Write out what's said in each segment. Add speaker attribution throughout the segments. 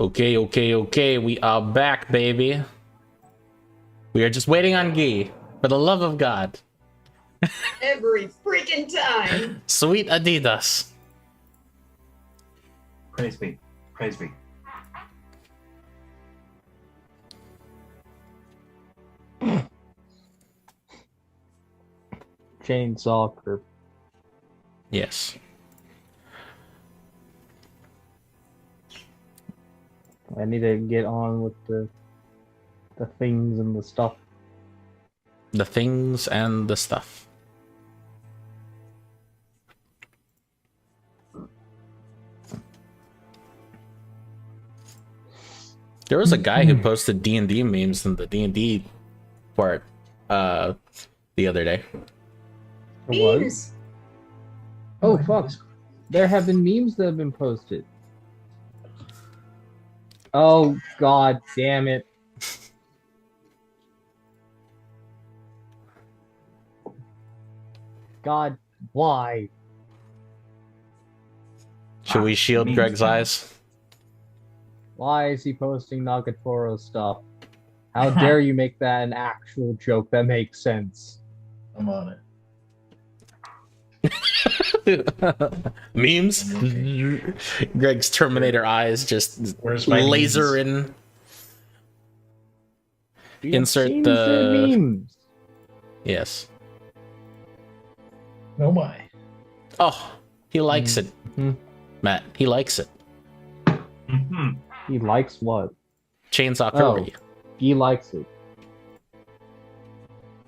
Speaker 1: Okay. We are back, baby. We are just waiting on Guy. For the love of God.
Speaker 2: Every freaking time.
Speaker 1: Sweet Adidas.
Speaker 3: Praise be. Praise be.
Speaker 4: Chainsaw Kirby.
Speaker 1: Yes.
Speaker 4: I need to get on with the things and the stuff.
Speaker 1: The things and the stuff. There was a guy who posted D&D memes in the D&D part the other day.
Speaker 2: Memes.
Speaker 4: Oh fuck. There have been memes that have been posted. Oh god damn it. God, why?
Speaker 1: Should we shield
Speaker 3: memes,
Speaker 1: Greg's
Speaker 3: yeah.
Speaker 1: eyes?
Speaker 4: Why is he posting Nagatoro stuff? How dare you make that an actual joke that makes sense?
Speaker 3: I'm on
Speaker 1: Memes? Greg's Terminator eyes just
Speaker 3: Where's my
Speaker 1: laser
Speaker 3: memes?
Speaker 1: in.
Speaker 4: We have
Speaker 1: Insert
Speaker 4: seen
Speaker 1: the-
Speaker 4: said memes.
Speaker 1: Yes.
Speaker 3: No my.
Speaker 1: Oh, he likes it. Matt, he likes it.
Speaker 3: Mm-hmm.
Speaker 4: He likes what?
Speaker 1: Chainsaw
Speaker 4: Oh.
Speaker 1: Kirby.
Speaker 4: He likes it.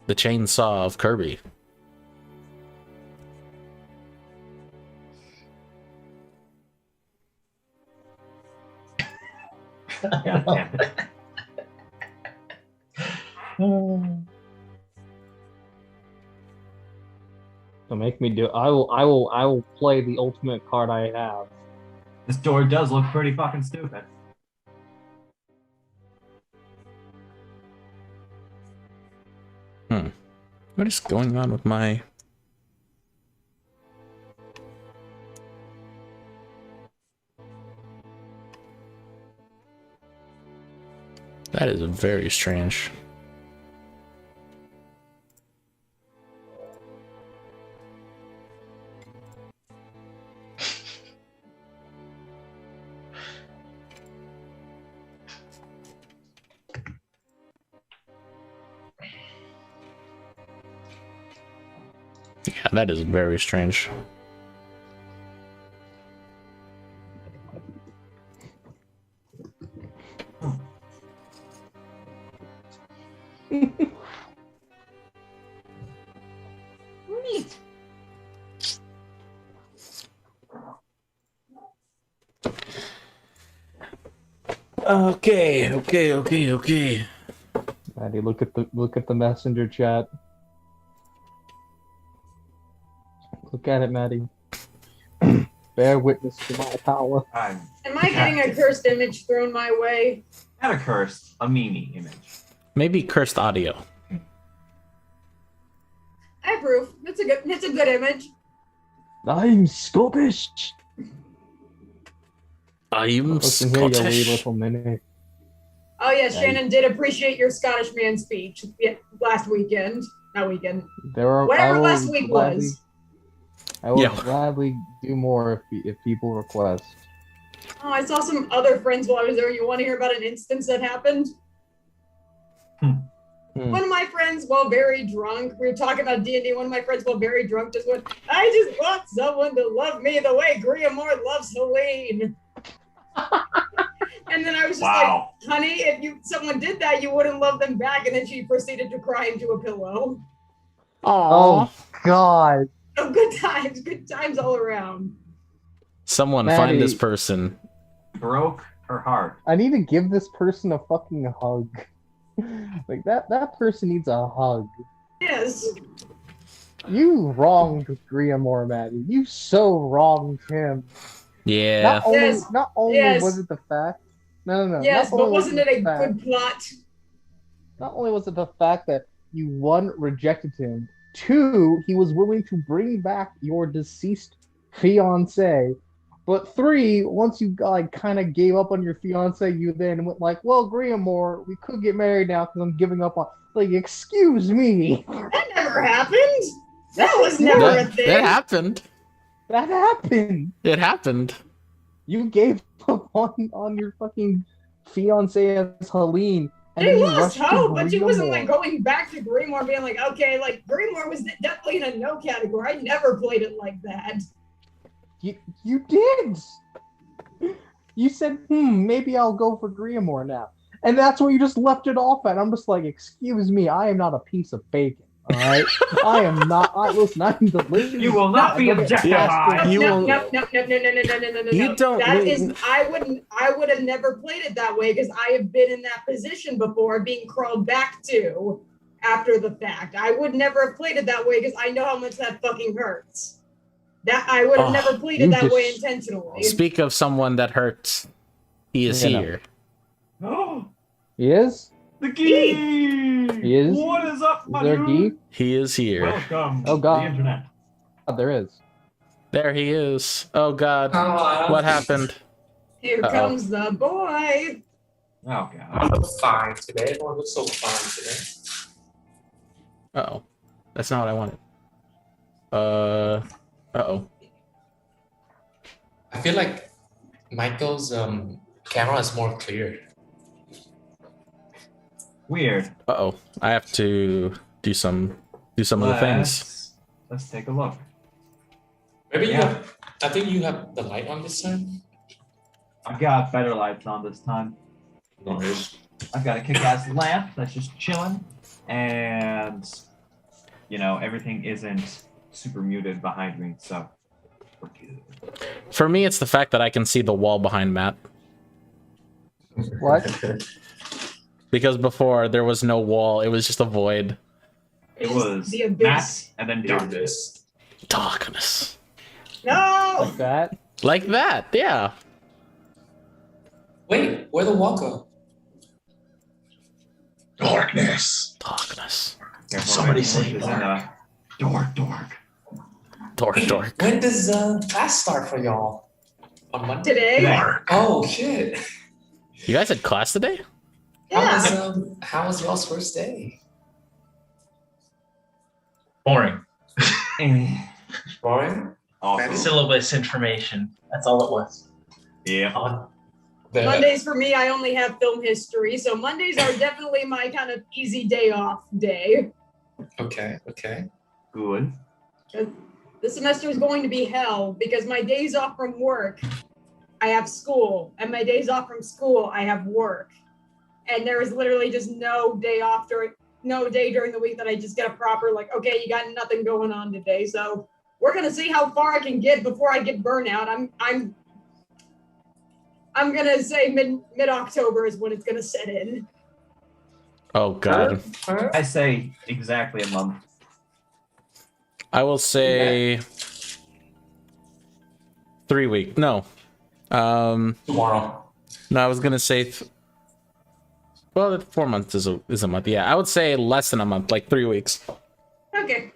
Speaker 1: The chainsaw of Kirby.
Speaker 4: So make me do. I will play the ultimate card I have.
Speaker 3: This door does look pretty fucking stupid.
Speaker 1: What is going on with my... That is very strange. Yeah, that is very strange.
Speaker 2: Neat.
Speaker 1: Okay.
Speaker 4: Maddie, look at the messenger chat. Look at it, Maddie. Bear witness to my power.
Speaker 3: I'm
Speaker 2: Am I getting a cursed image thrown my way?
Speaker 3: not a curse, a Mimi image.
Speaker 1: Maybe cursed audio.
Speaker 2: I approve. It's a good image.
Speaker 4: I'm Scottish.
Speaker 1: I'm
Speaker 4: Listen here, you wee
Speaker 1: Scottish.
Speaker 4: little ninny.
Speaker 2: Oh yeah, Shannon did appreciate your Scottish man speech last weekend. Not weekend. Whatever last week was.
Speaker 4: I will
Speaker 1: Yeah.
Speaker 4: gladly do more if people request.
Speaker 2: Oh, I saw some other friends while I was there. You want to hear about an instance that happened? One of my friends, while very drunk, we were talking about D&D. One of my friends, while very drunk, just went, "I just want someone to love me the way Griamore loves Helene." And then I was just
Speaker 3: Wow.
Speaker 2: like, "Honey, if someone did that, you wouldn't love them back." And then she proceeded to cry into a pillow.
Speaker 4: Oh God!
Speaker 2: Oh, good times all around.
Speaker 1: Someone
Speaker 4: Maddie.
Speaker 1: find this person.
Speaker 3: Broke her heart.
Speaker 4: I need to give this person a fucking hug. Like that person needs a hug.
Speaker 2: Yes.
Speaker 4: You wronged Griamore, Maddie. You so wronged him.
Speaker 1: Yeah.
Speaker 4: Not only
Speaker 2: Yes.
Speaker 4: was it the fact. No.
Speaker 2: Yes,
Speaker 4: not
Speaker 2: but
Speaker 4: only was
Speaker 2: wasn't it a
Speaker 4: the fact-
Speaker 2: good plot?
Speaker 4: Not only was it the fact that you, one, rejected him, two, he was willing to bring back your deceased fiance But 3, once you like kind of gave up on your fiance, you then went like, well, Graham, we could get married now because I'm giving up on. Like, excuse me.
Speaker 2: That never happened. That was never a thing.
Speaker 1: That happened.
Speaker 4: That happened.
Speaker 1: It happened.
Speaker 4: You gave up on your fucking fiance as Helene. And
Speaker 2: She
Speaker 4: then you
Speaker 2: lost
Speaker 4: rushed to
Speaker 2: hope, but she wasn't
Speaker 4: Greenmore.
Speaker 2: like going back to Greenmore being like, okay, like Greenmore was definitely in a no category. I never played it like that.
Speaker 4: You did. You said, maybe I'll go for Greenmore now. And that's where you just left it off at. I'm just like, excuse me, I am not a piece of bacon. All right, I am not. Listen, I'm delicious.
Speaker 3: You will not be objectified.
Speaker 1: You
Speaker 2: No.
Speaker 1: You don't.
Speaker 2: That is, I would have never played it that way because I have been in that position before, being crawled back to after the fact. I would never have played it that way because I know how much that fucking hurts. That I would have never played it that way intentionally.
Speaker 1: Speak of someone that hurts. He is here.
Speaker 3: Oh,
Speaker 4: He is.
Speaker 3: the geek.
Speaker 4: He is.
Speaker 3: What is up, my
Speaker 4: Is there a
Speaker 3: dude?
Speaker 4: geek?
Speaker 1: He is here.
Speaker 3: Welcome
Speaker 4: Oh, God.
Speaker 3: to the internet.
Speaker 4: Oh, there is.
Speaker 1: There he is. Oh God. What happened?
Speaker 2: Here comes the boy.
Speaker 3: Oh god.
Speaker 5: I look fine today. Everyone looks so fine today.
Speaker 1: Uh-oh. That's not what I wanted. Uh-oh.
Speaker 5: I feel like Michael's camera is more clear.
Speaker 3: Weird.
Speaker 1: Uh-oh. I have to do some of the things.
Speaker 3: Let's take a look.
Speaker 5: Maybe you
Speaker 3: Yeah.
Speaker 5: have. I think you have the light on this time.
Speaker 3: I've got better lights on this time.
Speaker 5: Nice.
Speaker 3: I've got a kick-ass lamp that's just chilling, and everything isn't super muted behind me, so we're good.
Speaker 1: For me, it's the fact that I can see the wall behind Matt.
Speaker 4: What?
Speaker 1: Because before, there was no wall. It was just a void.
Speaker 3: It was
Speaker 2: the abyss.
Speaker 3: Matt and then
Speaker 5: Do
Speaker 3: darkness.
Speaker 5: this.
Speaker 1: Darkness.
Speaker 2: No.
Speaker 4: Like that.
Speaker 1: Like that, yeah.
Speaker 5: Wait, where'd the wall go? Darkness.
Speaker 1: Darkness.
Speaker 3: Careful,
Speaker 5: Somebody
Speaker 3: Ricky,
Speaker 5: say
Speaker 3: which is in a dork.
Speaker 1: Dork.
Speaker 5: When does class start for y'all? On Monday.
Speaker 2: Today.
Speaker 5: Oh shit.
Speaker 1: You guys had class today?
Speaker 2: Yeah.
Speaker 5: How was y'all's first day?
Speaker 6: Boring.
Speaker 5: Boring.
Speaker 3: Awesome.
Speaker 6: Syllabus information. That's all it was.
Speaker 3: Yeah.
Speaker 5: On
Speaker 2: Mondays for me, I only have film history, so Mondays are definitely my kind of easy day off day.
Speaker 5: Okay.
Speaker 3: Good.
Speaker 2: This semester is going to be hell because my days off from work, I have school, and my days off from school, I have work, and there is literally just no day during the week that I just get a proper okay, you got nothing going on today, so we're gonna see how far I can get before I get burnout. I'm gonna say mid October is when it's gonna set in.
Speaker 1: Oh God.
Speaker 3: I say exactly a month.
Speaker 1: I will say 3 weeks. No.
Speaker 5: Tomorrow.
Speaker 1: No, I was gonna say 4 months is a month. Yeah, I would say less than a month, like 3 weeks.
Speaker 2: Okay,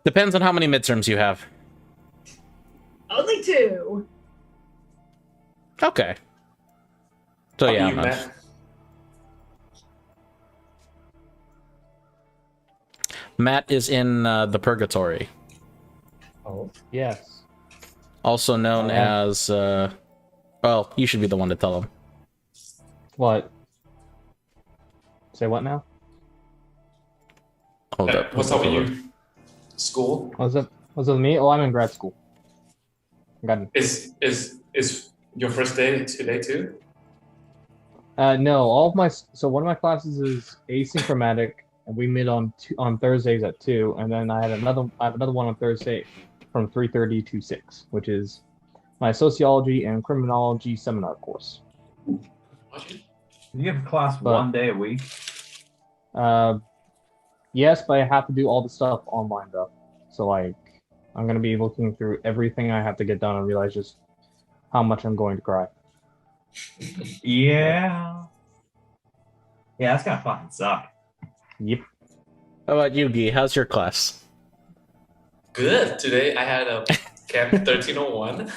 Speaker 1: Depends on how many midterms you have.
Speaker 2: only 2.
Speaker 1: Okay. So
Speaker 5: How
Speaker 1: yeah,
Speaker 5: do you,
Speaker 1: man.
Speaker 5: Matt?
Speaker 1: Matt is in the purgatory,
Speaker 5: Oh.
Speaker 4: Yes.
Speaker 1: also known
Speaker 4: Yeah.
Speaker 1: as. Well, you should be the one to tell him.
Speaker 4: What? Say what now?
Speaker 1: Hold up.
Speaker 5: What's up with you? School
Speaker 4: Was it with me? Oh, I'm in grad school. Got
Speaker 5: is your first day today too?
Speaker 4: no, all of my one of my classes is asymptomatic, and we meet on Thursdays at 2, and then I have another one on Thursday from 3:30 to 6, which is my sociology and criminology seminar course.
Speaker 3: You have class
Speaker 4: But-
Speaker 3: 1 day a week.
Speaker 4: Yes, but I have to do all the stuff online though. So I'm gonna be looking through everything I have to get done and realize just how much I'm going to cry.
Speaker 3: Yeah. Yeah, that's gonna fucking suck.
Speaker 4: Yep.
Speaker 1: How about you, Guy? How's your class?
Speaker 5: Good. Today I had a Cap 1301.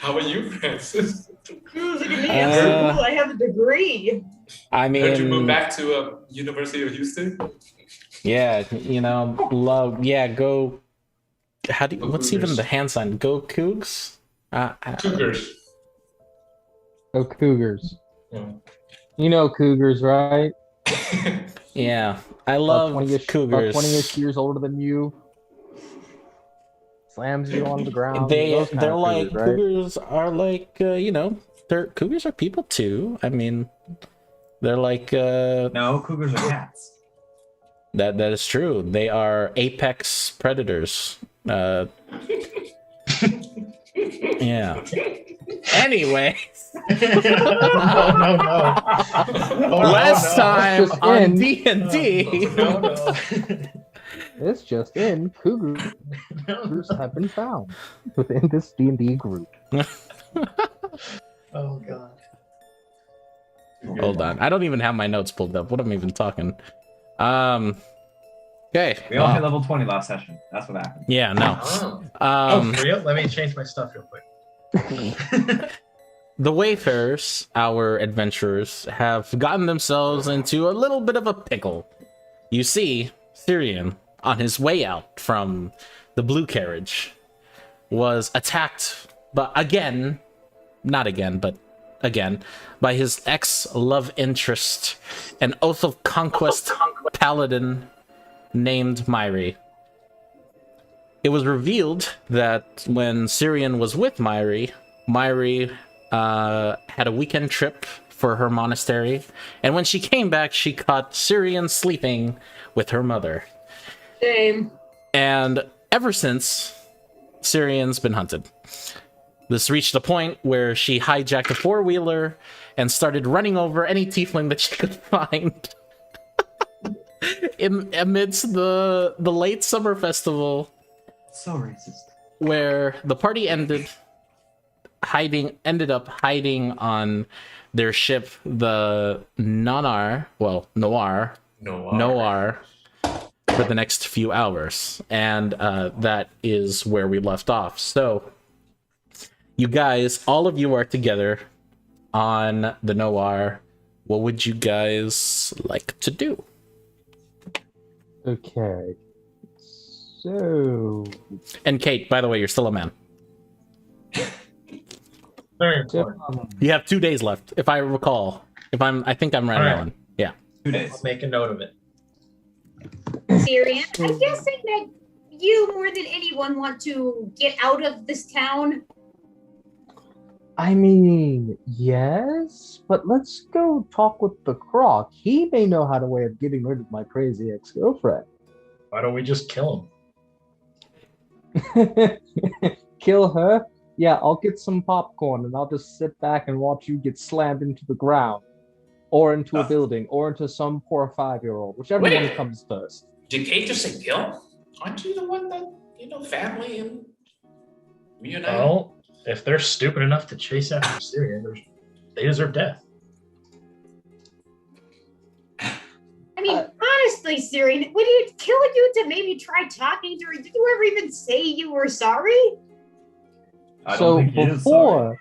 Speaker 5: How about you, Francis?
Speaker 2: Look at me, I'm so cool. I have a degree.
Speaker 1: I
Speaker 5: Heard you moved
Speaker 1: mean,
Speaker 5: back to University of Houston?
Speaker 1: yeah, love. Yeah, go. How do?
Speaker 5: Go
Speaker 1: What's
Speaker 5: Cougars.
Speaker 1: even the hand sign? Go Cougs.
Speaker 5: Cougars.
Speaker 4: Oh, Cougars.
Speaker 6: Yeah.
Speaker 4: You know Cougars, right?
Speaker 1: Yeah, I
Speaker 4: About
Speaker 1: love
Speaker 4: 20-ish,
Speaker 1: Cougars.
Speaker 4: About 20-ish years older than you. Slams you on the ground. Those kind
Speaker 1: They're
Speaker 4: of
Speaker 1: like
Speaker 4: Cougars, right?
Speaker 1: Cougars are like Cougars are people too. I mean, they're like
Speaker 3: No, cougars are cats.
Speaker 1: that is true. They are apex predators. Yeah. Anyway,
Speaker 6: No.
Speaker 1: last time
Speaker 4: Just
Speaker 1: on
Speaker 4: in.
Speaker 1: D&D.
Speaker 6: No.
Speaker 4: It's just in. Cougars have been found within this D&D group.
Speaker 6: Oh god.
Speaker 1: Hold on. I don't even have my notes pulled up. What am I even talking? Okay.
Speaker 3: We all hit level 20 last session. That's what happened.
Speaker 1: Yeah, no.
Speaker 6: Oh, for real? Let me change my stuff real quick.
Speaker 1: The Wayfarers, our adventurers, have gotten themselves into a little bit of a pickle. You see, Syrian, on his way out from the blue carriage, was attacked, but again, by his ex-love interest, an Oath of Conquest paladin named Myri. It was revealed that when Syrian was with Myri, Myri had a weekend trip for her monastery, and when she came back, she caught Syrian sleeping with her mother.
Speaker 2: Shame.
Speaker 1: And ever since, Syrian's been hunted. This reached a point where she hijacked a four-wheeler and started running over any tiefling that she could find. Amidst the late summer festival,
Speaker 3: So racist.
Speaker 1: where the party ended up hiding on their ship, the Noir, for the next few hours. And that is where we left off. So, you guys, all of you are together on the Noir. What would you guys like to do?
Speaker 4: Okay. So...
Speaker 1: And Kate, by the way, you're still a man.
Speaker 6: Very important.
Speaker 1: You have 2 days left, if I recall. I think I'm right
Speaker 6: All right.
Speaker 1: on. Yeah.
Speaker 3: 2 days.
Speaker 6: I'll make a note of it.
Speaker 2: Syrian, I'm guessing that you more than anyone want to get out of this town.
Speaker 4: I mean, yes, but let's go talk with the Croc. He may know how to way of getting rid of my crazy ex-girlfriend.
Speaker 6: Why don't we just kill
Speaker 4: Kill her? Yeah, I'll get some popcorn and I'll just sit back and watch you get slammed into the ground. Or into a building, or into some poor 5-year-old, whichever
Speaker 5: Wait.
Speaker 4: one comes first.
Speaker 5: Did Kate just say kill? Aren't you the one that, family and
Speaker 6: him?
Speaker 5: reunite?
Speaker 6: Well, if they're stupid enough to chase after Syrian, they deserve death.
Speaker 2: I mean, honestly, Syrian, would it kill you to maybe try talking to her? Did you ever even say you were sorry?
Speaker 3: I
Speaker 4: So
Speaker 3: don't think he is sorry.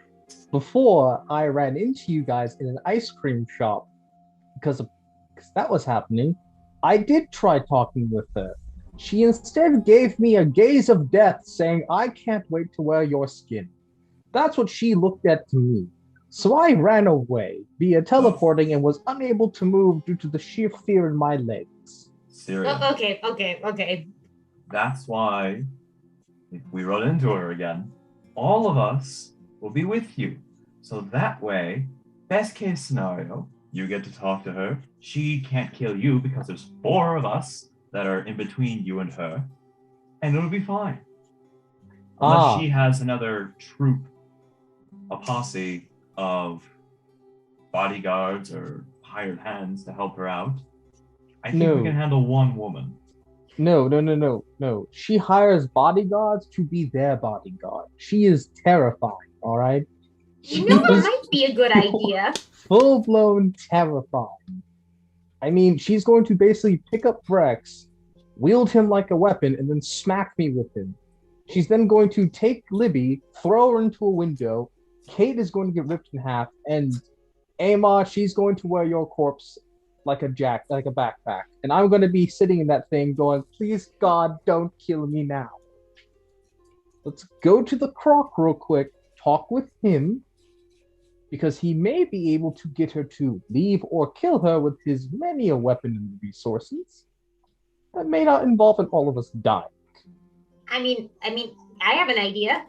Speaker 4: before I ran into you guys in an ice cream shop, because that was happening, I did try talking with her. She instead gave me a gaze of death, saying, "I can't wait to wear your skin." That's what she looked at to me. So I ran away via teleporting and was unable to move due to the sheer fear in my legs.
Speaker 3: Syrian.
Speaker 2: Oh, okay.
Speaker 3: That's why if we run into her again, all of us will be with you. So that way, best case scenario, you get to talk to her. She can't kill you because there's 4 of us that are in between you and her. And it'll be fine. Unless she has another troop, a posse of bodyguards or hired hands to help her out. I think we can handle 1 woman.
Speaker 4: No. She hires bodyguards to be their bodyguard. She is terrifying, all right?
Speaker 2: You know, that might be a good idea.
Speaker 4: Full-blown terrifying. I mean, she's going to basically pick up Brex, wield him like a weapon, and then smack me with him. She's then going to take Libby, throw her into a window. Kate is going to get ripped in half, and Ama, she's going to wear your corpse like a backpack. And I'm going to be sitting in that thing going, please God, don't kill me now. Let's go to the Croc real quick, talk with him, because he may be able to get her to leave or kill her with his many a weapon and resources. That may not involve all of us dying.
Speaker 2: I mean, I have an idea.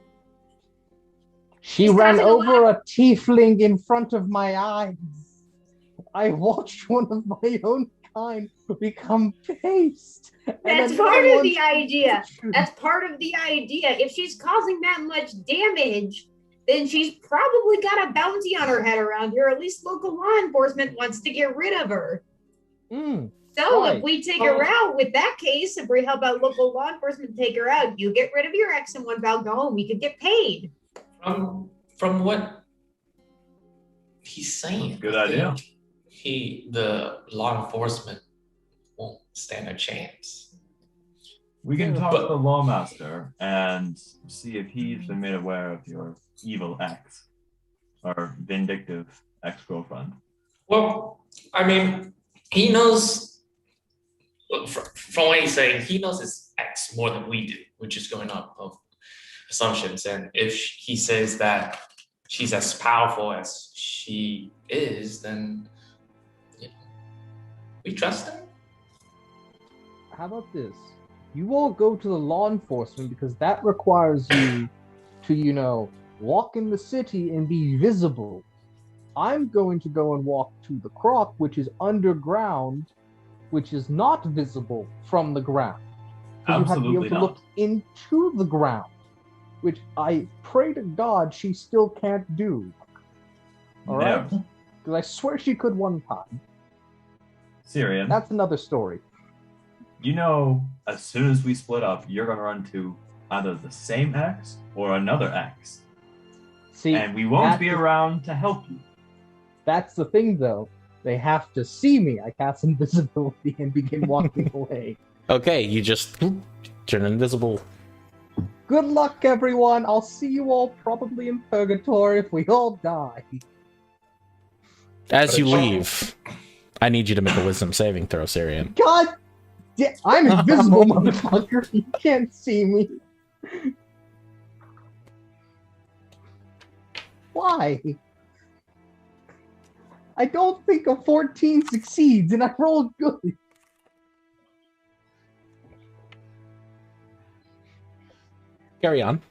Speaker 4: She
Speaker 2: He's
Speaker 4: ran
Speaker 2: causing a
Speaker 4: over
Speaker 2: lot
Speaker 4: a tiefling in front of my eyes. I watched one of my own kind become paste.
Speaker 2: That's part of the idea. That's part of the idea. If she's causing that much damage, then she's probably got a bounty on her head around here. At least local law enforcement wants to get rid of her. So
Speaker 4: right.
Speaker 2: if we take her out with that case, if we help out local law enforcement take her out, you get rid of your ex and one bout go home. We could get paid.
Speaker 5: From what he's saying,
Speaker 3: Good idea.
Speaker 5: The law enforcement won't stand a chance.
Speaker 3: We can talk to the lawmaster and see if he's been made aware of your evil ex or vindictive ex-girlfriend.
Speaker 5: Well, I mean, he knows, from what he's saying, he knows his ex more than we do, which is going up of assumptions. And if he says that she's as powerful as she is, then we trust him.
Speaker 4: How about this? You all go to the law enforcement because that requires you to, walk in the city and be visible. I'm going to go and walk to the Croc, which is underground, which is not visible from the ground. So you have to be able to look into the ground, which I pray to God she still can't do. All right? Because I swear she could one time.
Speaker 3: Syrian.
Speaker 4: That's another story.
Speaker 3: As soon as we split up, you're going to run to either the same ex or another ex.
Speaker 4: See,
Speaker 3: and we won't be around to help you.
Speaker 4: That's the thing, though. They have to see me. I cast invisibility and begin walking away.
Speaker 1: Okay, you just turn invisible.
Speaker 4: Good luck, everyone. I'll see you all probably in purgatory if we all die.
Speaker 1: As you leave, I need you to make a wisdom saving throw, Syrian.
Speaker 4: God damn, I'm invisible, motherfucker. You can't see me. Why? I don't think a 14 succeeds, and I rolled good.
Speaker 1: Carry on.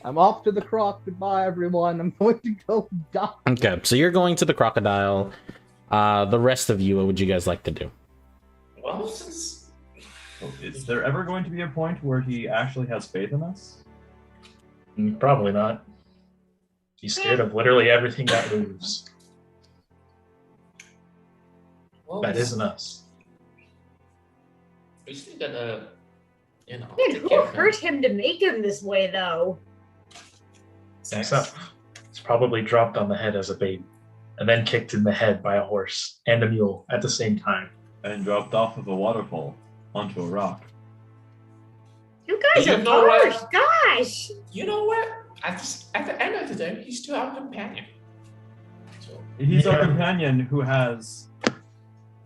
Speaker 4: I'm off to the Croc. Goodbye, everyone. I'm going to go die.
Speaker 1: Okay, so you're going to the crocodile. The rest of you, what would you guys like to do?
Speaker 5: Well, since...
Speaker 3: Is there ever going to be a point where he actually has faith in us?
Speaker 6: Probably not. He's scared of literally everything that moves.
Speaker 5: Well,
Speaker 6: That isn't us.
Speaker 5: we still gotta,
Speaker 2: Man,
Speaker 5: take
Speaker 2: who
Speaker 5: care of him.
Speaker 2: hurt him to make him this way, though?
Speaker 6: Himself. It's probably dropped on the head as a baby, and then kicked in the head by a horse and a mule at the same time.
Speaker 3: And dropped off of a waterfall onto a rock.
Speaker 2: You guys
Speaker 5: You
Speaker 2: are
Speaker 5: know what?
Speaker 2: harsh. Gosh.
Speaker 5: You know what? At the end of the day, he's still our companion. So,
Speaker 3: He's our
Speaker 6: Yeah.
Speaker 3: companion who has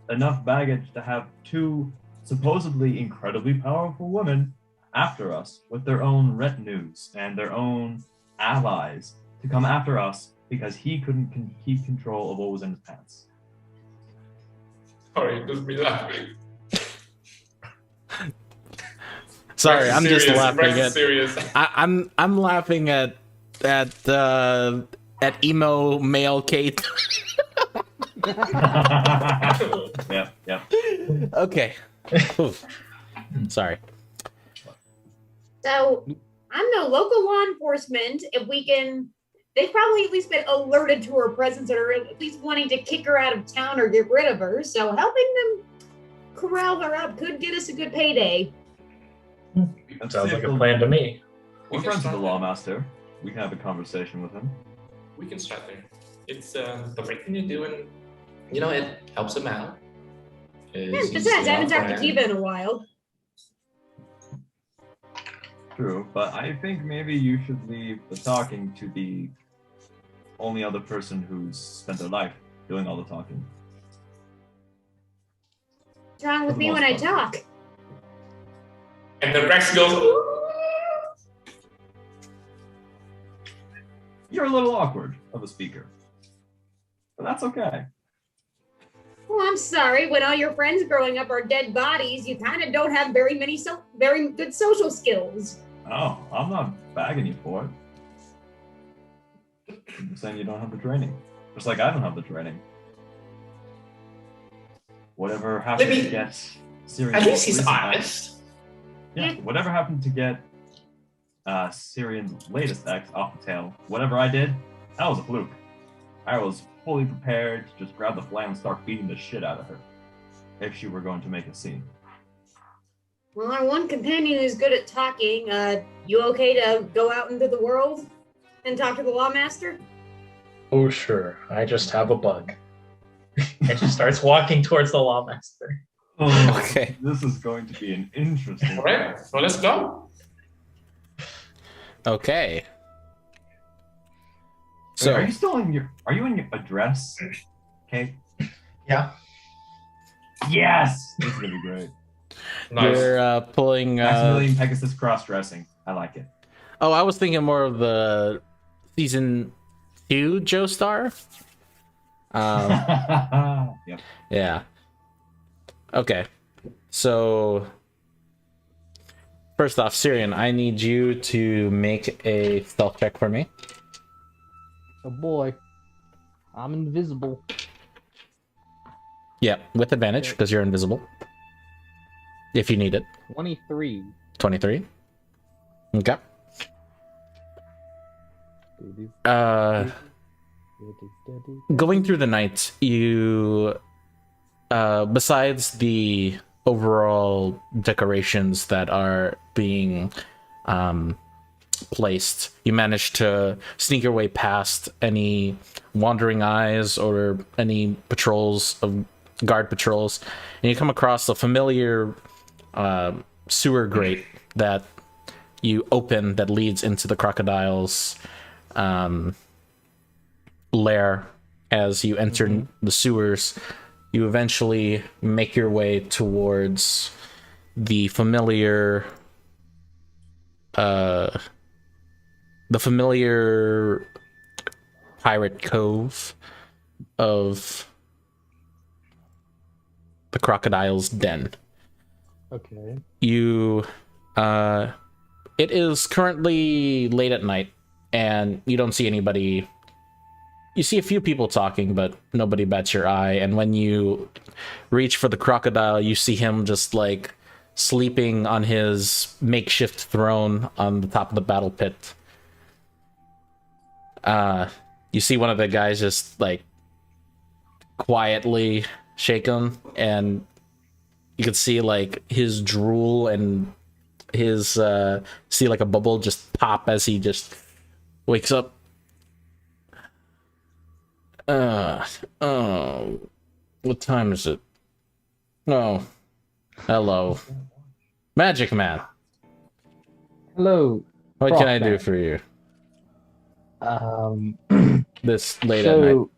Speaker 3: enough baggage to have two supposedly incredibly powerful women after us with their own retinues and their own allies to come after us because he couldn't keep control of what was in his pants.
Speaker 5: sorry, just be laughing.
Speaker 1: Sorry, I'm just
Speaker 5: Serious.
Speaker 1: laughing
Speaker 5: Rex is
Speaker 1: at.
Speaker 5: serious.
Speaker 1: I'm laughing at emo male Kate.
Speaker 3: Yep.
Speaker 1: Okay. Oof. Sorry.
Speaker 2: So, I'm no local law enforcement. If we can, they've probably at least been alerted to her presence or at least wanting to kick her out of town or get rid of her. So, helping them corral her up could get us a good payday.
Speaker 3: Let's
Speaker 6: Sounds
Speaker 3: see
Speaker 6: like
Speaker 3: if
Speaker 6: a plan to me.
Speaker 3: We're friends with the lawmaster. We can have a conversation with him.
Speaker 5: We can start there. It's the right thing to do, and it helps him out. Is
Speaker 2: Besides, I haven't talked to Kiva in a while.
Speaker 3: True, but I think maybe you should leave the talking to the only other person who's spent their life doing all the talking.
Speaker 2: What's wrong with
Speaker 3: For the
Speaker 2: me when
Speaker 3: most
Speaker 2: I
Speaker 3: part.
Speaker 2: talk?
Speaker 5: And the Rex goes.
Speaker 3: You're a little awkward of a speaker, but that's okay.
Speaker 2: Oh, I'm sorry. When all your friends growing up are dead bodies, you kind of don't have very good social skills.
Speaker 3: Oh, I'm not bagging you for it. I'm just saying you don't have the training. Just like I don't have the training. Whatever happened
Speaker 5: Maybe-
Speaker 3: to get Syrian...
Speaker 5: At least he's
Speaker 3: recent-
Speaker 5: honest.
Speaker 3: Yeah, whatever happened to get Syrian's latest ex off the tail, whatever I did, that was a fluke. I was fully prepared to just grab the flam and start beating the shit out of her. If she were going to make a scene.
Speaker 2: Well, our one companion is good at talking. You okay to go out into the world and talk to the Lawmaster?
Speaker 6: Oh, sure. I just have a bug. And she starts walking towards the Lawmaster.
Speaker 3: Oh,
Speaker 1: Okay.
Speaker 3: This is going to be an interesting
Speaker 5: All right, so let's go.
Speaker 1: Okay.
Speaker 3: So,
Speaker 1: So,
Speaker 3: are you still in your? Are you in your address? Okay.
Speaker 6: Yeah.
Speaker 3: Yes. This is gonna be great.
Speaker 5: Nice.
Speaker 1: you're pulling.
Speaker 3: Maximilian Pegasus cross-dressing. I like it.
Speaker 1: Oh, I was thinking more of the season 2 Joestar.
Speaker 3: Yep.
Speaker 1: Yeah. Okay. So, first off, Syrian, I need you to make a stealth check for me.
Speaker 4: Oh boy. I'm invisible.
Speaker 1: Yeah, with advantage because you're invisible. If you need it.
Speaker 4: 23.
Speaker 1: 23. Okay. Going through the night, you besides the overall decorations that are being placed, you manage to sneak your way past any wandering eyes or any guard patrols, and you come across a familiar sewer grate that you open that leads into the crocodile's lair. As you enter the sewers, you eventually make your way towards the familiar pirate cove of the crocodile's den.
Speaker 4: Okay.
Speaker 1: You it is currently late at night and you don't see anybody. You see a few people talking, but nobody bats your eye. And when you reach for the crocodile, you see him just like sleeping on his makeshift throne on the top of the battle pit. You see one of the guys just like quietly shake him, and you could see like his drool and his see like a bubble just pop as he just wakes up. Oh, what time is it? Oh, hello, Magic Man.
Speaker 4: Hello.
Speaker 1: What can I do
Speaker 4: Frogman.
Speaker 1: for you
Speaker 4: Um,
Speaker 1: this late at night?
Speaker 4: so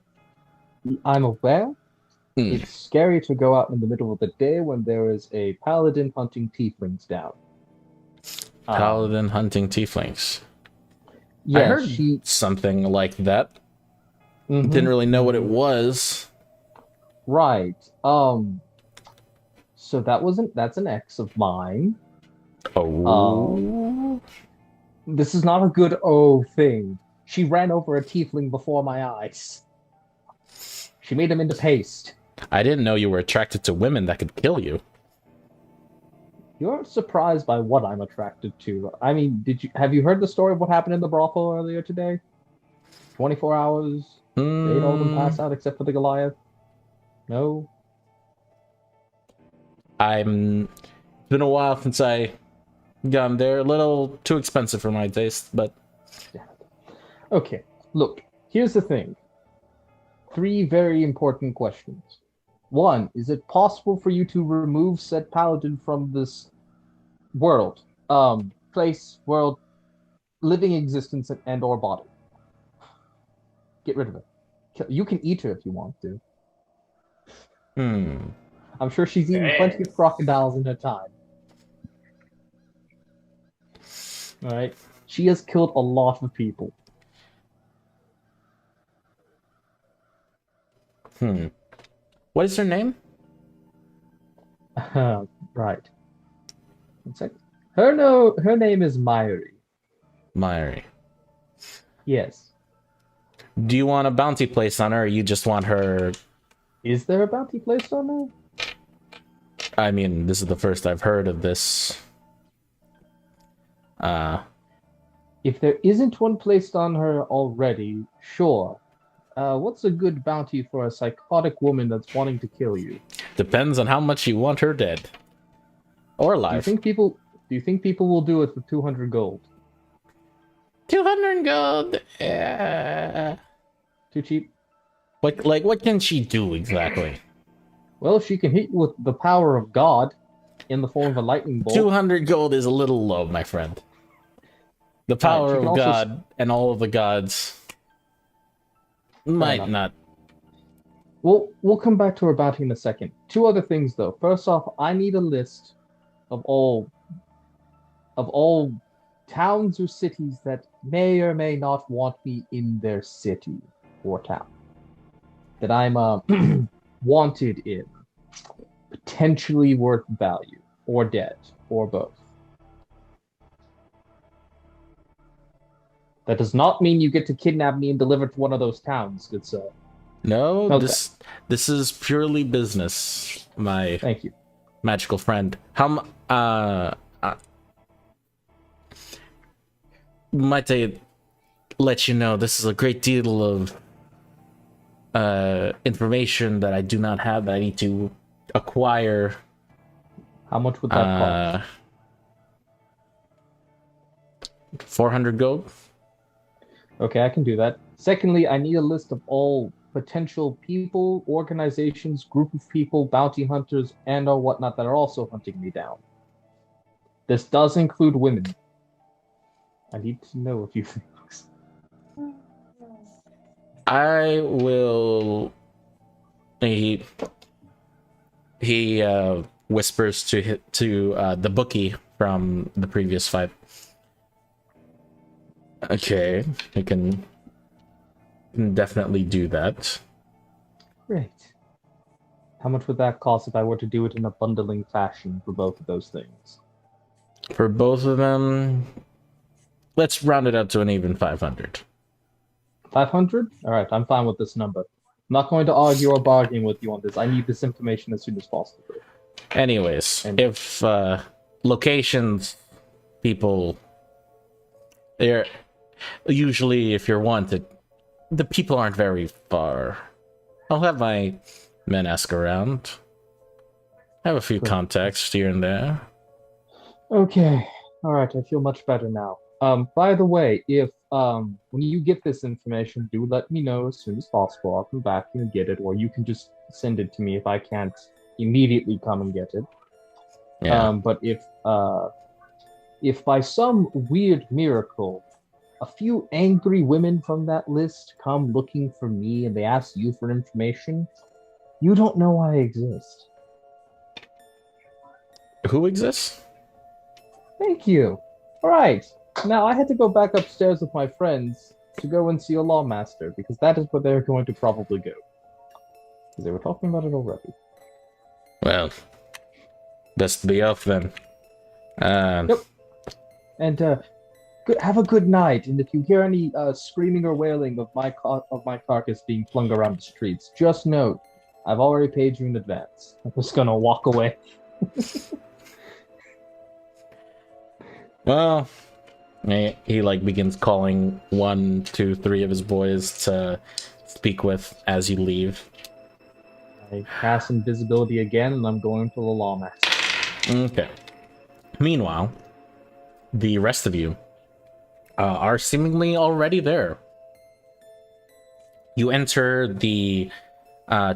Speaker 4: I'm aware
Speaker 1: Hmm.
Speaker 4: it's scary to go out in the middle of the day when there is a paladin hunting tieflings down.
Speaker 1: Paladin hunting tieflings.
Speaker 4: Yeah,
Speaker 1: I heard
Speaker 4: she
Speaker 1: something like that.
Speaker 4: mhm.
Speaker 1: Didn't really know what it was.
Speaker 4: Right. So that's an ex of mine.
Speaker 1: Oh.
Speaker 4: This is not a good thing. She ran over a tiefling before my eyes. She made him into paste.
Speaker 1: I didn't know you were attracted to women that could kill you.
Speaker 4: You're surprised by what I'm attracted to. I mean, have you heard the story of what happened in the brothel earlier today? 24 hours, 8 all of them pass out except for the Goliath. No?
Speaker 1: It's been a while since I got them. They're a little too expensive for my taste, but
Speaker 4: Okay, look, here's the thing. 3 very important questions. One, is it possible for you to remove said paladin from this world, place, world, living existence, and or body? Get rid of it. You can eat her if you want to. I'm sure she's eaten plenty of crocodiles in her time. All right, she has killed a lot of people.
Speaker 1: What is her name?
Speaker 4: Right. One sec. Her name is Myri.
Speaker 1: Myri.
Speaker 4: Yes.
Speaker 1: Do you want a bounty placed on her, or you just want her?
Speaker 4: Is there a bounty placed on her?
Speaker 1: I mean, this is the first I've heard of this.
Speaker 4: If there isn't one placed on her already, sure. What's a good bounty for a psychotic woman that's wanting to kill you?
Speaker 1: Depends on how much you want her dead. Or alive.
Speaker 4: Do you think people will do it for 200 gold?
Speaker 1: 200 gold? Yeah.
Speaker 4: Too cheap?
Speaker 1: What can she do exactly?
Speaker 4: Well, she can hit you with the power of God in the form of a lightning bolt.
Speaker 1: 200 gold is a little low, my friend. The power of God and all of the gods might not.
Speaker 4: We'll come back to her bounty in a second. Two other things, though. First off, I need a list of all towns or cities that may or may not want me in their city or town. That I'm wanted in. Potentially worth value. Or dead. Or both. That does not mean you get to kidnap me and deliver to one of those towns, good sir.
Speaker 1: No,
Speaker 4: Okay.
Speaker 1: this is purely business, my
Speaker 4: Thank you.
Speaker 1: magical friend. Might I let you know this is a great deal of information that I do not have that I need to acquire.
Speaker 4: How much would that cost?
Speaker 1: 400 gold.
Speaker 4: Okay, I can do that. Secondly, I need a list of all potential people, organizations, group of people, bounty hunters, and or whatnot that are also hunting me down. This does include women. I need to know a few things.
Speaker 1: I will. He whispers to the bookie from the previous fight. Okay, I can definitely do that.
Speaker 4: Great. How much would that cost if I were to do it in a bundling fashion for both of those things?
Speaker 1: For both of them, let's round it up to an even 500.
Speaker 4: 500? Alright, I'm fine with this number. I'm not going to argue or bargain with you on this. I need this information as soon as possible.
Speaker 1: Anyways, if locations, people, they're usually, if you're wanted, the people aren't very far. I'll have my men ask around. I have a few contacts here and there.
Speaker 4: Okay. Alright, I feel much better now. By the way, if when you get this information, do let me know as soon as possible. I'll come back and get it, or you can just send it to me if I can't immediately come and get it.
Speaker 1: Yeah.
Speaker 4: But if by some weird miracle a few angry women from that list come looking for me and they ask you for information, you don't know I exist.
Speaker 1: Who exists?
Speaker 4: Thank you. Alright, now I had to go back upstairs with my friends to go and see a lawmaster, because that is where they're going to probably go. Because they were talking about it already.
Speaker 1: Well, best be off then.
Speaker 4: Yep. And have a good night. And if you hear any screaming or wailing of my carcass being flung around the streets, just note I've already paid you in advance. I'm just gonna walk away.
Speaker 1: Well, he like begins calling 1, 2, 3 of his boys to speak with as you leave.
Speaker 4: I cast invisibility again, and I'm going for the lawmaster.
Speaker 1: Okay. Meanwhile, the rest of you are seemingly already there. You enter the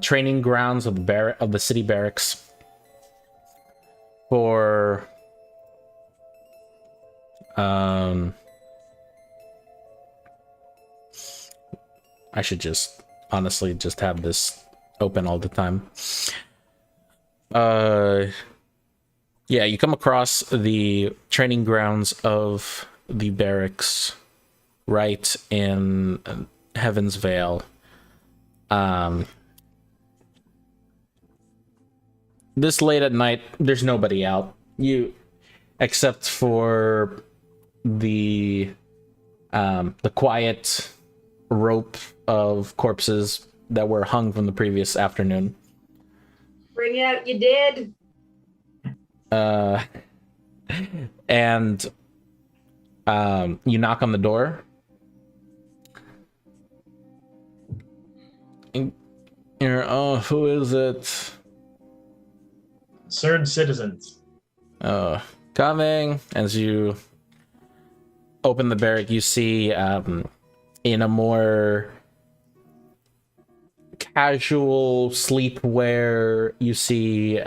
Speaker 1: training grounds of the city barracks for I should just honestly just have this open all the time. Yeah, you come across the training grounds of the barracks right in Heaven's Vale. This late at night, there's nobody out. Except for the quiet rope of corpses that were hung from the previous afternoon.
Speaker 2: Bring out you did.
Speaker 1: And you knock on the door. And you're, oh, who is it?
Speaker 6: Concerned citizens.
Speaker 1: Coming. As you open the barrack, you see in a more casual sleepwear, you see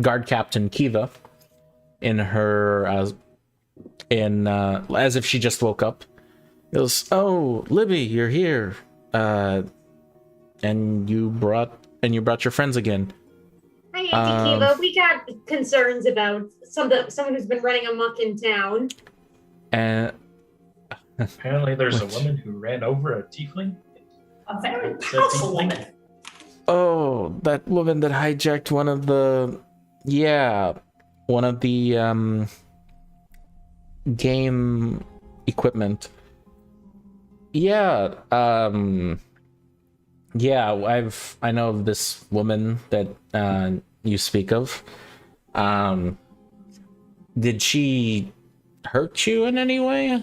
Speaker 1: Guard Captain Kiva in her as if she just woke up. It goes, oh, Libby, you're here, and you brought your friends again.
Speaker 2: Hi, Auntie Kiva. We got concerns about someone who's been running amok in town.
Speaker 1: And
Speaker 6: apparently, there's a woman who ran over a tiefling.
Speaker 5: A very powerful woman.
Speaker 1: Oh, that woman that hijacked one of the game equipment. Yeah, I know of this woman that you speak of. Did she hurt you in any way?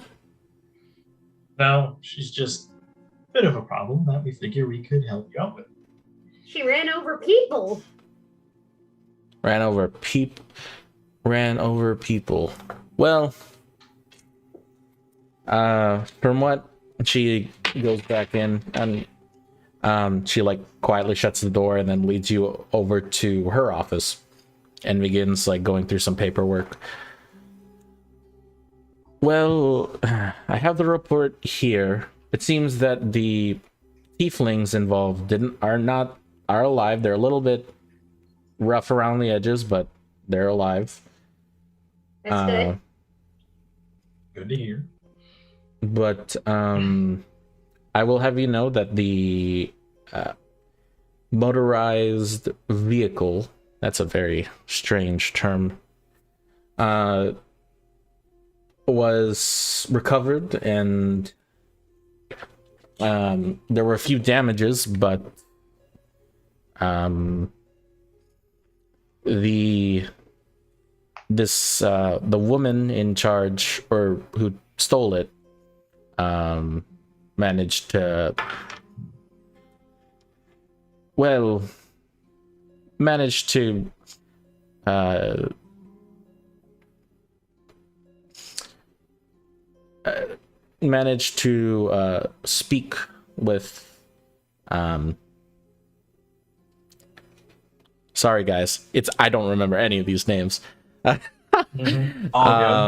Speaker 6: No, she's just a bit of a problem that we figure we could help you out with.
Speaker 2: She ran over people.
Speaker 1: Ran over people. Well, from what she goes back in and she like quietly shuts the door and then leads you over to her office and begins like going through some paperwork. Well, I have the report here. It seems that the tieflings involved are alive. They're a little bit rough around the edges, but they're alive.
Speaker 2: That's good.
Speaker 6: Good to hear.
Speaker 1: But I will have you know that the motorized vehicle, that's a very strange term, was recovered, and there were a few damages, but the woman in charge, or who stole it, managed to speak with sorry guys, I don't remember any of these names.
Speaker 3: All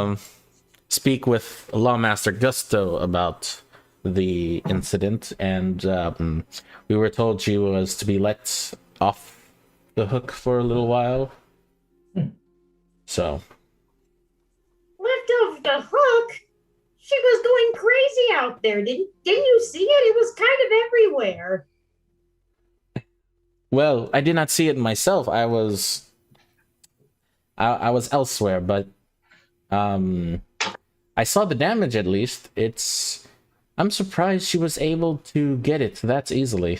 Speaker 3: good.
Speaker 1: Speak with Lawmaster Gusto about the incident, and we were told she was to be let off the hook for a little while. So
Speaker 2: Left off the hook? She was going crazy out there. Didn't you see it? It was kind of everywhere.
Speaker 1: well, I did not see it myself. I was elsewhere, but I saw the damage at least. I'm surprised she was able to get it that easily.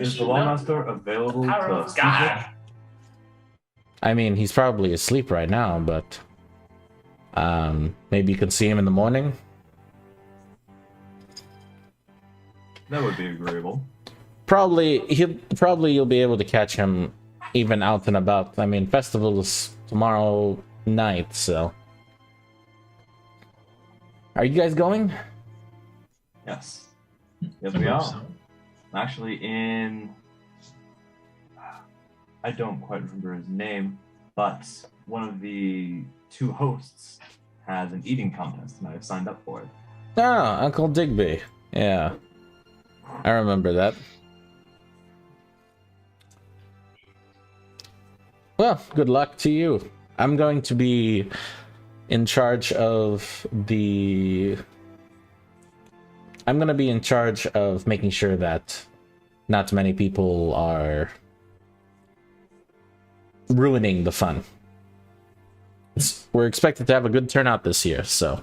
Speaker 3: Is the Lawmaster available
Speaker 5: Power
Speaker 3: to
Speaker 5: of
Speaker 3: speak
Speaker 5: God.
Speaker 3: with?
Speaker 1: I mean, he's probably asleep right now, but maybe you can see him in the morning.
Speaker 3: That would be agreeable.
Speaker 1: Probably you'll be able to catch him even out and about. I mean, festival is tomorrow night, so. Are you guys going?
Speaker 3: Yes. Yes,
Speaker 6: I
Speaker 3: we
Speaker 6: believe
Speaker 3: are.
Speaker 6: so.
Speaker 3: Actually, in I don't quite remember his name, but one of the two hosts has an eating contest, and I've signed up for it.
Speaker 1: Ah, Uncle Digby. Yeah, I remember that. Well, good luck to you. I'm going to be in charge of I'm going to be in charge of making sure that not many people are ruining the fun. We're expected to have a good turnout this year, so.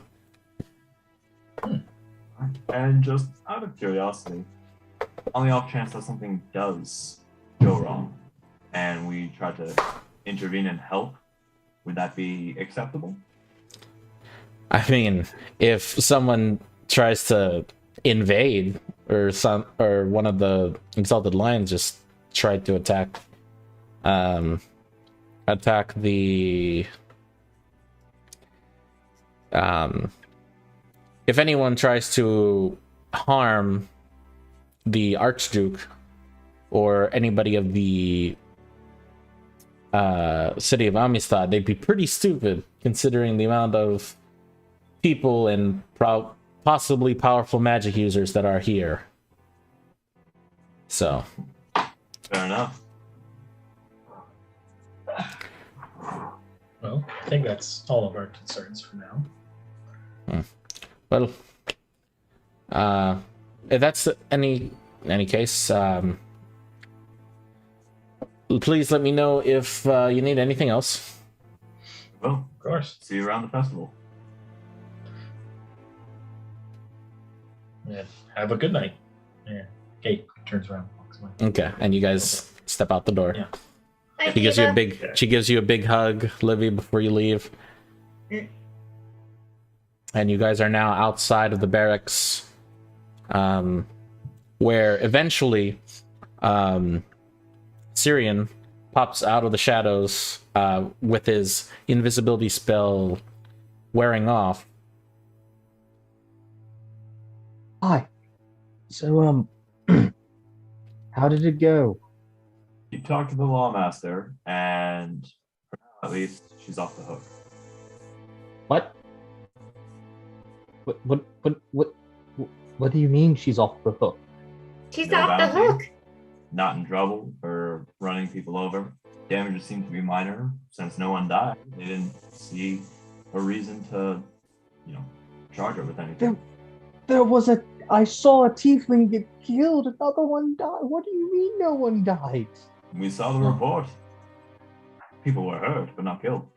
Speaker 3: And just out of curiosity, on the off chance that something does go wrong, and we try to intervene and help, would that be acceptable?
Speaker 1: I mean, if someone tries to invade, or one of the Exalted Lions just tried to attack the if anyone tries to harm the Archduke or anybody of the city of Amistad, they'd be pretty stupid considering the amount of people and possibly powerful magic users that are here. So.
Speaker 3: Fair enough.
Speaker 6: Well, I think that's all of our concerns for now.
Speaker 1: Well, if that's any case, please let me know if you need anything else.
Speaker 3: Well,
Speaker 6: Of course.
Speaker 3: see you around the festival.
Speaker 6: Yeah. Have a good night. Yeah. Kate turns around and walks away.
Speaker 1: Okay, and you guys step out the door.
Speaker 6: Yeah.
Speaker 1: She gives you a big hug, Livy, before you leave. And you guys are now outside of the barracks, where eventually Syrian pops out of the shadows with his invisibility spell wearing off.
Speaker 4: Hi. So, how did it go?
Speaker 3: You talk to the lawmaster, and for now, at least, she's off the hook.
Speaker 4: What do you mean she's off the hook?
Speaker 2: She's
Speaker 3: No
Speaker 2: off the
Speaker 3: bounty.
Speaker 2: hook.
Speaker 3: Not in trouble for running people over. Damages seem to be minor since no one died. They didn't see a reason to, charge her with anything.
Speaker 4: I saw a tiefling get killed, another one died. What do you mean no one died?
Speaker 3: We saw the report. People were hurt, but not killed.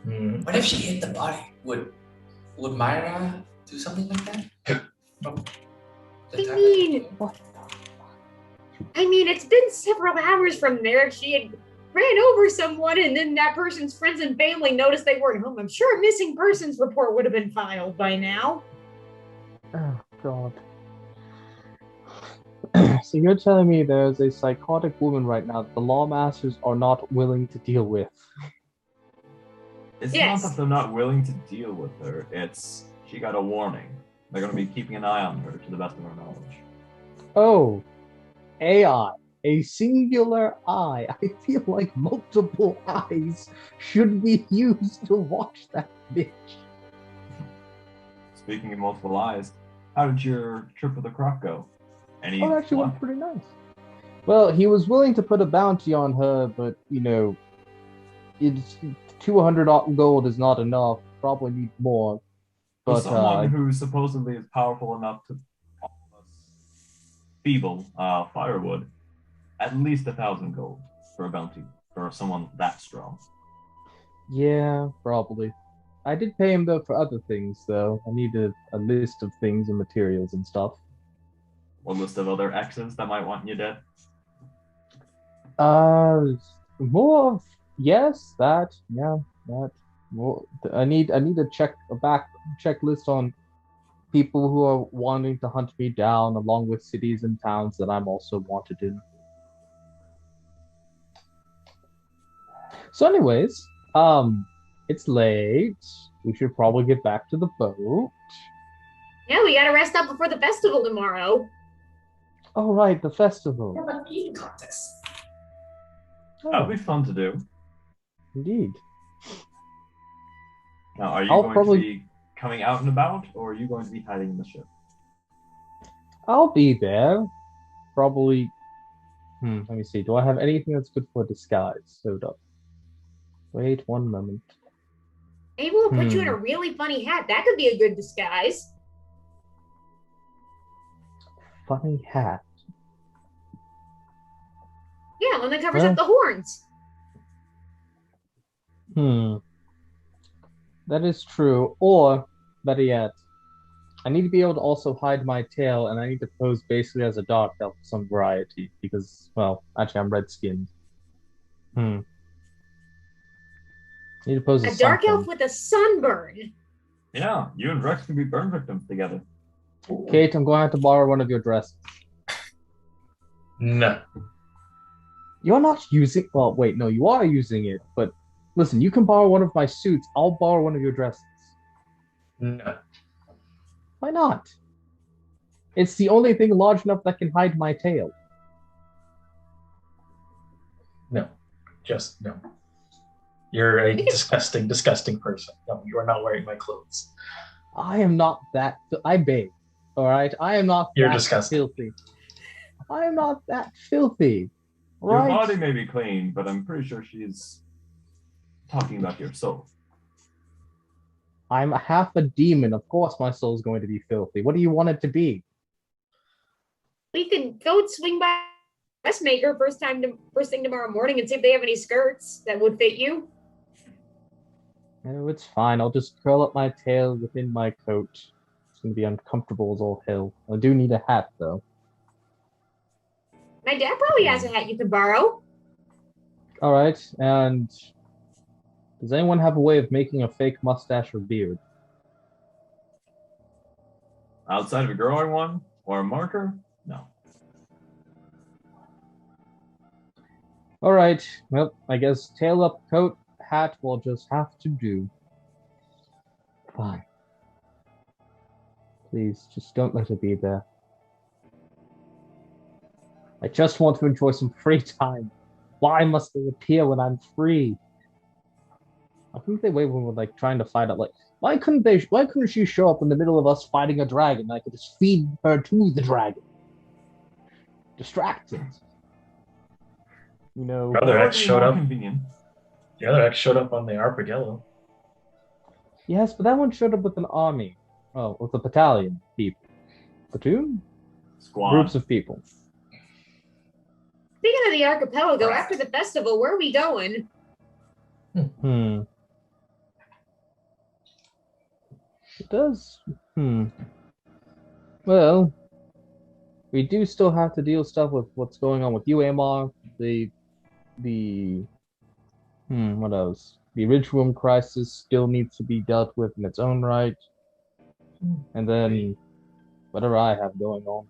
Speaker 6: Hmm.
Speaker 5: What if she hit the body? Would Myra do something like that? From the
Speaker 2: I
Speaker 5: time
Speaker 2: mean-
Speaker 5: that-
Speaker 4: What?
Speaker 2: I mean, it's been several hours from there. She had ran over someone, and then that person's friends and family noticed they weren't home. I'm sure a missing persons report would have been filed by now.
Speaker 4: Oh, God. So you're telling me there's a psychotic woman right now that the lawmasters are not willing to deal with?
Speaker 3: It's
Speaker 2: Yes.
Speaker 3: not that they're not willing to deal with her. It's she got a warning. They're going to be keeping an eye on her to the best of our knowledge.
Speaker 4: Oh, AI. A singular eye. I feel like multiple eyes should be used to watch that bitch.
Speaker 3: Speaking of multiple eyes, how did your trip with the croc go? Any
Speaker 4: Oh, it actually
Speaker 3: luck?
Speaker 4: went pretty nice. Well, he was willing to put a bounty on her, but, it's 200 gold is not enough. Probably need more.
Speaker 3: For
Speaker 4: But,
Speaker 3: someone who supposedly is powerful enough to offer us feeble firewood, at least 1,000 gold for a bounty for someone that strong.
Speaker 4: yeah, probably. I did pay him, though, for other things, though. I needed a list of things and materials and stuff.
Speaker 3: One list of other exes that might want you dead.
Speaker 4: More of, yes, that, yeah, that. More, I need a checklist on people who are wanting to hunt me down, along with cities and towns that I'm also wanted in. So, anyways, it's late. We should probably get back to the boat.
Speaker 2: Yeah, we gotta rest up before the festival tomorrow.
Speaker 4: Oh, right, the festival.
Speaker 5: We have an eating contest.
Speaker 3: That'll
Speaker 4: Oh,
Speaker 3: be fun to do.
Speaker 4: indeed.
Speaker 3: Now, are you
Speaker 4: I'll
Speaker 3: going
Speaker 4: probably-
Speaker 3: to be coming out and about, or are you going to be hiding in the ship?
Speaker 4: I'll be there. Probably. Let me see. Do I have anything that's good for disguise? Hold up. Wait one moment.
Speaker 2: Maybe we'll put you in a really funny hat. That could be a good disguise.
Speaker 4: Funny hat.
Speaker 2: Yeah, one that covers
Speaker 4: Well-
Speaker 2: up the horns.
Speaker 4: That is true. Or, better yet, I need to be able to also hide my tail, and I need to pose basically as a dark elf for some variety, because, well, actually, I'm red-skinned. Need to pose
Speaker 2: A
Speaker 4: as
Speaker 2: dark
Speaker 4: something.
Speaker 2: elf with a sunburn.
Speaker 3: Yeah, you and Rex can be burn victims together.
Speaker 4: Kate, I'm going to have to borrow one of your dresses.
Speaker 6: No.
Speaker 4: You're not using. Well, wait, no, you are using it. But listen, you can borrow one of my suits. I'll borrow one of your dresses.
Speaker 6: No.
Speaker 4: Why not? It's the only thing large enough that can hide my tail.
Speaker 6: No. Just no. You're a disgusting, disgusting person. No, you are not wearing my clothes.
Speaker 4: I am not that. I bathe. All right, I am not.
Speaker 6: You're
Speaker 4: that
Speaker 6: disgusting.
Speaker 4: Filthy. I am not that filthy.
Speaker 3: Your
Speaker 4: Right?
Speaker 3: body may be clean, but I'm pretty sure she's talking about your soul.
Speaker 4: I'm half a demon. Of course, my soul's going to be filthy. What do you want it to be?
Speaker 2: We could go swing by dressmaker first thing tomorrow morning and see if they have any skirts that would fit you.
Speaker 4: No, it's fine. I'll just curl up my tail within my coat. It's going to be uncomfortable as all hell. I do need a hat, though.
Speaker 2: My dad probably has a hat you could borrow.
Speaker 4: All right, and does anyone have a way of making a fake mustache or beard?
Speaker 3: Outside of a growing one or a marker? No.
Speaker 4: All right, well, I guess tail up, coat, hat will just have to do. Fine. Please, just don't let it be there. I just want to enjoy some free time. Why must they appear when I'm free? I think they wait when we're like trying to find out like why couldn't she show up in the middle of us fighting a dragon and I could just feed her to the dragon? Distracted. You know.
Speaker 6: Brother
Speaker 3: That
Speaker 6: X
Speaker 3: would be
Speaker 6: showed
Speaker 3: more
Speaker 6: up.
Speaker 3: Convenient.
Speaker 6: The other X showed up on the Arpegello.
Speaker 4: Yes, but that one showed up with an army. Oh, with a battalion of people. Platoon?
Speaker 3: Squad.
Speaker 4: Groups of people.
Speaker 2: Speaking of the archipelago, after the festival, where are we going?
Speaker 4: It does. Well, we do still have to deal stuff with what's going on with you, Amar. What else? The Ridge Room crisis still needs to be dealt with in its own right. And then whatever I have going on.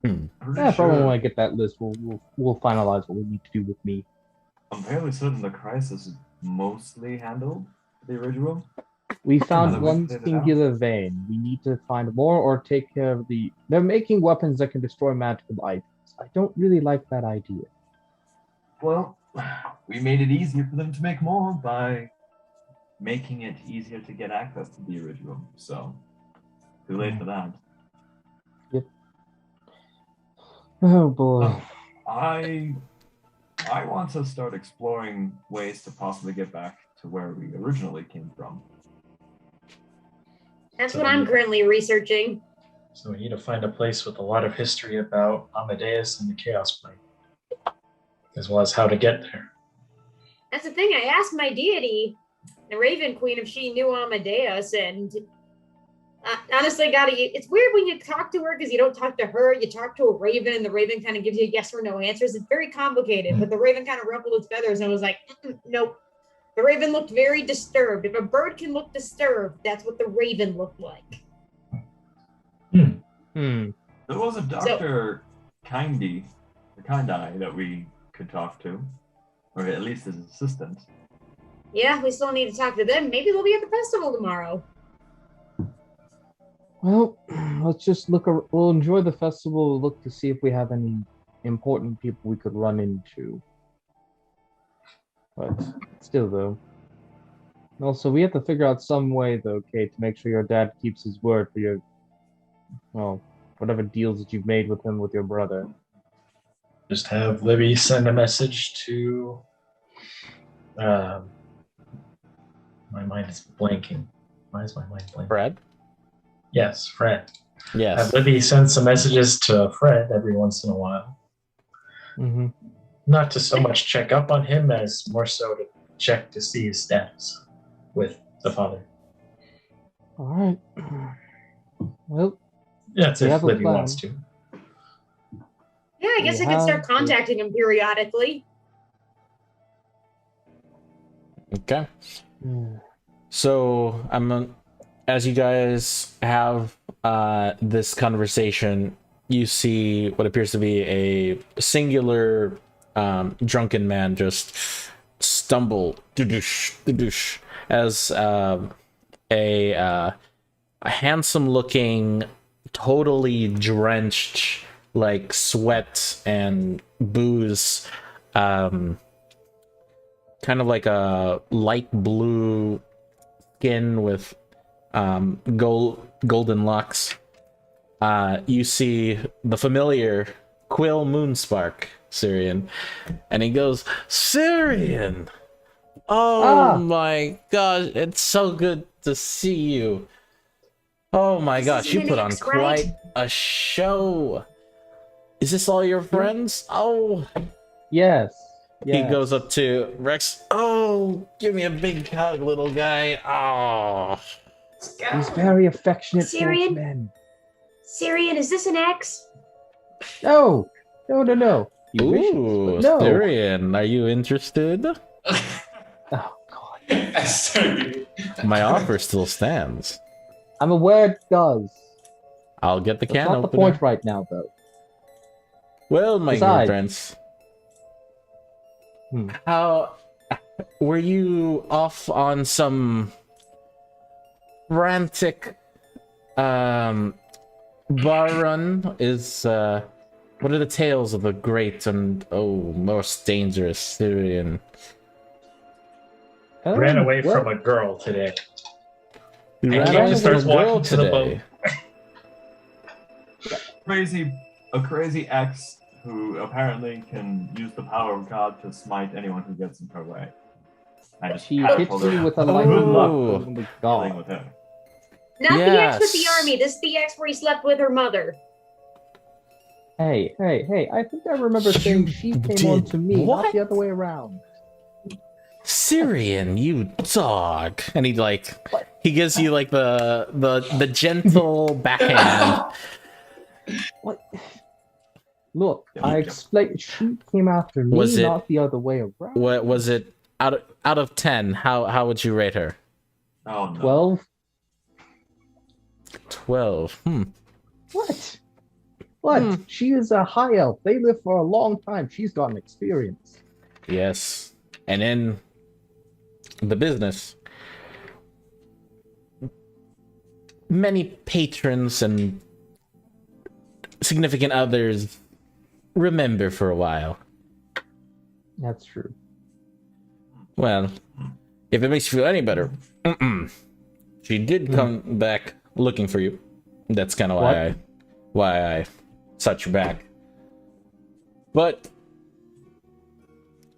Speaker 3: Pretty
Speaker 4: Yeah, probably
Speaker 3: sure-
Speaker 4: when I get that list, we'll finalize what we need to do with me.
Speaker 3: I'm fairly certain the crisis is mostly handled, the original.
Speaker 4: We
Speaker 3: Now
Speaker 4: found
Speaker 3: that we've
Speaker 4: one
Speaker 3: cleared it
Speaker 4: singular vein. We need to find more or take care of the. They're making weapons that can destroy magical items. I don't really like that idea.
Speaker 3: Well, we made it easier for them to make more by making it easier to get access to the original. So, too late for that.
Speaker 4: Oh boy.
Speaker 3: I want to start exploring ways to possibly get back to where we originally came from.
Speaker 2: That's
Speaker 6: So
Speaker 2: what I'm
Speaker 6: you-
Speaker 2: currently researching.
Speaker 6: So we need to find a place with a lot of history about Amadeus and the Chaos Plane, as well as how to get there.
Speaker 2: That's the thing. I asked my deity, the Raven Queen, if she knew Amadeus, and honestly, it's weird when you talk to her because you don't talk to her. You talk to a raven, and the raven kind of gives you yes or no answers. It's very complicated, but the raven kind of ruffled its feathers and was like, nope. The raven looked very disturbed. If a bird can look disturbed, that's what the raven looked like.
Speaker 3: There was a Dr. Kindy that we could talk to, or at least his assistant.
Speaker 2: Yeah, we still need to talk to them. Maybe they'll be at the festival tomorrow.
Speaker 4: Well, let's just look. We'll enjoy the festival. Look to see if we have any important people we could run into. But still, though. Also, we have to figure out some way, though, Kate, to make sure your dad keeps his word for your, well, whatever deals that you've made with him with your brother.
Speaker 6: Just have Libby send a message to. My mind is blanking. Why is my mind blanking?
Speaker 1: Fred?
Speaker 6: Yes, Fred.
Speaker 1: Yes.
Speaker 6: Have Libby send some messages to Fred every once in a while.
Speaker 4: Mm-hmm.
Speaker 6: Not to so much check up on him as more so to check to see his status with the father.
Speaker 4: All right. Well,
Speaker 6: Yeah, that's
Speaker 4: We
Speaker 6: if
Speaker 4: have a
Speaker 6: Libby
Speaker 4: plan.
Speaker 6: wants to.
Speaker 2: Yeah, I guess I
Speaker 4: We
Speaker 2: could start
Speaker 4: have-
Speaker 2: contacting him periodically.
Speaker 1: Okay. So as you guys have this conversation, you see what appears to be a singular drunken man just stumble as a handsome-looking, totally drenched, like sweat and booze, kind of like a light blue skin with golden locks. You see the familiar Quill Moonspark, Syrian, and he goes, Syrian! Oh my gosh, it's so good to see you. Oh my
Speaker 2: This
Speaker 1: gosh,
Speaker 2: is
Speaker 1: you
Speaker 2: an
Speaker 1: put on
Speaker 2: ex,
Speaker 1: quite
Speaker 2: right?
Speaker 1: a show. Is this all your friends? Oh,
Speaker 4: yes.
Speaker 1: he goes up to Rex. Oh, give me a big hug, little guy. Oh,
Speaker 4: He's very affectionate
Speaker 2: Syrian?
Speaker 4: towards men.
Speaker 2: Syrian, is this an ex?
Speaker 4: No. He wishes,
Speaker 1: ooh,
Speaker 4: but no.
Speaker 1: Syrian, are you interested?
Speaker 4: Oh God.
Speaker 5: I started.
Speaker 1: My offer still stands.
Speaker 4: I'm aware it does.
Speaker 1: I'll get the
Speaker 4: That's
Speaker 1: can
Speaker 4: not the
Speaker 1: opener.
Speaker 4: point right now, though.
Speaker 1: Well, my good
Speaker 4: Besides-
Speaker 1: friends,
Speaker 4: Hmm.
Speaker 1: how were you off on some frantic bar run? What are the tales of the great and most dangerous Syrian?
Speaker 6: Ran away
Speaker 4: well,
Speaker 6: from a girl today.
Speaker 1: You
Speaker 6: And
Speaker 1: ran
Speaker 6: Kate
Speaker 1: away
Speaker 6: just
Speaker 1: from a
Speaker 6: starts walking
Speaker 1: girl
Speaker 6: to the
Speaker 1: today.
Speaker 3: A crazy ex who apparently can use the power of God to smite anyone who gets in her way. I just
Speaker 4: She
Speaker 3: have
Speaker 4: hits
Speaker 3: told her,
Speaker 4: you with a
Speaker 1: Oh.
Speaker 4: light
Speaker 3: good luck
Speaker 1: Ooh.
Speaker 4: from the
Speaker 3: dealing
Speaker 4: god.
Speaker 3: with her.
Speaker 2: Not the ex with the
Speaker 1: Yes.
Speaker 2: army. This is the ex where he slept with her mother.
Speaker 4: Hey! I think I remember saying she came
Speaker 1: did
Speaker 4: on to me,
Speaker 1: what?
Speaker 4: not the other way around.
Speaker 1: Syrian, you dog. And
Speaker 4: What?
Speaker 1: he gives you like the gentle backhand.
Speaker 4: What? Look,
Speaker 3: Yeah,
Speaker 4: I
Speaker 3: yeah.
Speaker 4: explained. She came after me,
Speaker 1: Was it-
Speaker 4: not the other way around.
Speaker 1: What was it out of 10? How would you rate her?
Speaker 3: Oh no.
Speaker 4: 12?
Speaker 1: 12.
Speaker 4: What? What?
Speaker 1: Hmm.
Speaker 4: She is a high elf. They live for a long time. She's got an experience.
Speaker 1: Yes. And in the business, many patrons and significant others remember for a while.
Speaker 4: That's true.
Speaker 1: Well, if it makes you feel any better, she did come back looking for you. That's kind of why I sought you back. But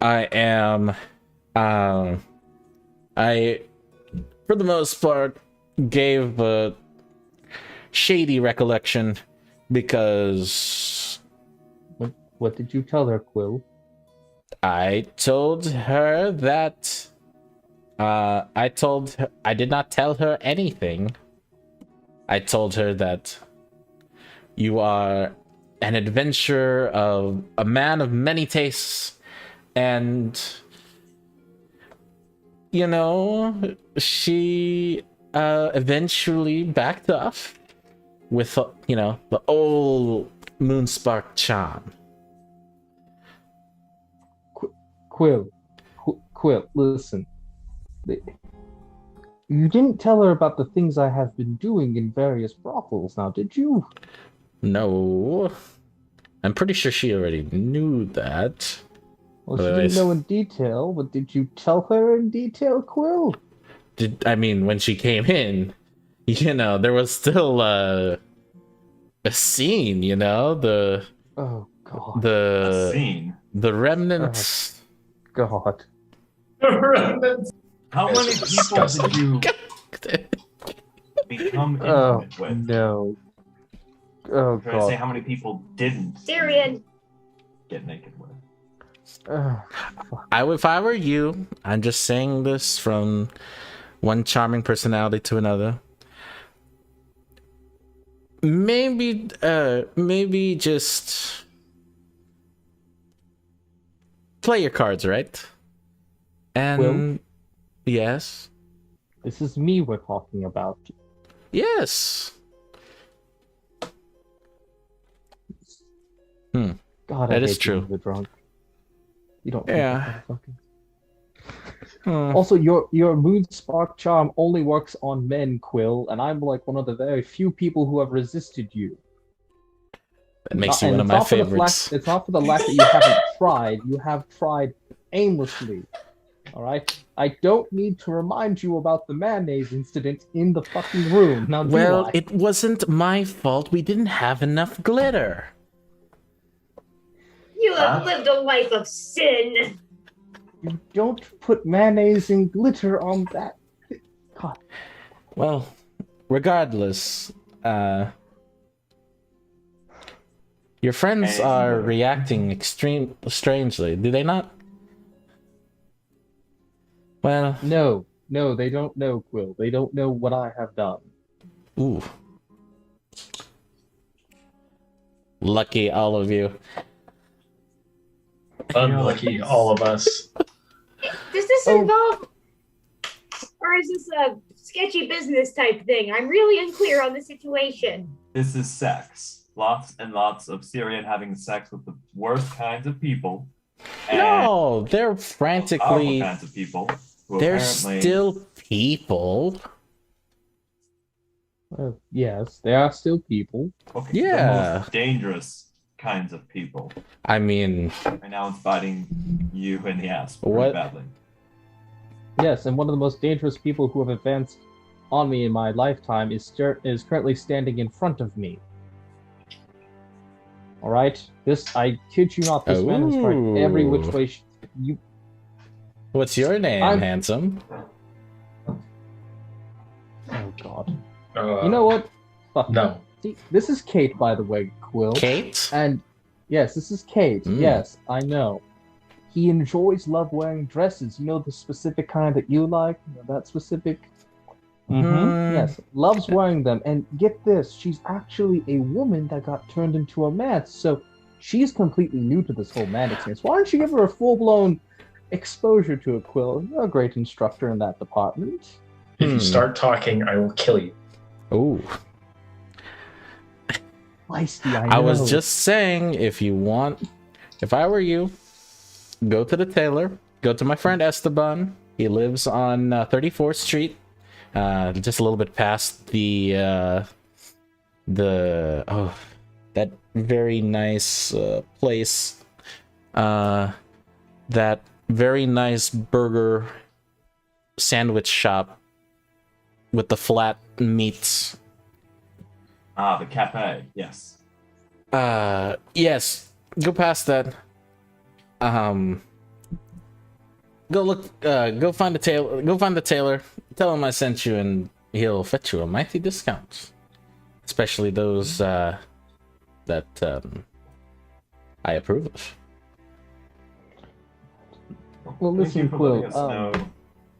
Speaker 1: I am, I, for the most part, gave a shady recollection because
Speaker 4: What did you tell her, Quill?
Speaker 1: I told her that I did not tell her anything. I told her that you are an adventurer, of a man of many tastes, and she eventually backed off with the old Moonspark charm.
Speaker 4: Quill, listen. You didn't tell her about the things I have been doing in various brothels, now did you?
Speaker 1: No. I'm pretty sure she already knew that.
Speaker 4: Well, she
Speaker 1: Otherwise-
Speaker 4: didn't know in detail, but did you tell her in detail, Quill?
Speaker 1: I mean, when she came in, there was still a scene,
Speaker 4: Oh, God.
Speaker 3: A scene.
Speaker 1: the remnants.
Speaker 4: God.
Speaker 3: How many
Speaker 5: It's
Speaker 3: people
Speaker 5: disgusting.
Speaker 3: did you become
Speaker 4: Oh,
Speaker 3: intimate with?
Speaker 4: no. Oh,
Speaker 3: I'm trying to say
Speaker 4: God.
Speaker 3: how many people didn't
Speaker 2: Syrian.
Speaker 3: get naked with.
Speaker 1: If I were you, I'm just saying this from one charming personality to another. Maybe just play your cards right. And
Speaker 4: Will?
Speaker 1: yes,
Speaker 4: This is me we're talking about.
Speaker 1: yes.
Speaker 4: God,
Speaker 1: That
Speaker 4: I
Speaker 1: is
Speaker 4: hate
Speaker 1: true.
Speaker 4: being the drunk. You don't.
Speaker 1: Yeah.
Speaker 4: Also, your mood spark charm only works on men, Quill, and I'm like one of the very few people who have resisted you.
Speaker 1: That makes you
Speaker 4: And
Speaker 1: one of
Speaker 4: it's
Speaker 1: my
Speaker 4: not for the
Speaker 1: favorites.
Speaker 4: it's not for the lack that you haven't tried. You have tried aimlessly. All right. I don't need to remind you about the mayonnaise incident in the fucking room. Now, do
Speaker 1: Well,
Speaker 4: I?
Speaker 1: it wasn't my fault. We didn't have enough glitter.
Speaker 2: You have lived a life of sin.
Speaker 4: You don't put mayonnaise and glitter on that. God.
Speaker 1: Well, regardless, your friends are reacting strangely, do they not? Well,
Speaker 4: No, they don't know, Quill. They don't know what I have done.
Speaker 1: ooh. Lucky all of you.
Speaker 6: Unlucky, all of us.
Speaker 2: Does this involve, or is this a sketchy business type thing? I'm really unclear on the situation.
Speaker 3: This is sex. Lots and lots of Syrian having sex with the worst kinds of people. And
Speaker 1: No, they're
Speaker 3: powerful
Speaker 1: frantically.
Speaker 3: kinds of people. Who
Speaker 1: They're
Speaker 3: apparently
Speaker 1: still people.
Speaker 4: Yes, they are still people.
Speaker 3: okay,
Speaker 1: Yeah.
Speaker 3: the most dangerous kinds of people.
Speaker 1: I mean,
Speaker 3: Right now it's biting you in the ass pretty
Speaker 1: What?
Speaker 3: badly.
Speaker 4: Yes, and one of the most dangerous people who have advanced on me in my lifetime is currently standing in front of me. All right, I kid you not, this man has tried every which
Speaker 1: Ooh.
Speaker 4: way. You,
Speaker 1: what's your name,
Speaker 4: I'm-
Speaker 1: handsome?
Speaker 4: oh God. You know what? Fuck.
Speaker 6: No.
Speaker 4: See, this is Kate, by the way, Quill.
Speaker 1: Kate?
Speaker 4: And yes, this is Kate.
Speaker 1: Mm.
Speaker 4: Yes, I know. He enjoys love wearing dresses. You know the specific kind that you like? You know, that specific.
Speaker 1: Mm.
Speaker 4: Yes, loves wearing them. And get this, she's actually a woman that got turned into a man. So she's completely new to this whole man experience. Why don't you give her a full-blown exposure to it, Quill? You're a great instructor in that department.
Speaker 6: If you start talking, I will kill you.
Speaker 1: Ooh.
Speaker 4: Feisty, I know.
Speaker 1: I was just saying, if I were you, go to the tailor, go to my friend Esteban. He lives on 34th Street, just a little bit past that very nice place, that very nice burger sandwich shop with the flat meats.
Speaker 3: Ah, the cafe, yes.
Speaker 1: Yes, go past that. Go find the tailor. Tell him I sent you, and he'll fetch you a mighty discount, especially those that I approve of.
Speaker 4: Well,
Speaker 3: Thank
Speaker 4: listen,
Speaker 3: you for
Speaker 4: Quill,
Speaker 3: letting us know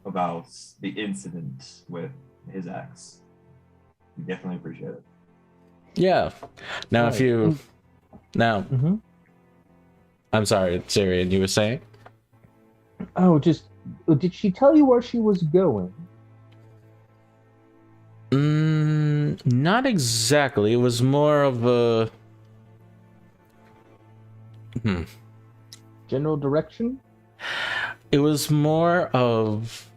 Speaker 3: about the incident with his ex. We definitely appreciate it.
Speaker 1: Yeah. Now,
Speaker 4: Right.
Speaker 1: if you now,
Speaker 4: Mhm.
Speaker 1: I'm sorry, Syrian, you were saying?
Speaker 4: Oh, did she tell you where she was going?
Speaker 1: Not exactly. It was more of a
Speaker 4: General direction?
Speaker 1: It was more of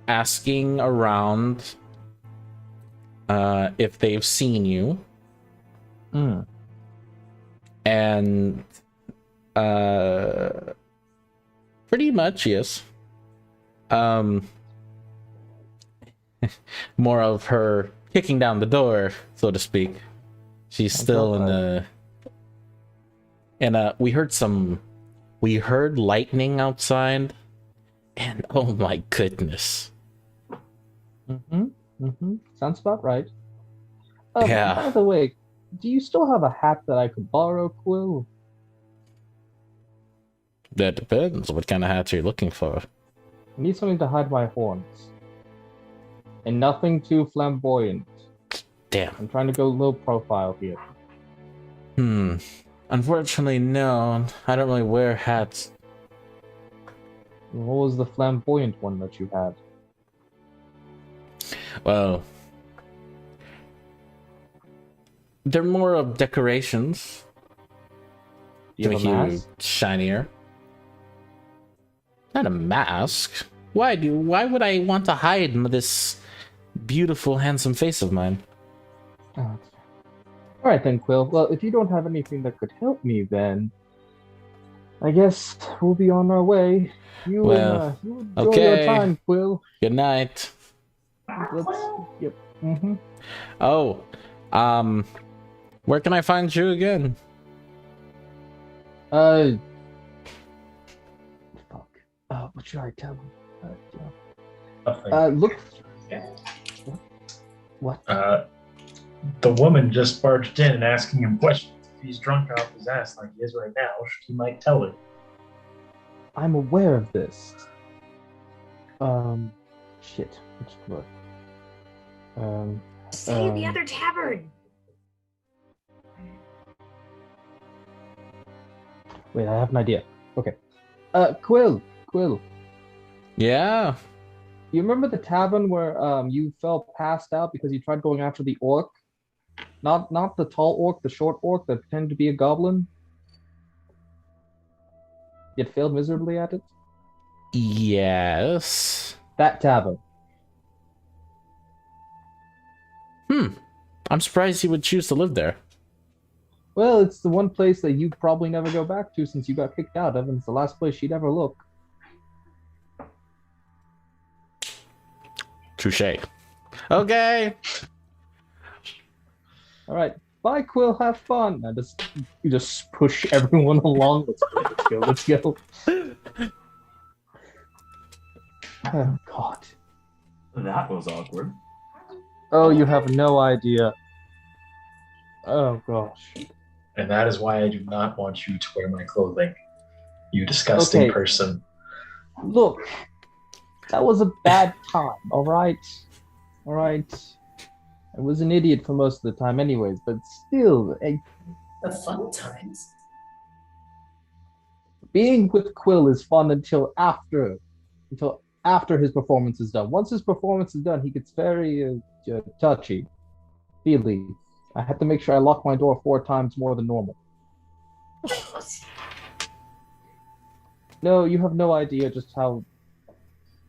Speaker 1: asking around if they've seen you. And pretty much, yes. More of her kicking down the door, so to speak. She's still in the... And we heard lightning outside, and oh my goodness.
Speaker 4: Sounds about right.
Speaker 1: Yeah.
Speaker 4: By the way, do you still have a hat that I could borrow, Quill?
Speaker 1: That depends. What kind of hat are you looking for?
Speaker 4: I need something to hide my horns. And nothing too flamboyant.
Speaker 1: Damn.
Speaker 4: I'm trying to go low profile here.
Speaker 1: Unfortunately, no. I don't really wear hats.
Speaker 4: What was the flamboyant one that you had?
Speaker 1: Well, they're more of decorations
Speaker 4: Do
Speaker 1: to
Speaker 4: you
Speaker 1: make
Speaker 4: have a
Speaker 1: you
Speaker 4: mask?
Speaker 1: shinier. Not a mask. Why would I want to hide this beautiful, handsome face of mine?
Speaker 4: Oh. Alright then, Quill. Well, if you don't have anything that could help me, then I guess we'll be on our way. You enjoy
Speaker 1: okay.
Speaker 4: your time, Quill.
Speaker 1: Good night.
Speaker 4: Yep.
Speaker 1: Oh, where can I find you again?
Speaker 4: Fuck. What should I tell him?
Speaker 6: Nothing.
Speaker 4: Look. What?
Speaker 6: The woman just barged in and asking him questions. If he's drunk off his ass like he is right now, he might tell her.
Speaker 4: I'm aware of this. Shit. Which book?
Speaker 2: Stay in the other tavern.
Speaker 4: Wait, I have an idea. Okay. Quill.
Speaker 1: Yeah.
Speaker 4: You remember the tavern where you fell passed out because you tried going after the orc? Not the tall orc, the short orc that pretended to be a goblin? Yet failed miserably at it?
Speaker 1: Yes.
Speaker 4: That tavern.
Speaker 1: I'm surprised he would choose to live there.
Speaker 4: Well, it's the one place that you probably never go back to since you got kicked out of, and it's the last place she'd ever look.
Speaker 1: Touche. Okay.
Speaker 4: All right, bye, Quill. Have fun. You just push everyone along. Let's go. Oh God.
Speaker 3: That was awkward.
Speaker 4: Oh, you have no idea. Oh gosh.
Speaker 6: And that is why I do not want you to wear my clothing. You disgusting
Speaker 4: Okay.
Speaker 6: person.
Speaker 4: Look, that was a bad time. All right. I was an idiot for most of the time, anyways. But still,
Speaker 5: The fun times.
Speaker 4: being with Quill is fun until after his performance is done. Once his performance is done, he gets very touchy, feely. I had to make sure I lock my door 4 times more than normal. No, you have no idea just how.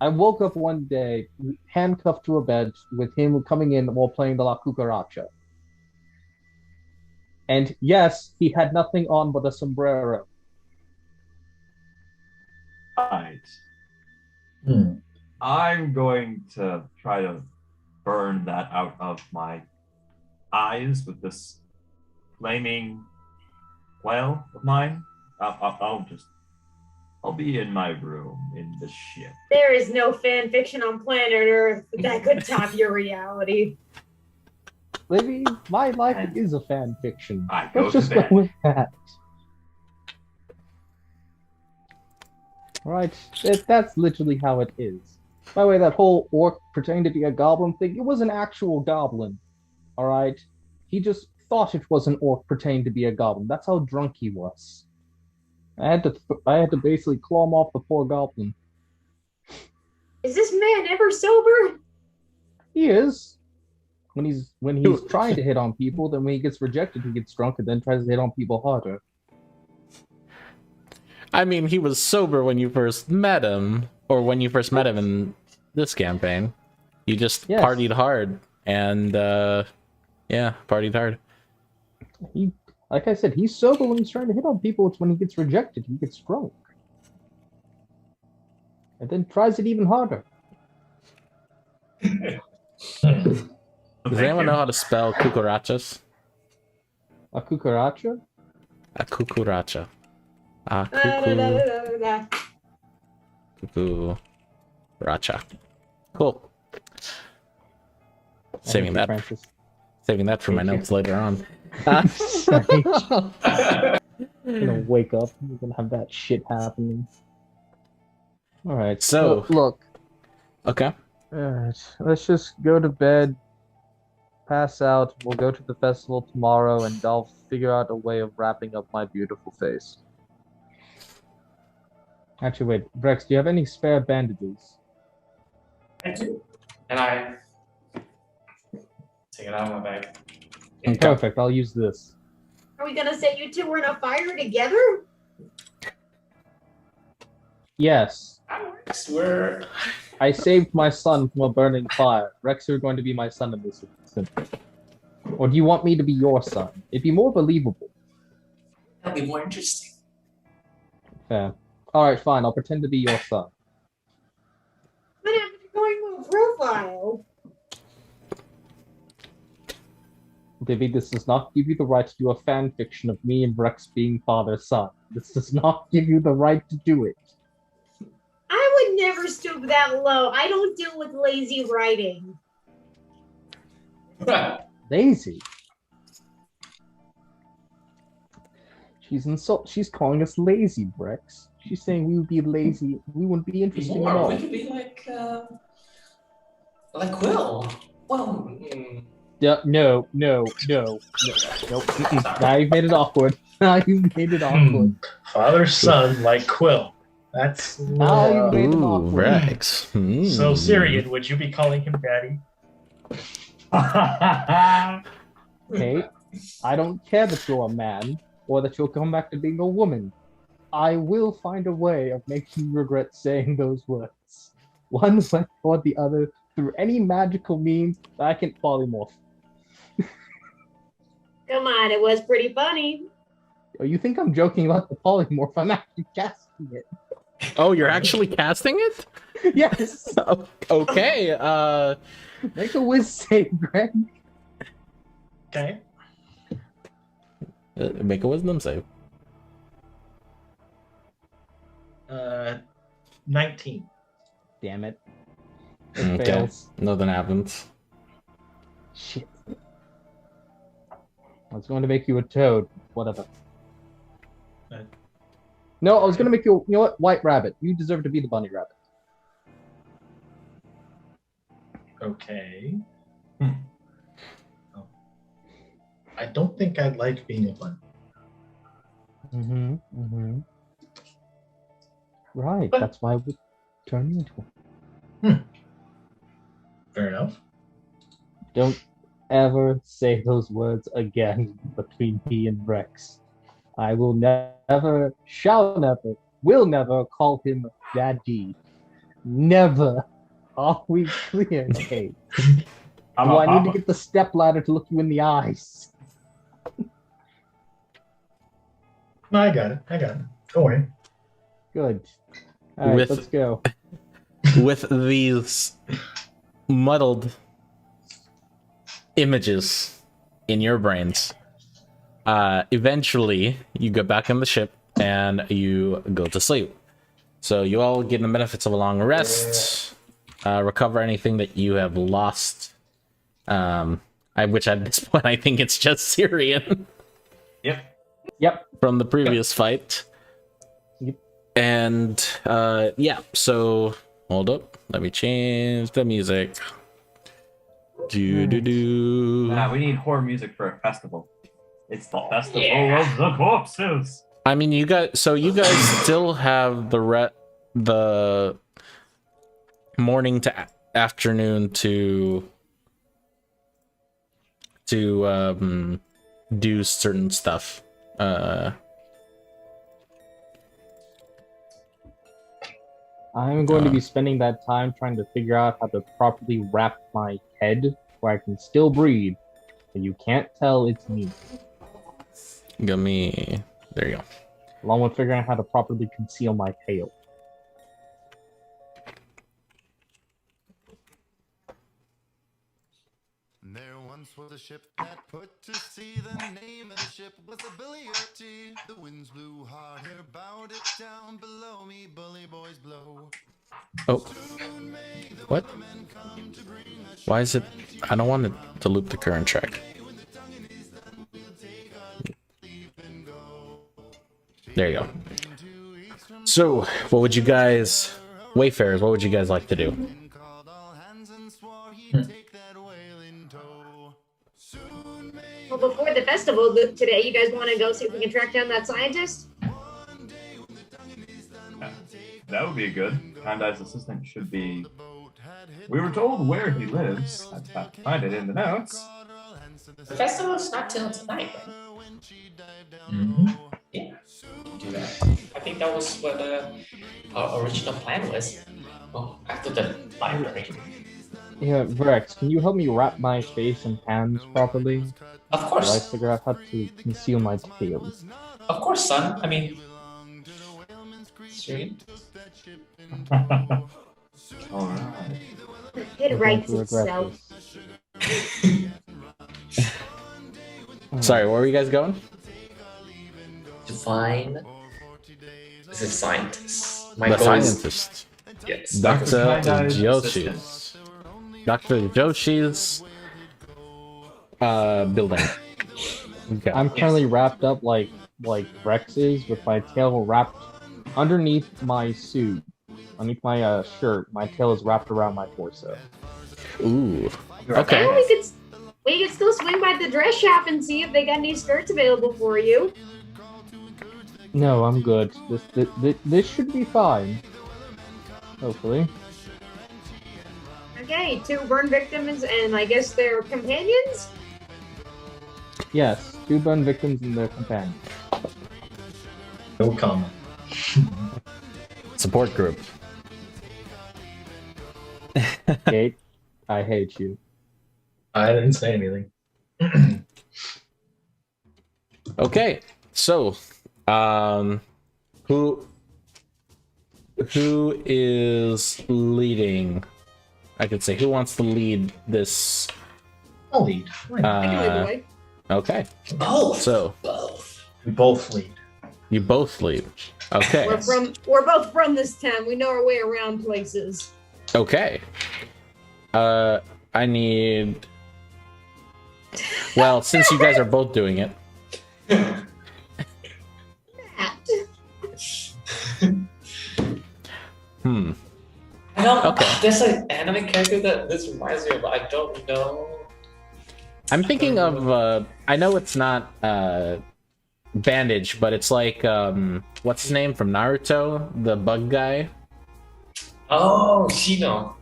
Speaker 4: I woke up one day handcuffed to a bed with him coming in while playing the La Cucaracha. And yes, he had nothing on but a sombrero.
Speaker 3: Right.
Speaker 6: Hmm.
Speaker 3: I'm going to try to burn that out of my eyes with this flaming flail of mine. I'll be in my room in the ship.
Speaker 2: There is no fan fiction on planet Earth that could top your reality.
Speaker 4: Maybe my life is a fan fiction.
Speaker 3: I go
Speaker 4: Let's
Speaker 3: to
Speaker 4: just
Speaker 3: bed.
Speaker 4: go with that. Right, that's literally how it is. By the way, that whole orc pretending to be a goblin thing, it was an actual goblin. Alright? He just thought it was an orc pretending to be a goblin. That's how drunk he was. I had to basically claw him off the poor goblin.
Speaker 2: Is this man ever sober?
Speaker 4: He is. When he's trying to hit on people, then when he gets rejected, he gets drunk and then tries to hit on people harder.
Speaker 1: I mean, he was sober when you first met him, or when you first met him in this campaign. You just
Speaker 4: Yes.
Speaker 1: partied hard, and yeah, partied hard.
Speaker 4: He, like I said, he's sober when he's trying to hit on people. It's when he gets rejected, he gets drunk. And then tries it even harder.
Speaker 1: Does anyone know how to spell cucarachas?
Speaker 4: A cucaracha?
Speaker 1: A cucaracha. A
Speaker 2: Da-da-da-da-da-da.
Speaker 1: cucaracha. Cool. Saving
Speaker 4: Thank you,
Speaker 1: that.
Speaker 4: Francis.
Speaker 1: Saving that for my
Speaker 4: Thank you.
Speaker 1: notes later on.
Speaker 4: You're gonna wake up. You're gonna have that shit happening. All right.
Speaker 1: So-
Speaker 4: look.
Speaker 1: Okay.
Speaker 4: All right. Let's just go to bed. Pass out. We'll go to the festival tomorrow, and I'll figure out a way of wrapping up my beautiful face. Actually, wait, Brex, do you have any spare bandages?
Speaker 5: I do. And I take it out of my bag.
Speaker 4: Perfect. I'll use this.
Speaker 2: Are we gonna say you two were in a fire together?
Speaker 4: Yes.
Speaker 5: That works. We're
Speaker 4: I saved my son from a burning fire. Rex, you're going to be my son in this instant. Or do you want me to be your son? It'd be more believable.
Speaker 5: that'll be more interesting.
Speaker 4: Fair. Alright, fine. I'll pretend to be your son.
Speaker 2: But I'm going to a profile.
Speaker 4: Divvy, this does not give you the right to do a fan fiction of me and Rex being father-son. This does not give you the right to do it.
Speaker 2: I would never stoop that low. I don't deal with lazy writing.
Speaker 4: Lazy. She's calling us lazy, Brex. She's saying we would be lazy. We wouldn't be interesting at
Speaker 5: More.
Speaker 4: all.
Speaker 5: We could be like Quill. Well,
Speaker 4: Yeah, no. Mm-mm. Now you've made it awkward. Now you've made it awkward.
Speaker 6: Father son like Quill. That's
Speaker 4: Now you made it
Speaker 1: Ooh,
Speaker 4: awkward.
Speaker 1: Rex.
Speaker 6: so Syrian. Would you be calling him daddy?
Speaker 4: Hey, I don't care that you're a man or that you'll come back to being a woman. I will find a way of making you regret saying those words. One way or the other, through any magical means that I can polymorph.
Speaker 2: Come on, it was pretty funny.
Speaker 4: Oh, you think I'm joking about the polymorph? I'm actually casting it.
Speaker 1: Oh, you're actually casting it?
Speaker 4: Yes!
Speaker 1: Okay.
Speaker 4: Make a whiz save, Greg.
Speaker 6: Okay.
Speaker 1: Make a wisdom save.
Speaker 6: 19.
Speaker 4: Damn it. It
Speaker 1: Okay.
Speaker 4: fails.
Speaker 1: Nothing happens.
Speaker 4: Shit. I was going to make you a toad. Whatever. No, I was going to make you, you know what? White rabbit. You deserve to be the bunny rabbit.
Speaker 6: Okay. Oh. I don't think I'd like being a bunny.
Speaker 4: Right,
Speaker 6: But-
Speaker 4: that's why I would turn you into one.
Speaker 6: Fair enough.
Speaker 4: Don't ever say those words again between me and Rex. I will never, shall never, will never call him Daddy. Never. Are we clear, Kate?
Speaker 3: I'm
Speaker 4: Do
Speaker 3: a
Speaker 4: I need to
Speaker 3: papa.
Speaker 4: get the stepladder to look you in the eyes?
Speaker 6: No, I got it. Don't worry.
Speaker 4: Good. All right,
Speaker 1: With-
Speaker 4: let's go.
Speaker 1: With these muddled images in your brains, eventually you go back on the ship and you go to sleep. So you all get the benefits of a long rest, recover anything that you have lost. Which at this point I think it's just Syrian
Speaker 3: Yep.
Speaker 1: from the previous fight.
Speaker 4: Yep.
Speaker 1: And yeah, so hold up. Let me change the music. Do.
Speaker 3: Nah, we need horror music for a festival. It's the festival
Speaker 5: Yeah.
Speaker 3: of the corpses.
Speaker 1: I mean, you guys still have the morning to afternoon to do certain stuff.
Speaker 4: I'm going to be spending that time trying to figure out how to properly wrap my head where I can still breathe, and you can't tell it's me.
Speaker 1: Give me. There you go.
Speaker 4: Along with figuring out how to properly conceal my tail.
Speaker 7: There once was a ship that put to sea. The name of the ship was the Billy O.T. The winds blew hard here, bowed it down below me. Bully boys blow.
Speaker 1: Oh. What? Why is it? I don't want it to loop the current track. There you go. So, what would you guys, Wayfarers, what would you guys like to do?
Speaker 2: Well, before the festival today, you guys want to go see if we can track down that scientist?
Speaker 3: Yeah, that would be good. Kandai's assistant should be. We were told where he lives. I'd have to find it in the notes.
Speaker 5: The festival's not till tonight, right? Yeah, do that. I think that was what our original plan was. Oh, after the library.
Speaker 4: Yeah, Rex, can you help me wrap my face and hands properly?
Speaker 5: Of
Speaker 4: While I
Speaker 5: course.
Speaker 4: figure out how to conceal my tail.
Speaker 5: Of course, son. I mean, sweet.
Speaker 3: All right.
Speaker 2: It writes
Speaker 4: Regret
Speaker 2: itself.
Speaker 4: this.
Speaker 1: Sorry, where were you guys going?
Speaker 5: To find the scientist. My
Speaker 1: The
Speaker 5: goal is
Speaker 1: scientist.
Speaker 5: yes.
Speaker 1: Dr.
Speaker 3: Kandai's
Speaker 1: Joshi's. Dr. Joshi's building. Okay.
Speaker 4: I'm currently wrapped up like Rex is, with my tail wrapped underneath my suit. Underneath my shirt, my tail is wrapped around my torso.
Speaker 1: Ooh.
Speaker 2: Well,
Speaker 1: Okay.
Speaker 2: we could still swing by the dress shop and see if they got any skirts available for you.
Speaker 4: No, I'm good. This should be fine. Hopefully.
Speaker 2: Okay, 2 burn victims and I guess their companions?
Speaker 4: Yes, 2 burn victims and their companions.
Speaker 6: No comment.
Speaker 1: Support group.
Speaker 4: Kate, I hate you.
Speaker 6: I didn't say anything.
Speaker 1: Okay. So, who is leading? I could say who wants to lead this?
Speaker 6: I'll lead.
Speaker 2: I can lead the way.
Speaker 1: Okay.
Speaker 5: Both.
Speaker 1: So
Speaker 5: Both.
Speaker 6: We both lead.
Speaker 1: you both lead. Okay.
Speaker 2: We're both from this town. We know our way around places.
Speaker 1: Okay. I need. Well, since you guys are both doing it,
Speaker 2: Matt.
Speaker 5: I don't.
Speaker 1: Okay.
Speaker 5: There's an anime character that this reminds me of. I don't know.
Speaker 1: I'm thinking of. I know it's not Bandage, but it's like what's his name from Naruto, the bug guy.
Speaker 5: Oh, Shino.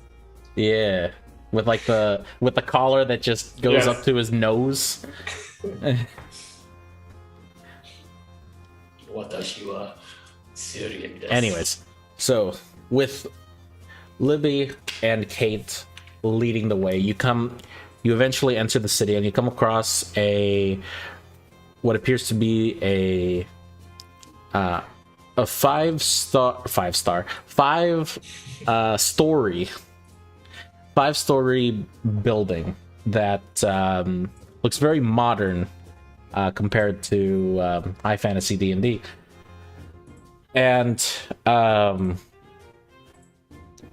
Speaker 1: Yeah, with like the collar that just goes
Speaker 5: Yes.
Speaker 1: up to his nose.
Speaker 5: Watashi serious.
Speaker 1: Anyways, so with Libby and Kate leading the way, you eventually enter the city and you come across what appears to be a 5-story building that looks very modern compared to high fantasy D&D. And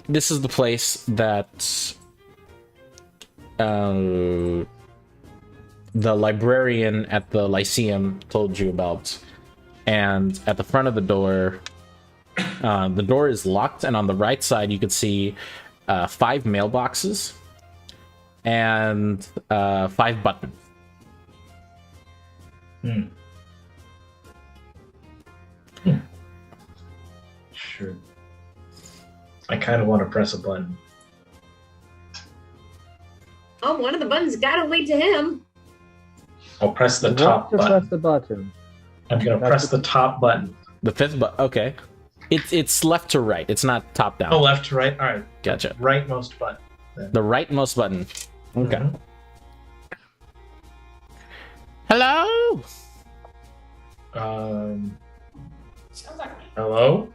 Speaker 1: this is the place that the librarian at the Lyceum told you about. And at the front of the door is locked, and on the right side you could see 5 mailboxes and 5 buttons.
Speaker 6: Sure. I kind of want to press a button.
Speaker 2: Oh, one of the buttons gotta lead to him.
Speaker 6: I'll press the
Speaker 4: Want
Speaker 6: top
Speaker 4: to
Speaker 6: button.
Speaker 4: press the button.
Speaker 6: I'm going to press the top button.
Speaker 1: The 5th button. Okay. It's left to right. It's not top down.
Speaker 6: Oh, left to right. All right.
Speaker 1: Gotcha.
Speaker 6: Rightmost button.
Speaker 1: The rightmost button. Okay.
Speaker 6: Mhm.
Speaker 1: Hello.
Speaker 5: Sounds like me.
Speaker 6: Hello.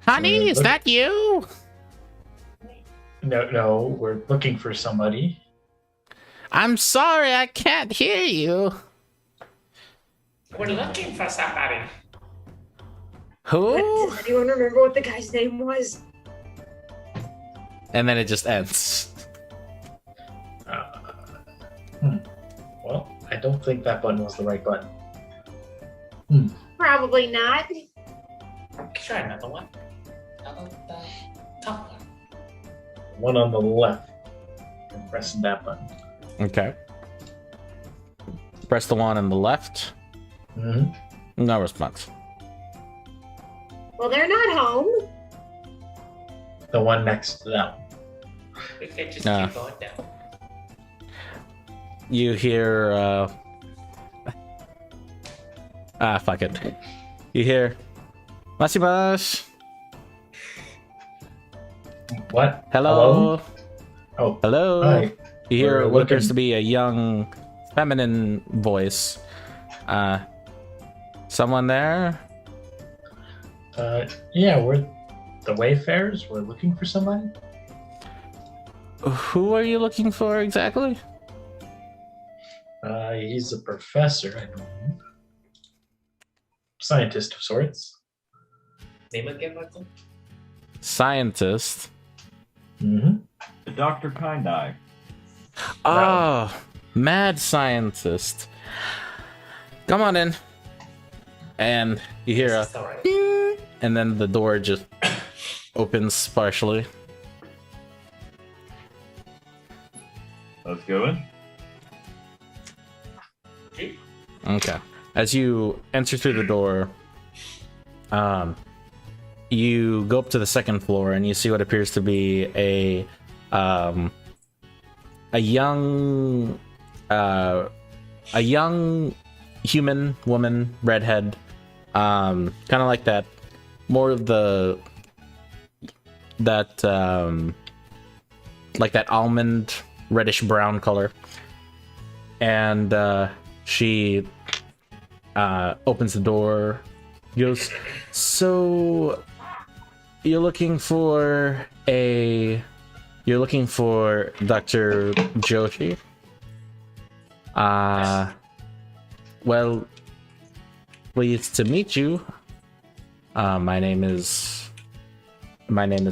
Speaker 1: Honey, is
Speaker 6: look-
Speaker 1: that you?
Speaker 6: No, we're looking for somebody.
Speaker 1: I'm sorry, I can't hear you.
Speaker 5: We're looking for somebody.
Speaker 1: Who?
Speaker 2: Does anyone remember what the guy's name was?
Speaker 1: And then it just ends.
Speaker 6: Well, I don't think that button was the right button.
Speaker 2: Probably not.
Speaker 5: Try another one. How about the top one?
Speaker 6: One on the left. And pressing that button.
Speaker 1: Okay. Press the one on the left.
Speaker 6: Mm-hmm.
Speaker 1: No response.
Speaker 2: Well, they're not home.
Speaker 6: The one next to that one.
Speaker 5: We could just
Speaker 1: Nah.
Speaker 5: keep going down.
Speaker 1: You hear, fuck it. You hear, Masibash.
Speaker 6: What?
Speaker 1: Hello.
Speaker 6: Oh,
Speaker 1: Hello.
Speaker 6: hi.
Speaker 1: You hear
Speaker 6: We're
Speaker 1: what appears
Speaker 6: looking-
Speaker 1: to be a young, feminine voice. Someone there?
Speaker 6: Yeah, we're the Wayfarers. We're looking for somebody.
Speaker 1: Who are you looking for exactly?
Speaker 6: He's a professor, I believe. Scientist of sorts.
Speaker 5: Name again, Michael?
Speaker 1: Scientist.
Speaker 6: Mm-hmm.
Speaker 3: The Dr. Kind Eye.
Speaker 1: Oh, mad scientist. Come on in. And you hear a,
Speaker 5: Is this alright?
Speaker 1: ding, and then the door just opens partially.
Speaker 3: Let's go in.
Speaker 1: Okay. As you enter through the door, you go up to the second floor and you see what appears to be a young human woman, redhead, kind of like that, more of the like that almond reddish brown color, and she opens the door, goes, so you're looking for Dr. Joshi? Well, pleased to meet you. My name is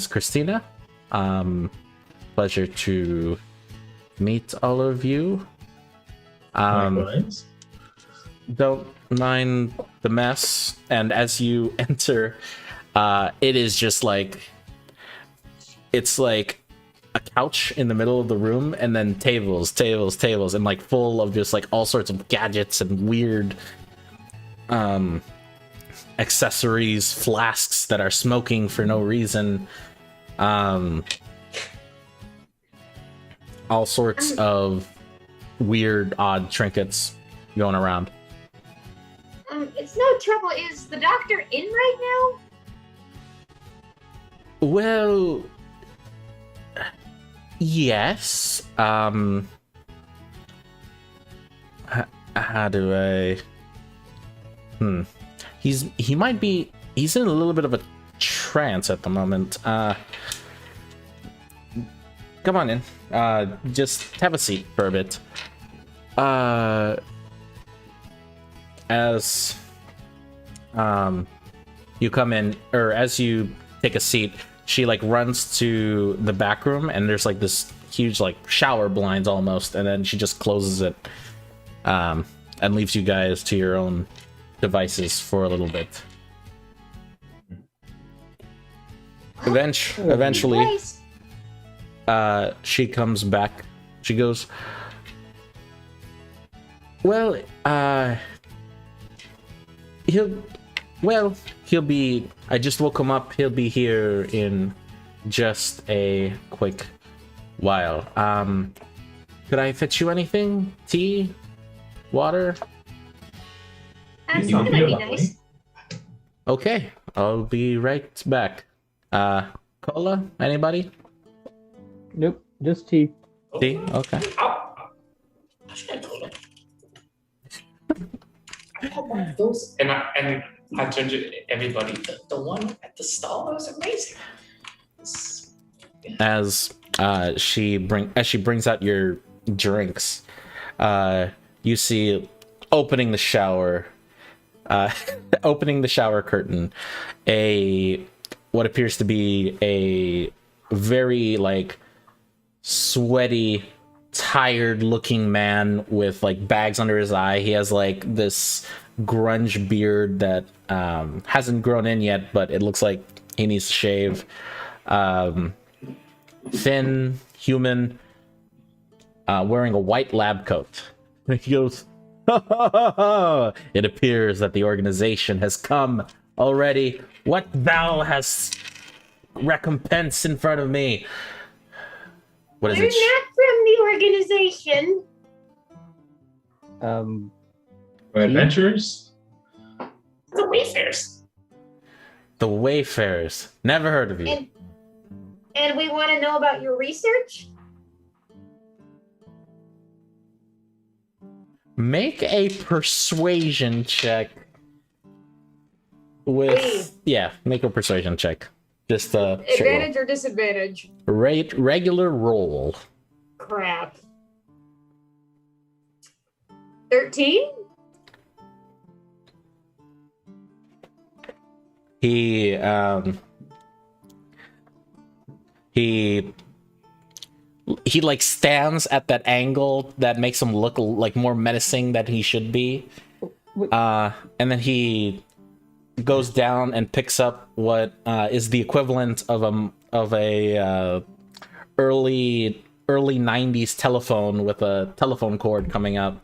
Speaker 1: Christina. Pleasure to meet all of you.
Speaker 6: Likewise.
Speaker 1: Don't mind the mess. And as you enter, it is just like, it's like a couch in the middle of the room, and then tables, and like full of just like all sorts of gadgets and weird accessories, flasks that are smoking for no reason, all sorts of weird, odd trinkets going around.
Speaker 2: It's no trouble. Is the doctor in right now?
Speaker 1: Well, yes. How do I? He's in a little bit of a trance at the moment. Come on in. Just have a seat for a bit. As you come in, or as you take a seat, she like runs to the back room, and there's like this huge like shower blinds almost, and then she just closes it and leaves you guys to your own devices for a little bit. Eventually,
Speaker 2: Nice.
Speaker 1: she comes back. She goes, well, he'll be, I just woke him up. He'll be here in just a quick while. Could I fetch you anything? Tea? Water?
Speaker 2: That
Speaker 3: You
Speaker 2: might
Speaker 3: feel
Speaker 2: be
Speaker 6: lovely.
Speaker 2: nice.
Speaker 1: Okay, I'll be right back. Cola, anybody?
Speaker 4: Nope, just tea.
Speaker 1: Tea? Okay.
Speaker 5: How should I call them? I had one of those, and I turned to everybody. The one at the stall was amazing.
Speaker 1: As she brings out your drinks, you see opening the shower curtain, what appears to be a very like sweaty, tired looking man with like bags under his eye. He has like this grunge beard that hasn't grown in yet, but it looks like he needs to shave. Thin, human, wearing a white lab coat. And he goes, "It appears that the organization has come already. What thou hast recompense in front of me?" What is
Speaker 8: We're
Speaker 1: it?
Speaker 8: not from the organization.
Speaker 6: We're adventurers.
Speaker 5: The Wayfarers.
Speaker 1: The Wayfarers. Never heard of you.
Speaker 8: And we want to know about your research.
Speaker 1: Make a persuasion check. Make a persuasion check. Just
Speaker 2: Advantage or disadvantage?
Speaker 1: regular roll.
Speaker 8: Crap. 13?
Speaker 1: He like stands at that angle that makes him look like more menacing than he should be. And then he goes down and picks up what is the equivalent of a early 90s telephone with a telephone cord coming up.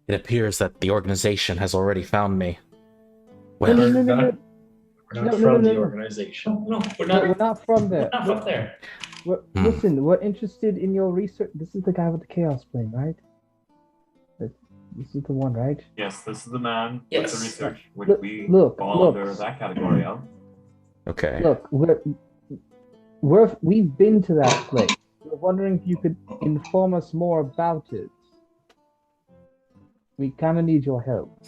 Speaker 1: It appears that the organization has already found me. Well,
Speaker 4: No.
Speaker 6: We're not
Speaker 4: No,
Speaker 6: from the
Speaker 4: no.
Speaker 6: organization.
Speaker 5: No, we're
Speaker 4: No,
Speaker 5: not.
Speaker 4: we're not from there.
Speaker 5: We're not from there.
Speaker 4: Listen, we're interested in your research. This is the guy with the chaos plane, right? This is the one, right?
Speaker 3: Yes, this is the man
Speaker 5: Yes.
Speaker 3: with the research, which
Speaker 4: Look-
Speaker 3: we
Speaker 4: look,
Speaker 3: fall
Speaker 4: look.
Speaker 3: under that category of.
Speaker 1: okay.
Speaker 4: Look, we've been to that place. We're wondering if you could inform us more about it. We kind of need your help.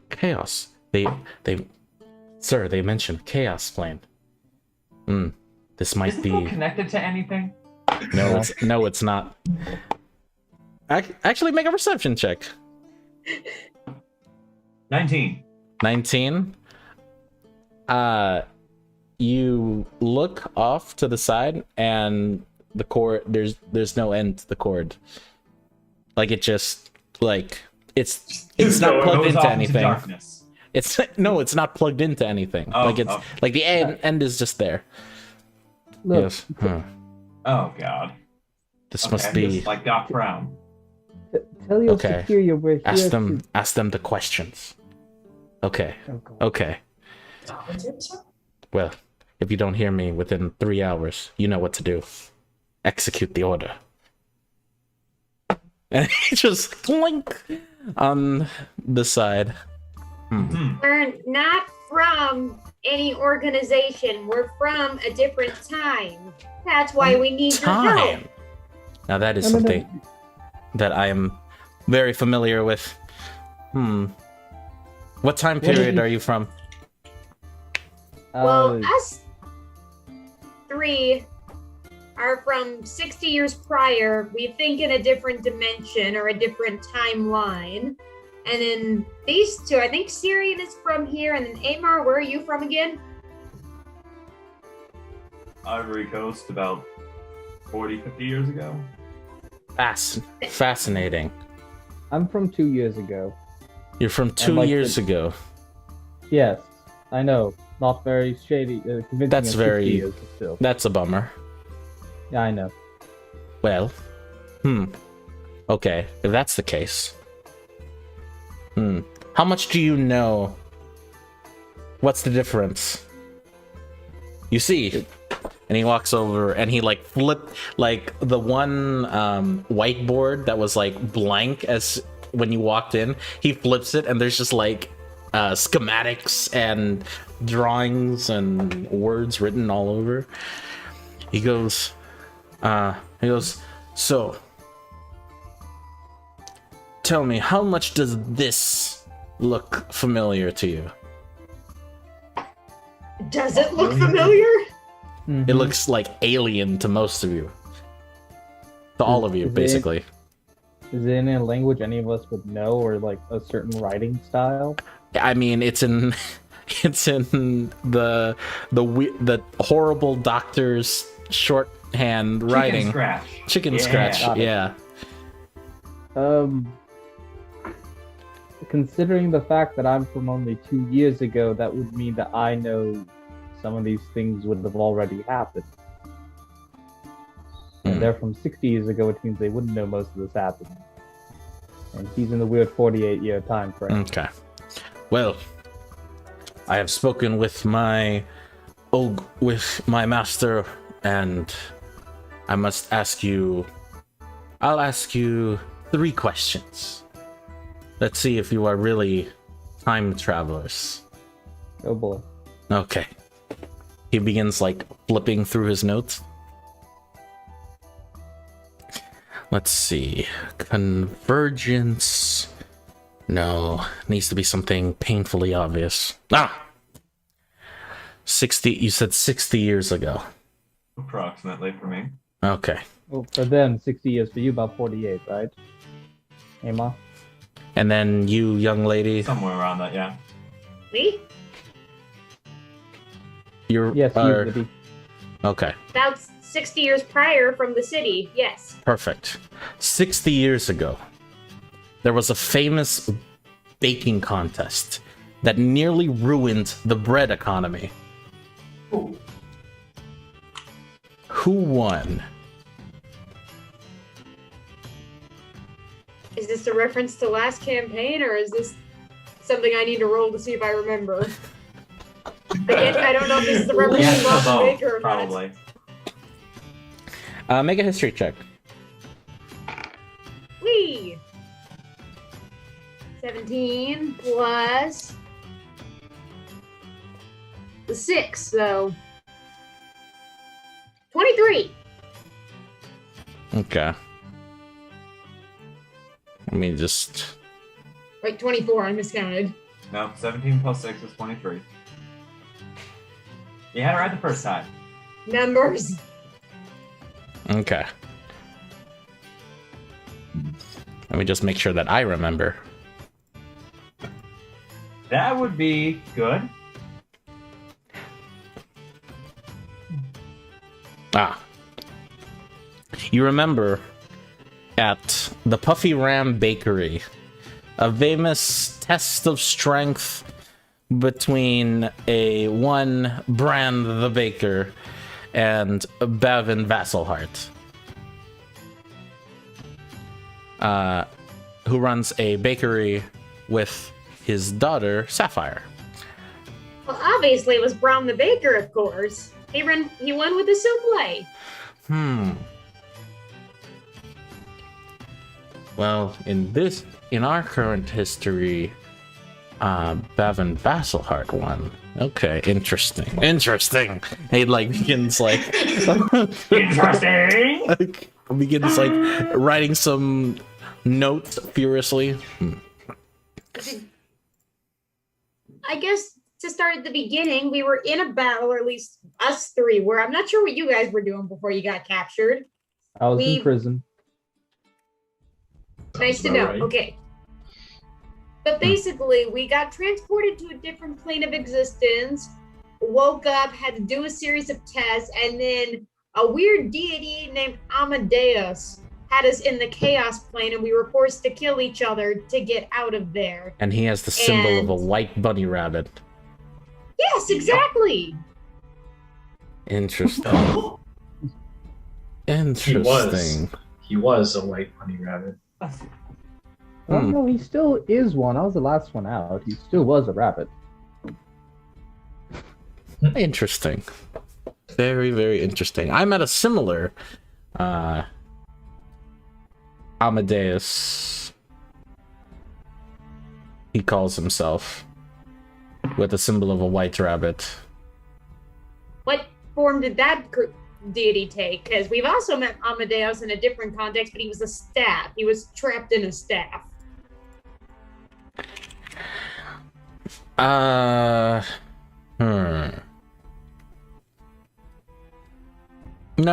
Speaker 1: Chaos. They mentioned chaos plane. This might
Speaker 3: Isn't
Speaker 1: be.
Speaker 3: that connected to anything?
Speaker 1: No, it's not. Actually, make a perception check.
Speaker 3: 19.
Speaker 1: 19. You look off to the side, and the cord. There's no end to the cord. Like it just it's not plugged
Speaker 3: Goes
Speaker 1: into
Speaker 3: off
Speaker 1: anything.
Speaker 3: darkness.
Speaker 1: It's not plugged into anything.
Speaker 3: Oh,
Speaker 1: like it's
Speaker 3: oh.
Speaker 1: like the end is just there.
Speaker 4: Look,
Speaker 1: Yes.
Speaker 3: Oh god.
Speaker 1: This
Speaker 3: Okay,
Speaker 1: must
Speaker 3: I'm
Speaker 1: be.
Speaker 3: just like Doc Brown.
Speaker 4: tell your
Speaker 1: Okay.
Speaker 4: superior we're here
Speaker 1: Ask
Speaker 4: to...
Speaker 1: them the questions. Okay.
Speaker 4: Oh, God.
Speaker 1: Okay. Well, if you don't hear me within 3 hours, you know what to do. Execute the order. And he just clink on the side.
Speaker 8: We're not from any organization. We're from a different time. That's why we need your help.
Speaker 1: Time. Now that is
Speaker 4: No.
Speaker 1: something that I am very familiar with. What time
Speaker 4: What did
Speaker 1: period
Speaker 4: you-
Speaker 1: are you from?
Speaker 8: Well, us three are from 60 years prior. We think in a different dimension or a different timeline. And then these two, I think Syrian is from here. And then Amar, where are you from again?
Speaker 3: Ivory Coast about 40, 50 years ago.
Speaker 1: Fascinating.
Speaker 4: I'm from 2 years ago.
Speaker 1: You're from 2
Speaker 4: like
Speaker 1: years
Speaker 4: the-
Speaker 1: ago.
Speaker 4: Yes, I know. Not very shady. Convincing
Speaker 1: That's
Speaker 4: at 60
Speaker 1: very-
Speaker 4: years, but still.
Speaker 1: That's a bummer.
Speaker 4: Yeah, I know.
Speaker 1: Well, okay, if that's the case. How much do you know? What's the difference? You see, and he walks over and he like flipped like the one whiteboard that was like blank as when you walked in. He flips it and there's just like schematics and drawings and words written all over. He goes, so, tell me, how much does this look familiar to you?
Speaker 2: Does it look familiar?
Speaker 1: It looks like alien to most of you. To all of you, basically.
Speaker 4: Is it in a language any of us would know, or like a certain writing style?
Speaker 1: I mean, it's in the horrible doctor's shorthand writing. Chicken scratch. Yeah.
Speaker 4: Considering the fact that I'm from only 2 years ago, that would mean that I know some of these things would have already happened. And they're from 60 years ago, which means they wouldn't know most of this happened. And he's in the weird 48-year time frame.
Speaker 1: Okay. Well, I have spoken with my master, and I must ask you. I'll ask you 3 questions. Let's see if you are really time travelers.
Speaker 4: Oh boy.
Speaker 1: Okay. He begins like flipping through his notes. Let's see. Convergence. No, needs to be something painfully obvious. 60, you said 60 years ago.
Speaker 3: Approximately for me.
Speaker 1: Okay.
Speaker 4: Well, for them, 60 years. For you, about 48, right? Hey, Ma?
Speaker 1: And then you, young lady.
Speaker 3: Somewhere around that, yeah.
Speaker 2: Me?
Speaker 1: You're
Speaker 4: Yes, you, Libby.
Speaker 1: okay.
Speaker 8: About 60 years prior from the city, yes.
Speaker 1: Perfect. 60 years ago, there was a famous baking contest that nearly ruined the bread economy.
Speaker 3: Ooh.
Speaker 1: Who won?
Speaker 2: Is this a reference to last campaign, or is this something I need to roll to see if I remember? Again, I don't know if this is the reference
Speaker 3: Yes,
Speaker 2: to Bob
Speaker 3: both,
Speaker 2: Baker or
Speaker 3: probably.
Speaker 1: Make a history check.
Speaker 2: Whee! 17 plus the 6, so 23.
Speaker 1: Okay. Let me just...
Speaker 2: Wait, 24, I miscounted.
Speaker 3: No, 17 plus 6 is 23. You had it right the first time.
Speaker 2: Numbers.
Speaker 1: Okay. Let me just make sure that I remember.
Speaker 3: That would be good.
Speaker 1: You remember at the Puffy Ram Bakery, a famous test of strength between one Brand the Baker and Bavin Vasselhart, who runs a bakery with his daughter, Sapphire.
Speaker 8: Well, obviously it was Brown the Baker, of course. He won with the souffle.
Speaker 1: Well, in our current history, Bavin Vasselhart won. Okay, interesting. He begins
Speaker 3: Interesting!
Speaker 1: begins writing some notes furiously.
Speaker 8: I guess to start at the beginning, we were in a battle, or at least us three were. I'm not sure what you guys were doing before you got captured.
Speaker 4: I was in prison.
Speaker 8: Nice to
Speaker 6: about
Speaker 8: know.
Speaker 6: right.
Speaker 8: Okay. But basically, we got transported to a different plane of existence, woke up, had to do a series of tests, and then a weird deity named Amadeus had us in the chaos plane, and we were forced to kill each other to get out of there.
Speaker 1: And he has the symbol of a white bunny rabbit.
Speaker 8: Yes, exactly.
Speaker 1: Interesting. Interesting.
Speaker 6: He was a white bunny rabbit.
Speaker 4: Oh no, he still is one. I was the last one out. He still was a rabbit.
Speaker 1: Interesting. Very, very interesting. I met a similar Amadeus. He calls himself. with the symbol of a white rabbit.
Speaker 8: What form did that deity take? Because we've also met Amadeus in a different context, but he was a staff. He was trapped in a staff.
Speaker 1: No,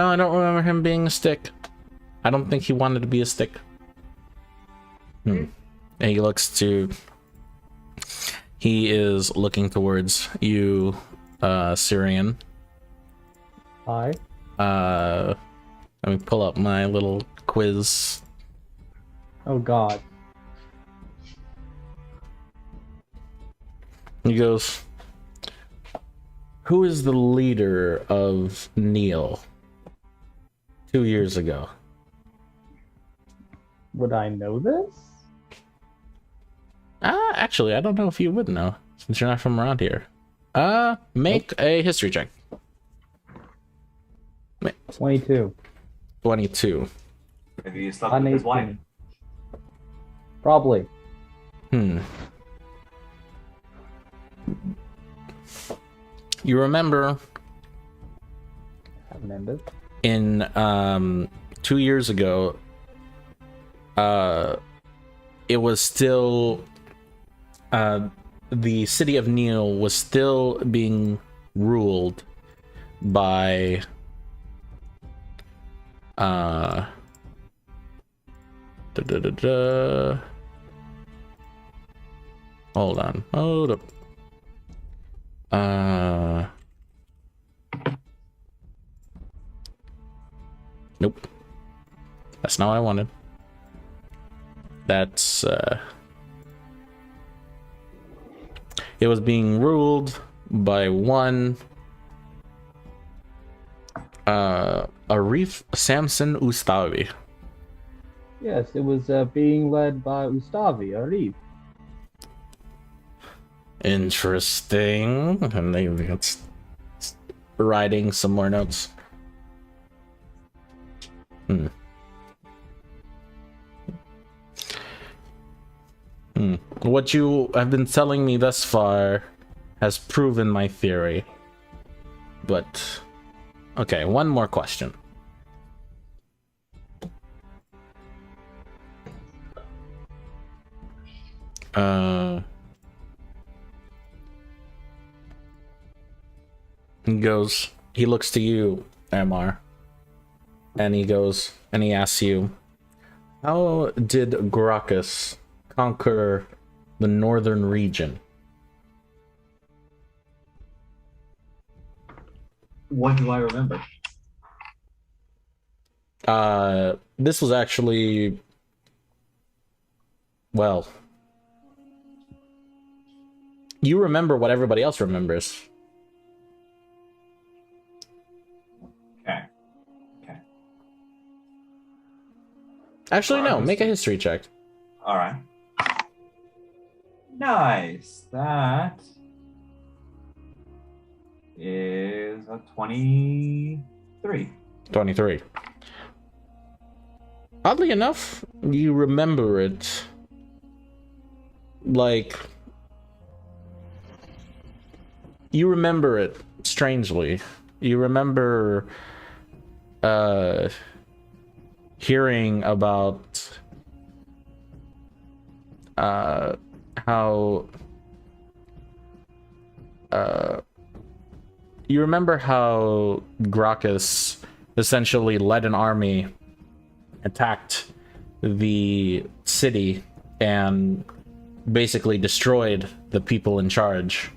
Speaker 1: I don't remember him being a stick. I don't think he wanted to be a stick. And he looks to... He is looking towards you, Syrian.
Speaker 4: Hi.
Speaker 1: Let me pull up my little quiz.
Speaker 4: Oh God.
Speaker 1: He goes, who is the leader of Neil 2 years ago?
Speaker 4: Would I know this?
Speaker 1: Actually, I don't know if you would know, since you're not from around here. Make a history check.
Speaker 4: 22.
Speaker 3: Maybe
Speaker 1: 22.
Speaker 3: you slept with his wife.
Speaker 4: 18. Probably.
Speaker 1: You remember
Speaker 4: I remember.
Speaker 1: in 2 years ago, it was still the city of Neil was still being ruled by hold up. Nope. That's not what I wanted. That's it was being ruled by one Arif Samson Ustavi.
Speaker 4: Yes, it was being led by Ustavi Arif.
Speaker 1: Interesting. And they got writing some more notes. What you have been telling me thus far has proven my theory. But okay, one more question. He looks to you, Amar, and he asks you, how did Gracos conquer the northern region?
Speaker 3: What do I remember?
Speaker 1: This was actually, well, you remember what everybody else remembers.
Speaker 3: Okay.
Speaker 1: Actually, no, make a history check.
Speaker 3: Alright. Nice. That is a 23.
Speaker 1: 23. Oddly enough, you remember it like... You remember it strangely. You remember hearing about how you remember how Gracos essentially led an army, attacked the city, and basically destroyed the people in charge,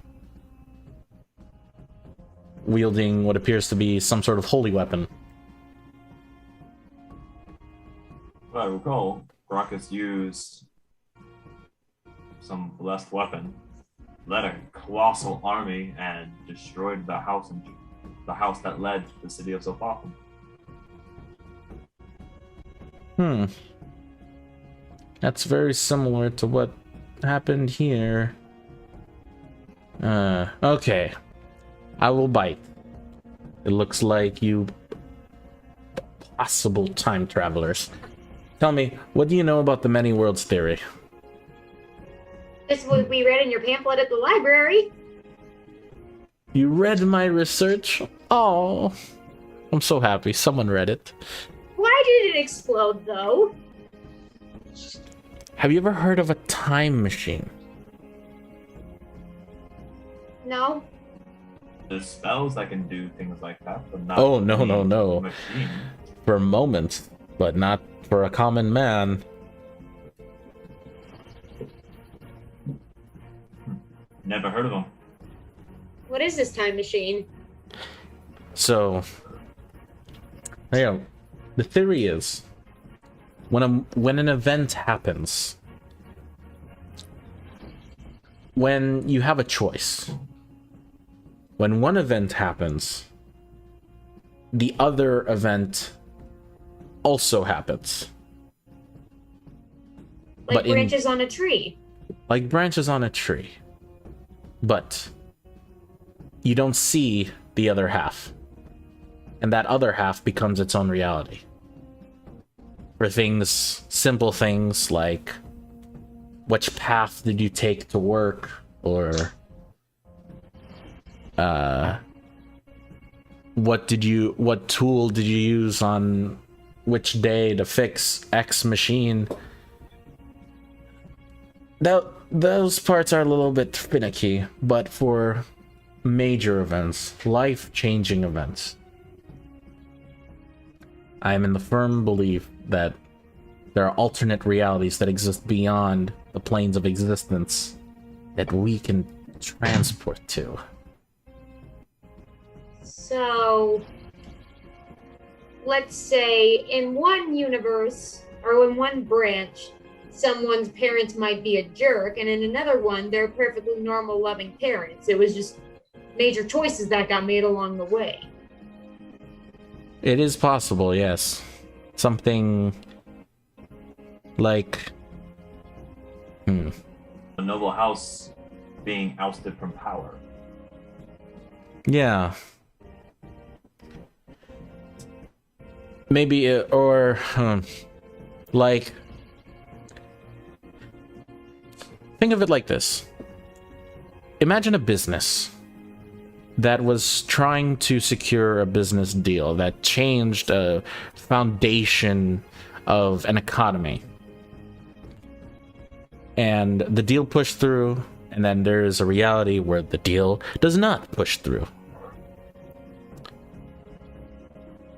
Speaker 1: wielding what appears to be some sort of holy weapon.
Speaker 3: If I recall, Gracos used some blessed weapon, led a colossal army, and destroyed the house that led to the city of Sophocles.
Speaker 1: That's very similar to what happened here. Okay. I will bite. It looks like you possible time travelers. Tell me, what do you know about the many worlds theory?
Speaker 8: This is what we read in your pamphlet at the library.
Speaker 1: You read my research? Oh, I'm so happy. Someone read it.
Speaker 8: Why did it explode, though?
Speaker 1: Have you ever heard of a time machine?
Speaker 8: No.
Speaker 3: There's spells that can do things like that, but not.
Speaker 1: Oh, no,
Speaker 3: the
Speaker 1: no, no.
Speaker 3: Machine.
Speaker 1: For a moment, but not for a common man.
Speaker 3: Never heard of them.
Speaker 8: What is this time machine?
Speaker 1: So, yeah, the theory is when an event happens, when you have a choice, when one event happens, the other event also happens.
Speaker 8: Like
Speaker 1: But in-
Speaker 8: branches on a tree.
Speaker 1: Like branches on a tree. But you don't see the other half. And that other half becomes its own reality. For things, simple things like which path did you take to work, or what tool did you use on which day to fix X machine. Those parts are a little bit finicky, but for major events, life-changing events, I am in the firm belief that there are alternate realities that exist beyond the planes of existence that we can transport to.
Speaker 8: So, let's say in one universe, or in one branch, someone's parents might be a jerk, and in another one, they're perfectly normal, loving parents. It was just major choices that got made along the way.
Speaker 1: It is possible, yes. Something like...
Speaker 3: A noble house being ousted from power.
Speaker 1: Yeah. Maybe, like... Think of it like this. Imagine a business that was trying to secure a business deal that changed a foundation of an economy. And the deal pushed through, and then there's a reality where the deal does not push through.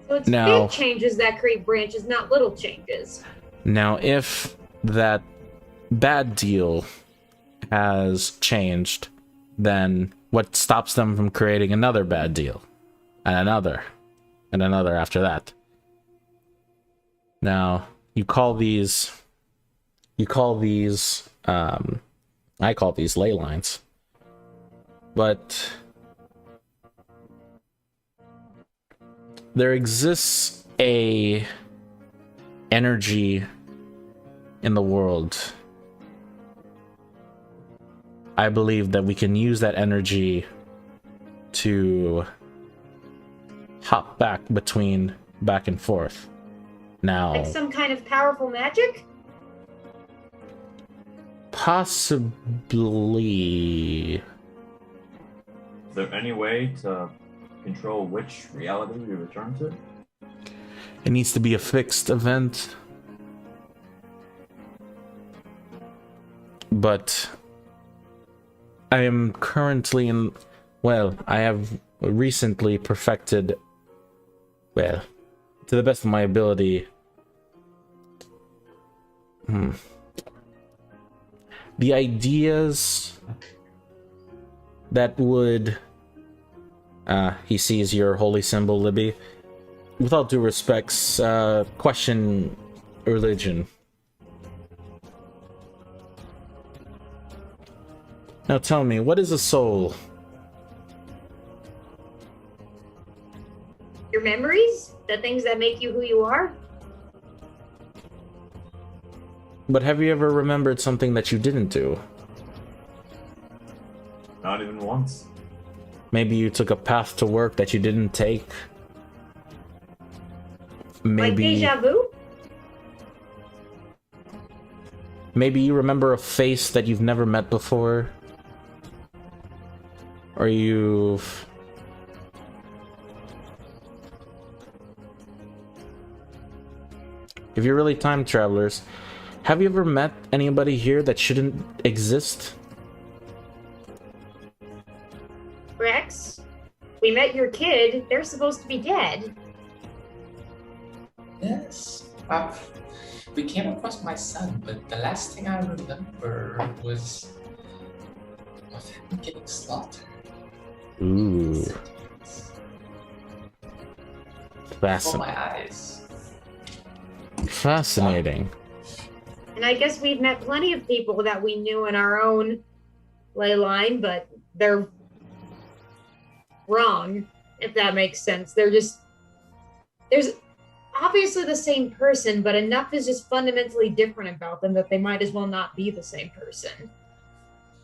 Speaker 8: So it's
Speaker 1: Now-
Speaker 8: big changes that create branches, not little changes.
Speaker 1: Now, if that bad deal has changed, then what stops them from creating another bad deal? And another after that. Now, I call these ley lines. But there exists a energy in the world. I believe that we can use that energy to hop back and forth. Now,
Speaker 8: Like some kind of powerful magic?
Speaker 1: possibly.
Speaker 3: Is there any way to control which reality we return to?
Speaker 1: It needs to be a fixed event. But I am currently I have recently perfected, to the best of my ability, the ideas that would, he sees your holy symbol, Libby. Without due respects, question religion. Now tell me, what is a soul?
Speaker 8: Your memories? The things that make you who you are?
Speaker 1: But have you ever remembered something that you didn't do?
Speaker 3: Not even once.
Speaker 1: Maybe you took a path to work that you didn't take.
Speaker 8: Like deja vu?
Speaker 1: Maybe you remember a face that you've never met before. Or you've if you're really time travelers, have you ever met anybody here that shouldn't exist?
Speaker 8: Rex, we met your kid. They're supposed to be dead.
Speaker 5: Yes. We came across my son, but the last thing I remember was of him getting slaughtered.
Speaker 1: Ooh.
Speaker 5: Before my eyes.
Speaker 1: Fascinating.
Speaker 8: And I guess we've met plenty of people that we knew in our own ley line, but they're wrong, if that makes sense. There's obviously the same person, but enough is just fundamentally different about them that they might as well not be the same person.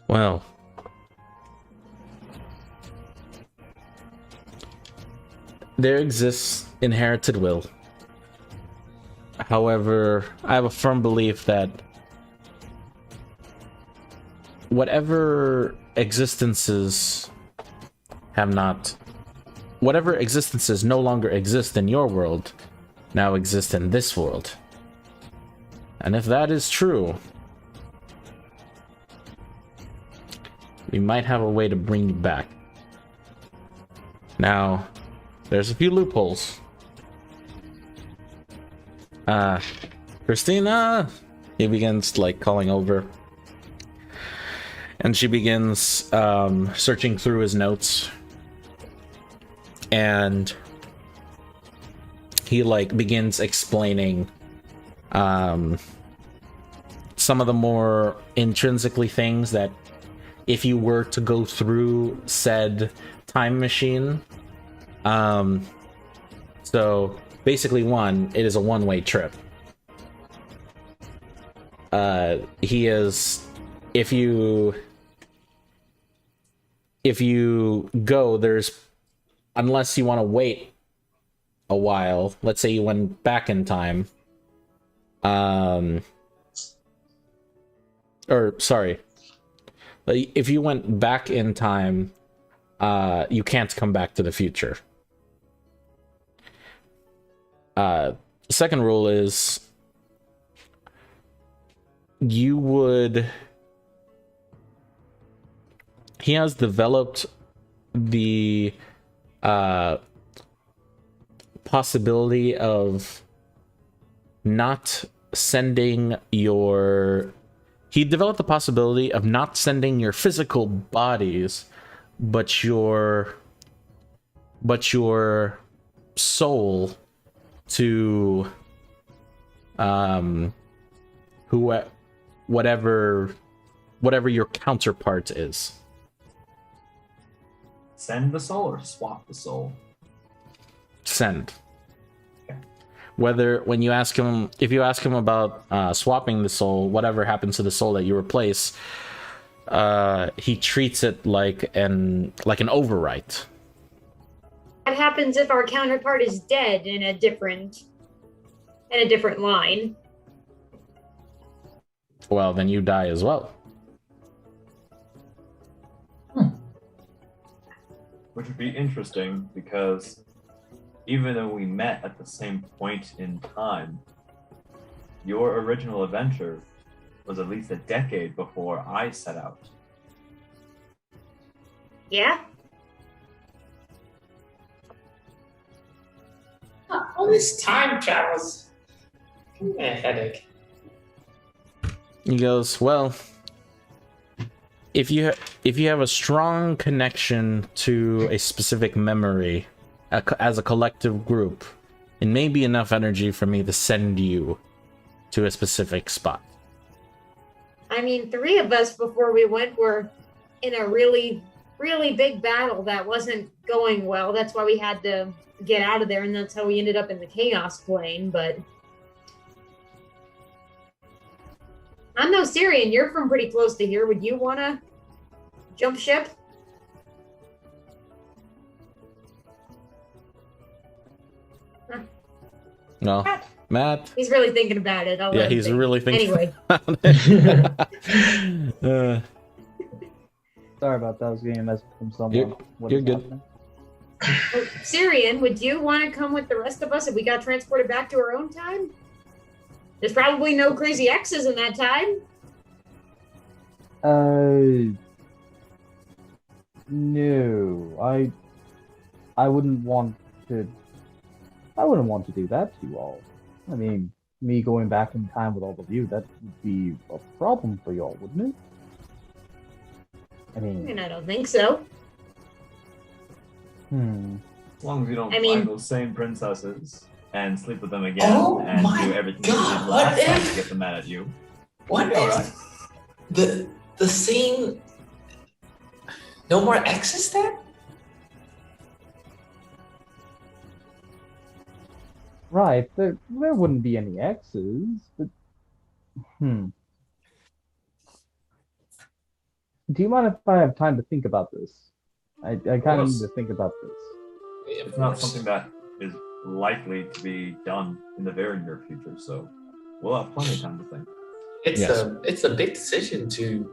Speaker 1: Well, there exists inherited will. However, I have a firm belief that whatever existences no longer exist in your world, now exist in this world. And if that is true, we might have a way to bring you back. Now, there's a few loopholes. Christina, he begins like calling over, and she begins searching through his notes, and he like begins explaining some of the more intrinsically things that if you were to go through said time machine, so basically it is a one-way trip. He is, if you go, unless you want to wait a while, let's say you went back in time, if you went back in time, you can't come back to the future. Second rule is he has developed the possibility of not sending your physical bodies, but your soul to whatever your counterpart is.
Speaker 3: Send the soul or swap the soul?
Speaker 1: Send. Whether if you ask him about swapping the soul, whatever happens to the soul that you replace, he treats it like an overwrite.
Speaker 8: What happens if our counterpart is dead in a different line?
Speaker 1: Well, then you die as well.
Speaker 3: Which would be interesting, because even though we met at the same point in time, your original adventure was at least a decade before I set out.
Speaker 8: Yeah?
Speaker 5: All this time travels. Give me a headache.
Speaker 1: He goes, well, if you have a strong connection to a specific memory as a collective group, it may be enough energy for me to send you to a specific spot.
Speaker 8: I mean, 3 of us before we went were in a really, really big battle that wasn't going well. That's why we had to get out of there, and that's how we ended up in the Chaos Plane, but I'm no Syrian. You're from pretty close to here. Would you want to jump ship?
Speaker 1: No. Matt?
Speaker 8: He's really thinking about it.
Speaker 1: Yeah, he's really thinking
Speaker 8: anyway.
Speaker 1: about it.
Speaker 4: Sorry about that. I was getting a message from someone.
Speaker 1: You're good.
Speaker 8: Syrian, would you want to come with the rest of us if we got transported back to our own time? There's probably no crazy exes in that time.
Speaker 4: No, I wouldn't want to. I wouldn't want to do that to you all. I mean, me going back in time with all of you, that would be a problem for you all, wouldn't it? I
Speaker 8: I
Speaker 4: mean,
Speaker 8: mean, I don't think so.
Speaker 3: As long as you don't
Speaker 8: I mean-
Speaker 3: find those same princesses and sleep with them again
Speaker 5: Oh
Speaker 3: and
Speaker 5: my
Speaker 3: do everything you
Speaker 5: God,
Speaker 3: did
Speaker 5: what
Speaker 3: last time
Speaker 5: if-
Speaker 3: to get them mad at you.
Speaker 5: What
Speaker 3: You'll be
Speaker 5: if the scene? No more exes then?
Speaker 4: right, there wouldn't be any X's, but Do you mind if I have time to think about this? I kind of need to think about this.
Speaker 3: It's not something that is likely to be done in the very near future, so we'll have plenty of time to think.
Speaker 5: It's a big decision to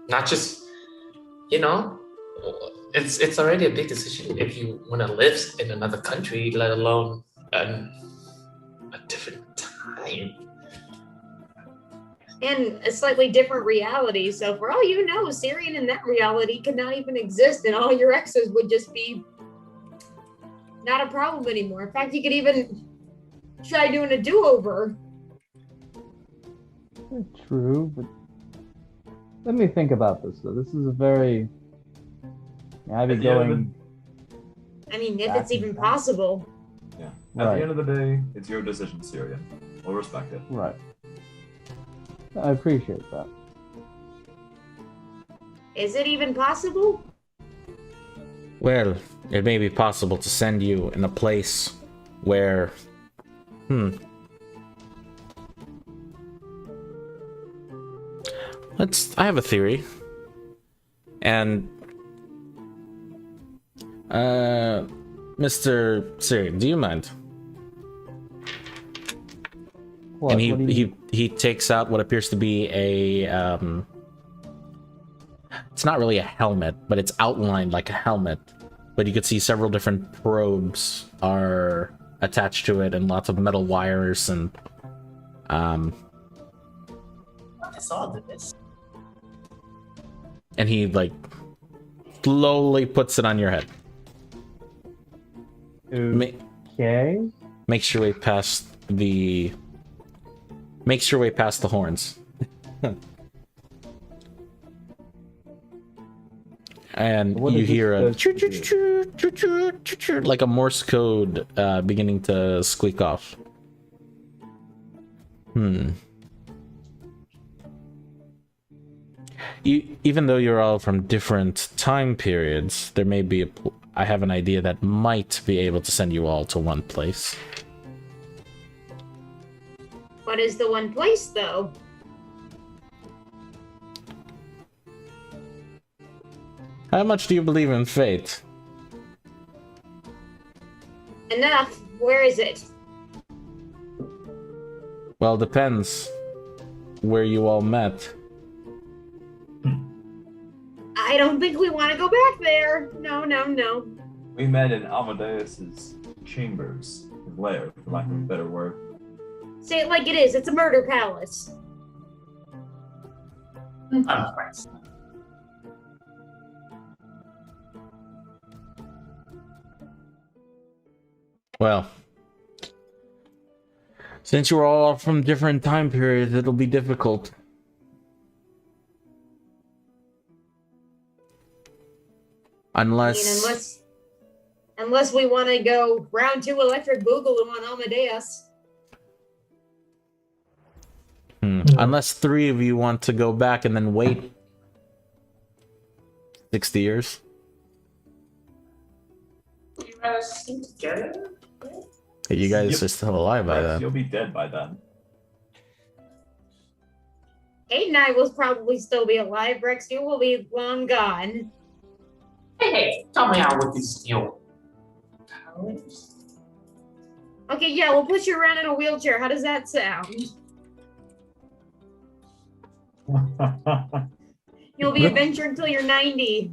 Speaker 5: not just, it's already a big decision if you want to live in another country, let alone a different time.
Speaker 8: And a slightly different reality. So for all you know, Syrian in that reality could not even exist, and all your exes would just be not a problem anymore. In fact, you could even try doing a do-over.
Speaker 4: True, but let me think about this though. This is a very I'd be
Speaker 3: At the end of
Speaker 4: going
Speaker 8: I mean, if
Speaker 4: Back
Speaker 8: it's
Speaker 4: in
Speaker 8: even
Speaker 4: time.
Speaker 8: possible.
Speaker 3: Yeah. At
Speaker 4: Right.
Speaker 3: the end of the day, it's your decision, Syria. We'll respect it.
Speaker 4: right. I appreciate that.
Speaker 8: Is it even possible?
Speaker 1: Well, it may be possible to send you in a place where... I have a theory. And... Mr. Siri, do you mind?
Speaker 4: What,
Speaker 1: And
Speaker 4: what do you
Speaker 1: he takes out what appears to be a it's not really a helmet, but it's outlined like a helmet. But you could see several different probes are attached to it and lots of metal wires and
Speaker 5: What is all this?
Speaker 1: and he like slowly puts it on your head.
Speaker 4: Okay.
Speaker 1: Makes your way past the horns. And
Speaker 4: What
Speaker 1: you
Speaker 4: is this
Speaker 1: hear a
Speaker 4: supposed to do?
Speaker 1: choo-choo-choo-choo-choo-choo, like a Morse code beginning to squeak off. Even though you're all from different time periods, there may be I have an idea that might be able to send you all to one place.
Speaker 8: What is the one place, though?
Speaker 1: How much do you believe in fate?
Speaker 8: Enough. Where is it?
Speaker 1: Well, depends where you all met.
Speaker 8: I don't think we want to go back there. No, no, no.
Speaker 3: We met in Amadeus's chambers, his lair, for lack of a better word.
Speaker 8: Say it like it is. It's a murder palace.
Speaker 1: Well, since you're all from different time periods, it'll be difficult.
Speaker 8: I mean,
Speaker 1: Unless
Speaker 8: unless we want to go round 2 electric boogaloo on Amadeus.
Speaker 1: unless 3 of you want to go back and then wait 60 years.
Speaker 5: You guys seem together?
Speaker 1: You guys
Speaker 3: Yep.
Speaker 1: are still alive by
Speaker 3: Rex,
Speaker 1: then.
Speaker 3: you'll be dead by then.
Speaker 8: Kate and I will probably still be alive. Rex, you will be long gone.
Speaker 5: Hey, tell me how with these new powers.
Speaker 8: Okay, yeah, we'll put you around in a wheelchair. How does that sound? You'll be adventuring till you're 90.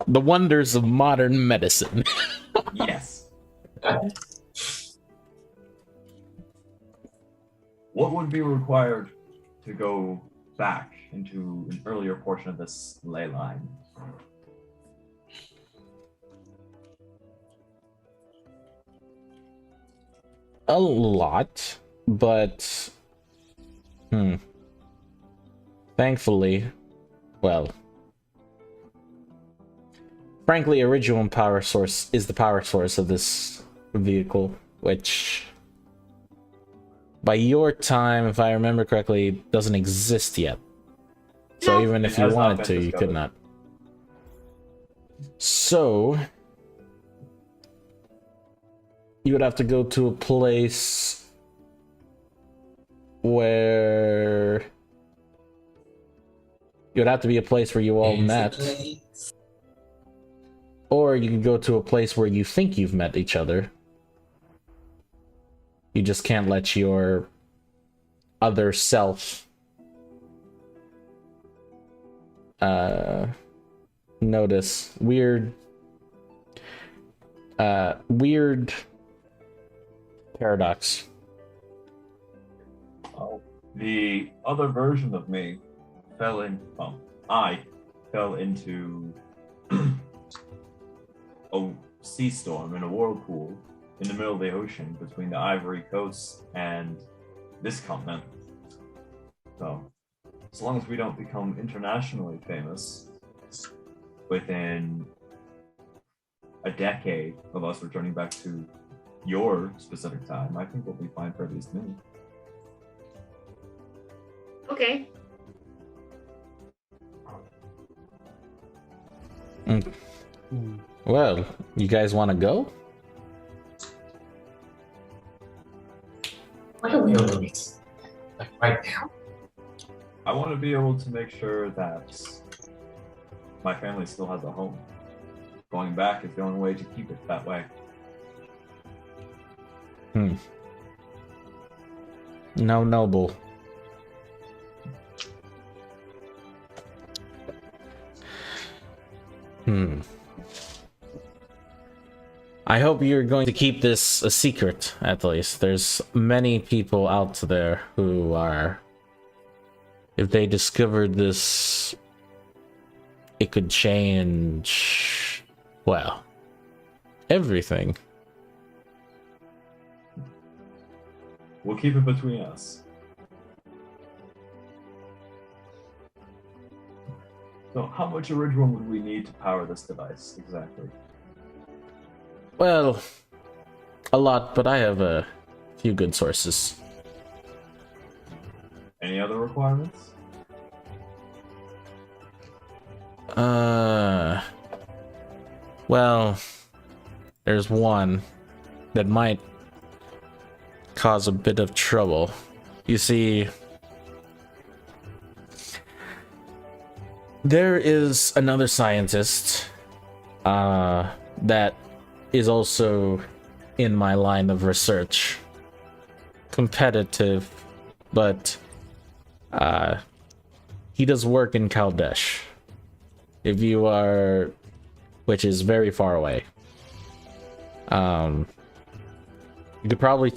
Speaker 1: The wonders of modern medicine.
Speaker 3: Yes. What would be required to go back into an earlier portion of this ley line?
Speaker 1: A lot, but thankfully, well, frankly, original power source is the power source of this vehicle, which by your time, if I remember correctly, doesn't exist yet. So
Speaker 8: No.
Speaker 1: even if
Speaker 3: It
Speaker 1: you
Speaker 3: has not
Speaker 1: wanted
Speaker 3: been
Speaker 1: to, you could
Speaker 3: discovered.
Speaker 1: not. So you would have to go to a place where you would have to be a place where you all met, or you could go to a place where you think you've met each other. You just can't let your other self notice weird paradox.
Speaker 3: The other version of me I fell into a sea storm in a whirlpool in the middle of the ocean between the Ivory Coast and this continent. So, as long as we don't become internationally famous within a decade of us returning back to your specific time, I think we'll be fine for at least me.
Speaker 8: Okay.
Speaker 1: Well, you guys want to go?
Speaker 5: Why don't we meet? Like right now?
Speaker 3: I want to be able to make sure that my family still has a home. Going back is the only way to keep it that way.
Speaker 1: No, noble. I hope you're going to keep this a secret, at least. There's many people out there who are... If they discovered this, it could change... well, everything.
Speaker 3: We'll keep it between us. So how much Original would we need to power this device, exactly?
Speaker 1: Well, a lot, but I have a few good sources.
Speaker 3: Any other requirements?
Speaker 1: Well, there's one that might cause a bit of trouble. You see, there is another scientist that is also in my line of research. Competitive, but he does work in Kaldesh. If you are, which is very far away. You could probably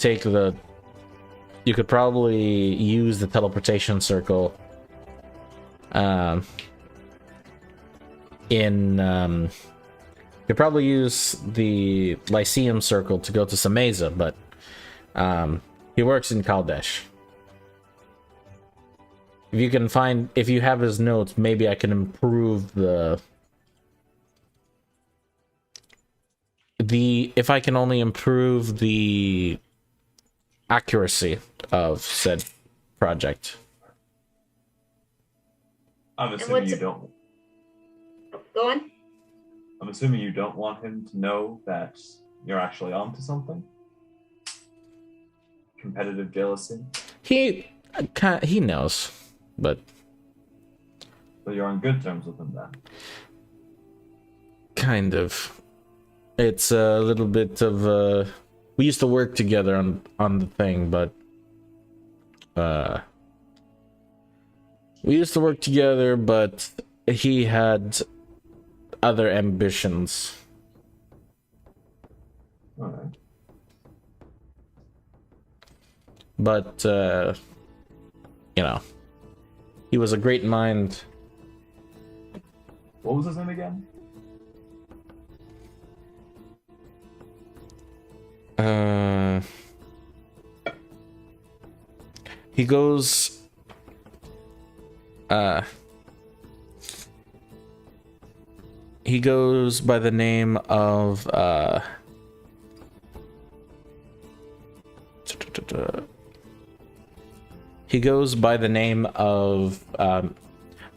Speaker 1: you could probably use the teleportation circle you could probably use the Lyceum circle to go to Sameza, but he works in Kaldesh. If you have his notes, maybe I can improve if I can only improve the accuracy of said project.
Speaker 3: I'm assuming you don't.
Speaker 8: Go on.
Speaker 3: I'm assuming you don't want him to know that you're actually onto something. Competitive jealousy.
Speaker 1: He knows, but
Speaker 3: So you're on good terms with him then.
Speaker 1: kind of. It's a little bit of we used to work together on the thing, but we used to work together, but he had other ambitions.
Speaker 3: Alright.
Speaker 1: but you know, he was a great mind.
Speaker 3: What was his name again?
Speaker 1: He goes by the name of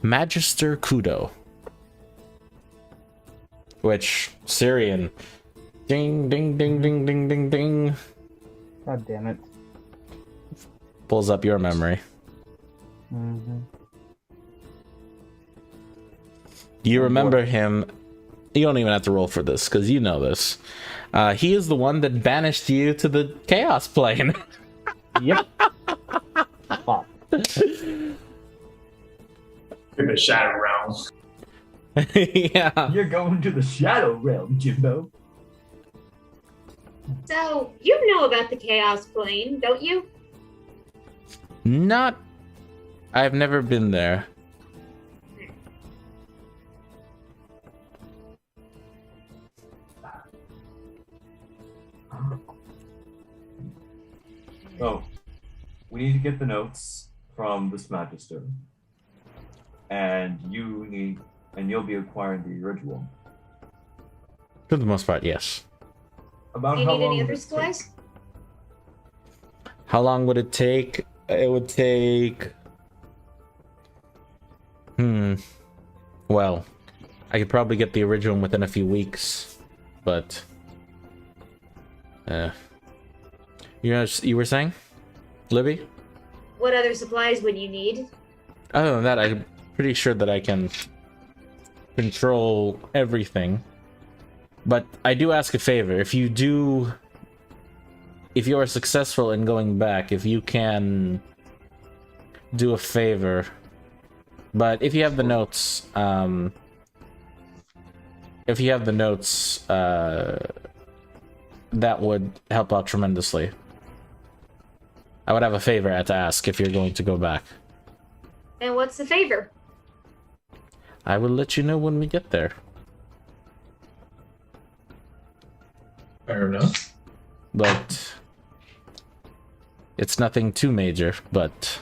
Speaker 1: Magister Kudo, which Syrian ding ding ding ding ding ding ding
Speaker 4: God damn it.
Speaker 1: pulls up your memory.
Speaker 4: Mm-hmm.
Speaker 1: You remember him. You don't even have to roll for this because you know this. He is the one that banished you to the Chaos Plane.
Speaker 4: Yep. Fuck.
Speaker 6: In the Shadow Realm.
Speaker 1: Yeah.
Speaker 3: You're going to the Shadow Realm, Jimbo.
Speaker 8: So, you know about the Chaos Plane, don't you?
Speaker 1: Not. I've never been there.
Speaker 3: Oh, we need to get the notes from this Magister, and you'll be acquiring the original.
Speaker 1: For the most part, yes.
Speaker 3: About
Speaker 8: Do you
Speaker 3: how
Speaker 8: need
Speaker 3: long
Speaker 8: any
Speaker 3: would
Speaker 8: other
Speaker 3: it take?
Speaker 8: supplies?
Speaker 1: How long would it take? It would take. Well, I could probably get the original within a few weeks, but. You were saying, Libby?
Speaker 8: What other supplies would you need?
Speaker 1: Other than that, I'm pretty sure that I can control everything. But I do ask a favor. If you are successful in going back, if you can do a favor. But if you have the notes, that would help out tremendously. I would have a favor to ask if you're going to go back.
Speaker 8: And what's the favor?
Speaker 1: I will let you know when we get there.
Speaker 6: Fair enough.
Speaker 1: But it's nothing too major, but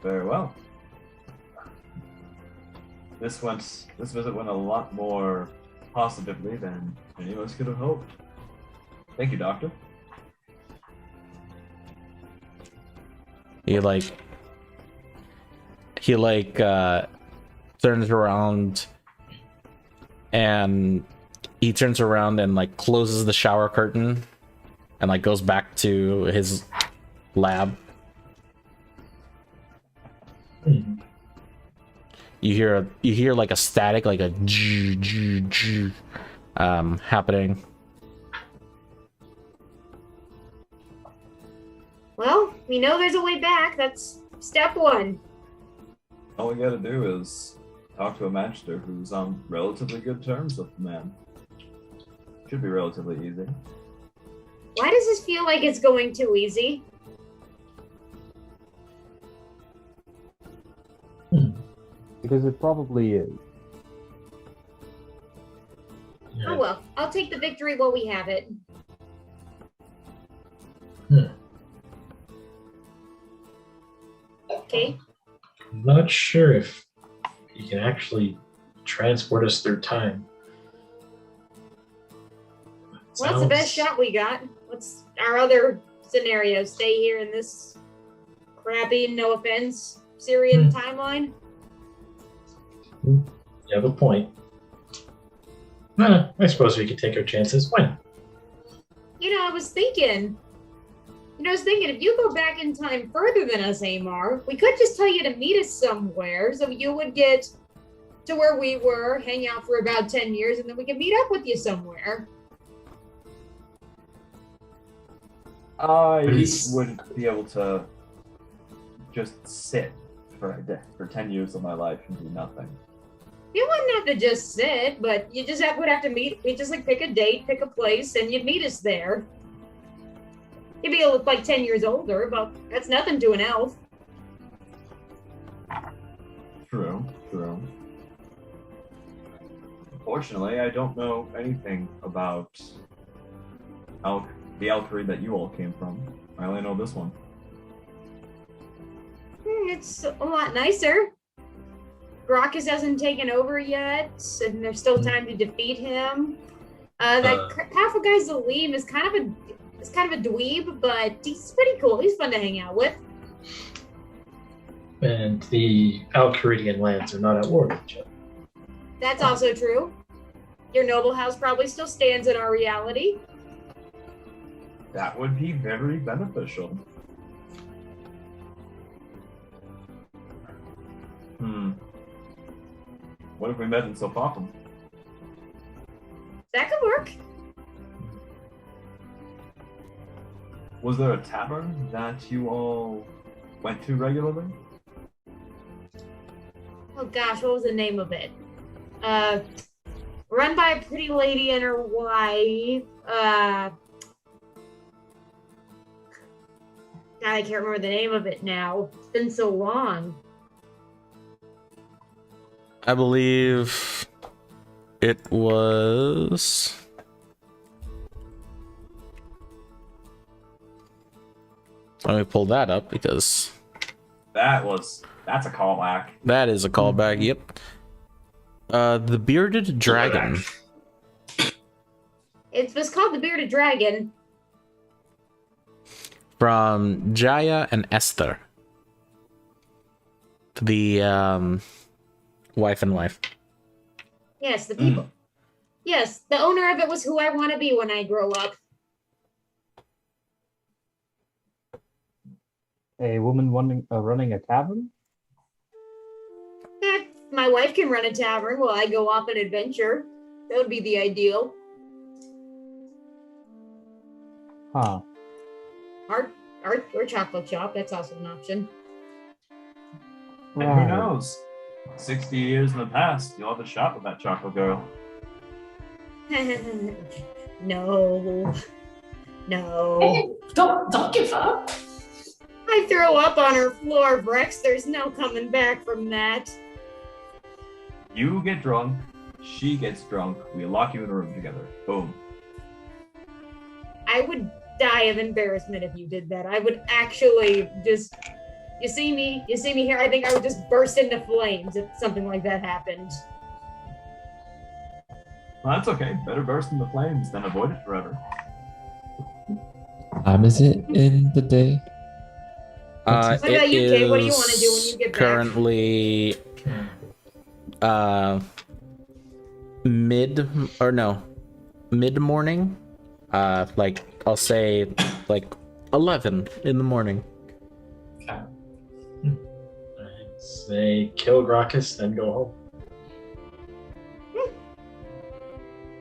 Speaker 3: Very well. This visit went a lot more positively than any of us could have hoped. Thank you, Doctor.
Speaker 1: he turns around and like closes the shower curtain and like goes back to his lab. You hear like a static, like a happening.
Speaker 8: Well, we know there's a way back. That's step one.
Speaker 3: All we gotta do is talk to a magister who's on relatively good terms with the man. Should be relatively easy.
Speaker 8: Why does this feel like it's going too easy?
Speaker 4: Because it probably is.
Speaker 8: Oh well, I'll take the victory while we have it. Okay.
Speaker 6: I'm not sure if you can actually transport us through time.
Speaker 8: Well, that's the best shot we got. What's our other scenario? Stay here in this crappy, no offense, Syrian timeline?
Speaker 6: You have a point. I suppose we could take our chances. Why not?
Speaker 8: I was thinking, if you go back in time further than us, Amar, we could just tell you to meet us somewhere so you would get to where we were, hang out for about 10 years, and then we can meet up with you somewhere.
Speaker 3: I wouldn't be able to just sit for 10 years of my life and do nothing.
Speaker 8: You wouldn't have to just sit, but you just would have to meet. We just like pick a date, pick a place, and you'd meet us there. You'd be like 10 years older, but that's nothing to an elf.
Speaker 3: True. Unfortunately, I don't know anything about the Alkery that you all came from. I only know this one.
Speaker 8: It's a lot nicer. Gracos hasn't taken over yet, and there's still time to defeat him. That powerful guy Zalim is kind of a dweeb, but he's pretty cool. He's fun to hang out with.
Speaker 6: And the Alcaridian lands are not at war with each other.
Speaker 8: That's also true. Your noble house probably still stands in our reality.
Speaker 3: That would be very beneficial. What if we met in Sophopum?
Speaker 8: That could work.
Speaker 3: Was there a tavern that you all went to regularly?
Speaker 8: Oh gosh, what was the name of it? Run by a pretty lady and her wife. God, I can't remember the name of it now. It's been so long.
Speaker 1: I believe it was... Let me pull that up because...
Speaker 3: That's a callback.
Speaker 1: That is a callback, yep. The Bearded Dragon.
Speaker 8: It was called the Bearded Dragon.
Speaker 1: From Jaya and Esther. The wife and wife.
Speaker 8: Yes, the people. Yes, the owner of it was who I want to be when I grow up.
Speaker 4: A woman running a tavern?
Speaker 8: My wife can run a tavern while I go off an adventure. That would be the ideal.
Speaker 4: Huh.
Speaker 8: Or chocolate shop. That's also an option.
Speaker 3: And who knows? 60 years in the past, you'll have a shop with that chocolate girl.
Speaker 8: No.
Speaker 5: Hey, don't give up.
Speaker 8: I throw up on her floor, Brex. There's no coming back from that.
Speaker 3: You get drunk, she gets drunk, we lock you in a room together. Boom.
Speaker 8: I would die of embarrassment if you did that. I would actually just... You see me here, I think I would just burst into flames if something like that happened.
Speaker 3: Well, that's okay. Better burst into flames than avoid it forever.
Speaker 9: Time is it in the day?
Speaker 8: What about you, Kay? What do you want to do when you get back?
Speaker 1: Currently, mid-morning. Like, I'll say, like, 11 in the morning.
Speaker 6: Okay. Say kill Gracos, then go home.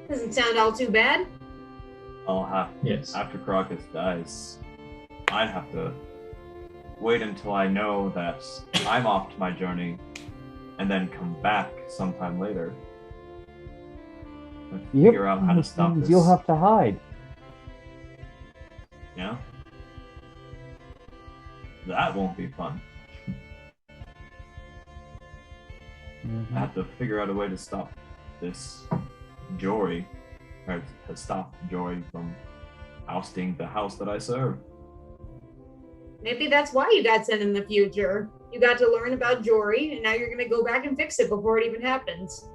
Speaker 8: Doesn't sound all too bad.
Speaker 6: Yes.
Speaker 3: After Gracos dies, I'd have to wait until I know that I'm off to my journey and then come back sometime later and figure out how to stop this.
Speaker 4: You'll have to hide.
Speaker 3: Yeah? That won't be fun. I have to figure out a way to stop this Jory, or to stop Jory from ousting the house that I serve.
Speaker 8: Maybe that's why you got sent in the future. You got to learn about Jory, and now you're going to go back and fix it before it even happens.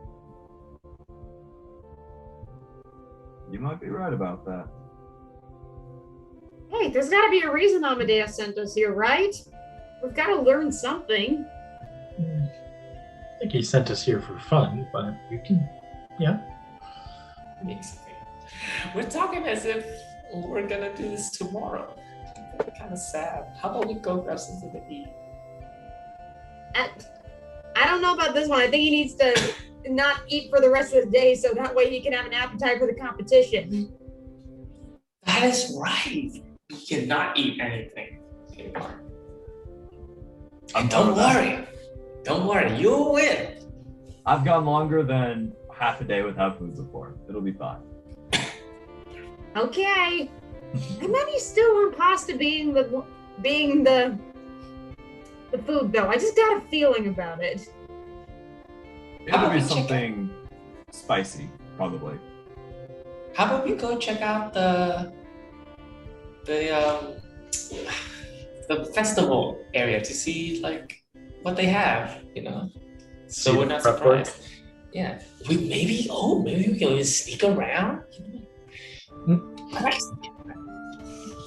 Speaker 3: You might be right about that.
Speaker 8: Hey, there's got to be a reason Amadeus sent us here, right? We've got to learn something.
Speaker 6: I think he sent us here for fun, but we can, yeah.
Speaker 5: Basically. We're talking as if we're gonna do this tomorrow. Kind of sad. How about we go grab something to eat?
Speaker 8: I don't know about this one. I think he needs to not eat for the rest of the day so that way he can have an appetite for the competition.
Speaker 5: That is right. You cannot eat anything anymore. And don't worry, you'll win.
Speaker 3: I've gone longer than half a day without food before. It'll be fine.
Speaker 8: Okay. I'm not used still on pasta being the food though. I just got a feeling about it.
Speaker 3: It'll be something spicy, probably.
Speaker 5: How about we go check out the festival area to see like what they have, you know? So
Speaker 6: See
Speaker 5: we're
Speaker 6: the
Speaker 5: not
Speaker 6: prep work?
Speaker 5: surprised. Yeah. Maybe we can even sneak around.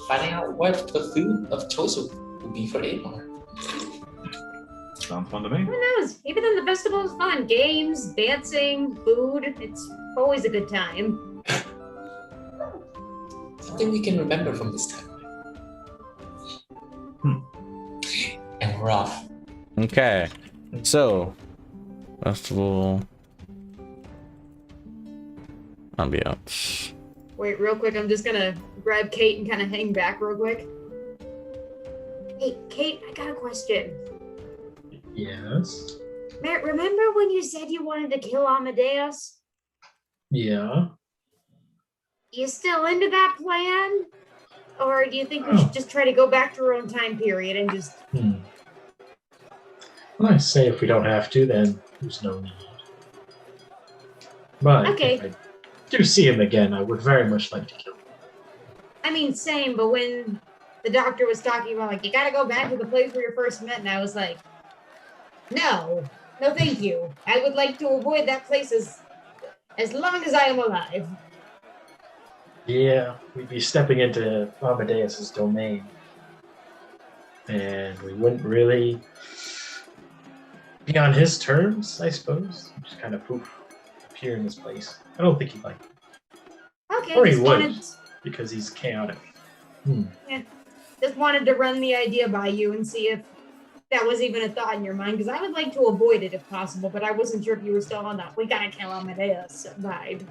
Speaker 5: Finding out what the food of choice would be for Amar.
Speaker 3: Sounds fun to me.
Speaker 8: Who knows? Even then the festival is fun. Games, dancing, food. It's always a good time.
Speaker 5: Something we can remember from this time. And we're off.
Speaker 1: Okay, so festival ambiance.
Speaker 2: Wait, real quick, I'm just gonna grab Kate and kind of hang back real quick.
Speaker 8: Hey, Kate, I got a question.
Speaker 6: Yes.
Speaker 8: Matt, remember when you said you wanted to kill Amadeus?
Speaker 6: Yeah.
Speaker 8: You still into that plan? Or do you think we should just try to go back to our own time period and just...
Speaker 6: Well, I say if we don't have to, then there's no need. But
Speaker 8: Okay.
Speaker 6: if I do see him again, I would very much like to kill him.
Speaker 8: I mean, same, but when the doctor was talking about, like, you gotta go back to the place where you first met, and I was like, no, thank you. I would like to avoid that place as long as I am alive.
Speaker 6: Yeah, we'd be stepping into Amadeus's domain. And we wouldn't really be on his terms, I suppose. Just kind of poof, appear in this place. I don't think he'd like it.
Speaker 8: Okay,
Speaker 6: Or he
Speaker 8: just
Speaker 6: would,
Speaker 8: wanted,
Speaker 6: because he's chaotic.
Speaker 2: Just wanted to run the idea by you and see if that was even a thought in your mind, because I would like to avoid it if possible, but I wasn't sure if you were still on that we gotta kill Amadeus vibe.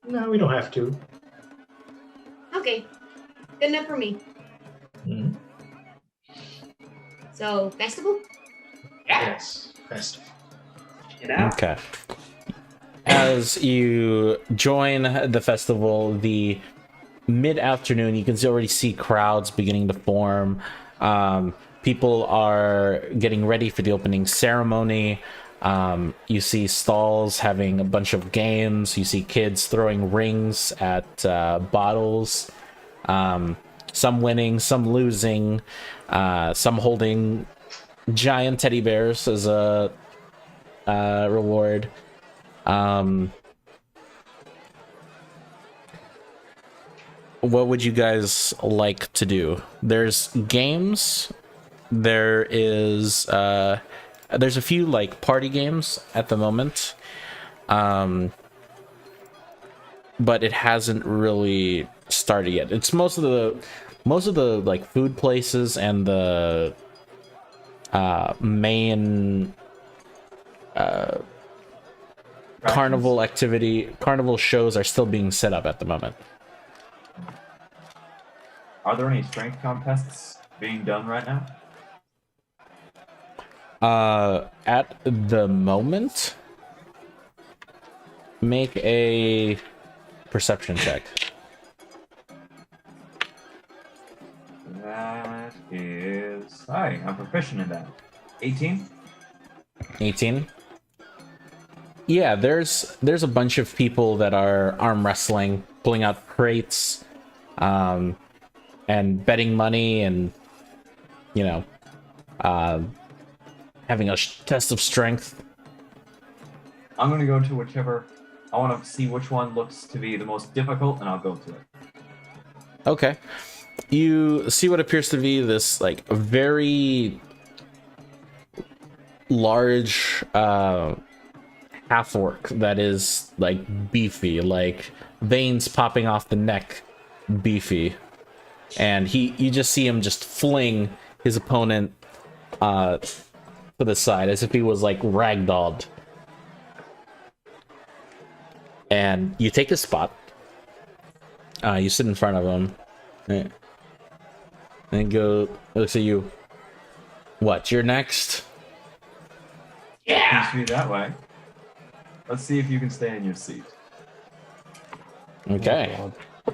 Speaker 6: No, we don't have to.
Speaker 2: Okay, good enough for me.
Speaker 6: Mhm.
Speaker 2: So, festival?
Speaker 6: Yes, festival.
Speaker 1: Okay. As you join the festival, the mid-afternoon, you can already see crowds beginning to form. People are getting ready for the opening ceremony. You see stalls having a bunch of games. You see kids throwing rings at bottles. Some winning, some losing, some holding giant teddy bears as a reward. What would you guys like to do? There's games. There's a few like party games at the moment, but it hasn't really started yet. It's most of the like food places and the main carnival shows are still being set up at the moment.
Speaker 3: Are there any strength contests being done right now?
Speaker 1: At the moment, make a perception check.
Speaker 3: That is... Hi, I'm proficient in that. 18?
Speaker 1: 18. Yeah, there's a bunch of people that are arm wrestling, pulling out crates, and betting money, and you know, having a test of strength.
Speaker 3: I'm gonna go to whichever... I want to see which one looks to be the most difficult, and I'll go to it.
Speaker 1: Okay. You see what appears to be this like very large half orc that is like beefy, like veins popping off the neck, beefy. And you just see him just fling his opponent to the side as if he was like ragdolled. And you take his spot. You sit in front of him. And go, looks at you. What, you're next?
Speaker 5: Yeah.
Speaker 3: Seems to be that way. Let's see if you can stay in your seat.
Speaker 1: Okay.
Speaker 4: Oh,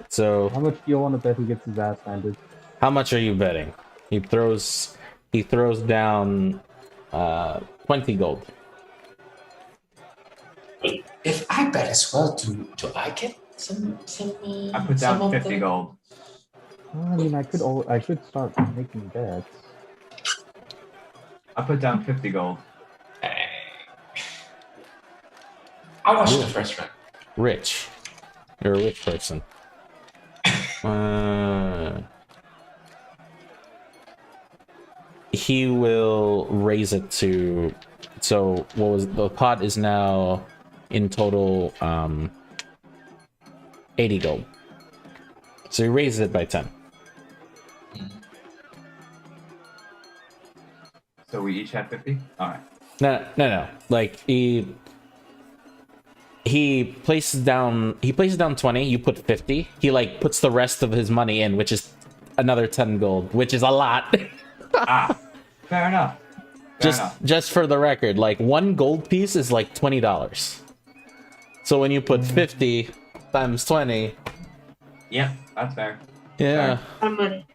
Speaker 1: So
Speaker 4: how much do you want to bet he gets his ass handed?
Speaker 1: how much are you betting? He throws down 20 gold.
Speaker 5: If I bet as well, do I get some
Speaker 3: I put
Speaker 5: some
Speaker 3: down
Speaker 5: of
Speaker 3: 50
Speaker 5: the-
Speaker 3: gold.
Speaker 4: Well, I mean, I could start making bets.
Speaker 3: I put down 50 gold.
Speaker 5: I watched
Speaker 1: Yeah.
Speaker 5: the first round.
Speaker 1: Rich. You're a rich person. He will raise it to. So what was the pot is now in total 80 gold. So he raises it by 10.
Speaker 3: So we each have 50? Alright.
Speaker 1: No. Like he places down 20, you put 50. He like puts the rest of his money in, which is another 10 gold, which is a lot.
Speaker 3: Fair enough. Fair enough.
Speaker 1: Just for the record, like one gold piece is like $20. So when you put 50 times 20,
Speaker 3: Yep, that's fair.
Speaker 1: yeah,
Speaker 2: Money.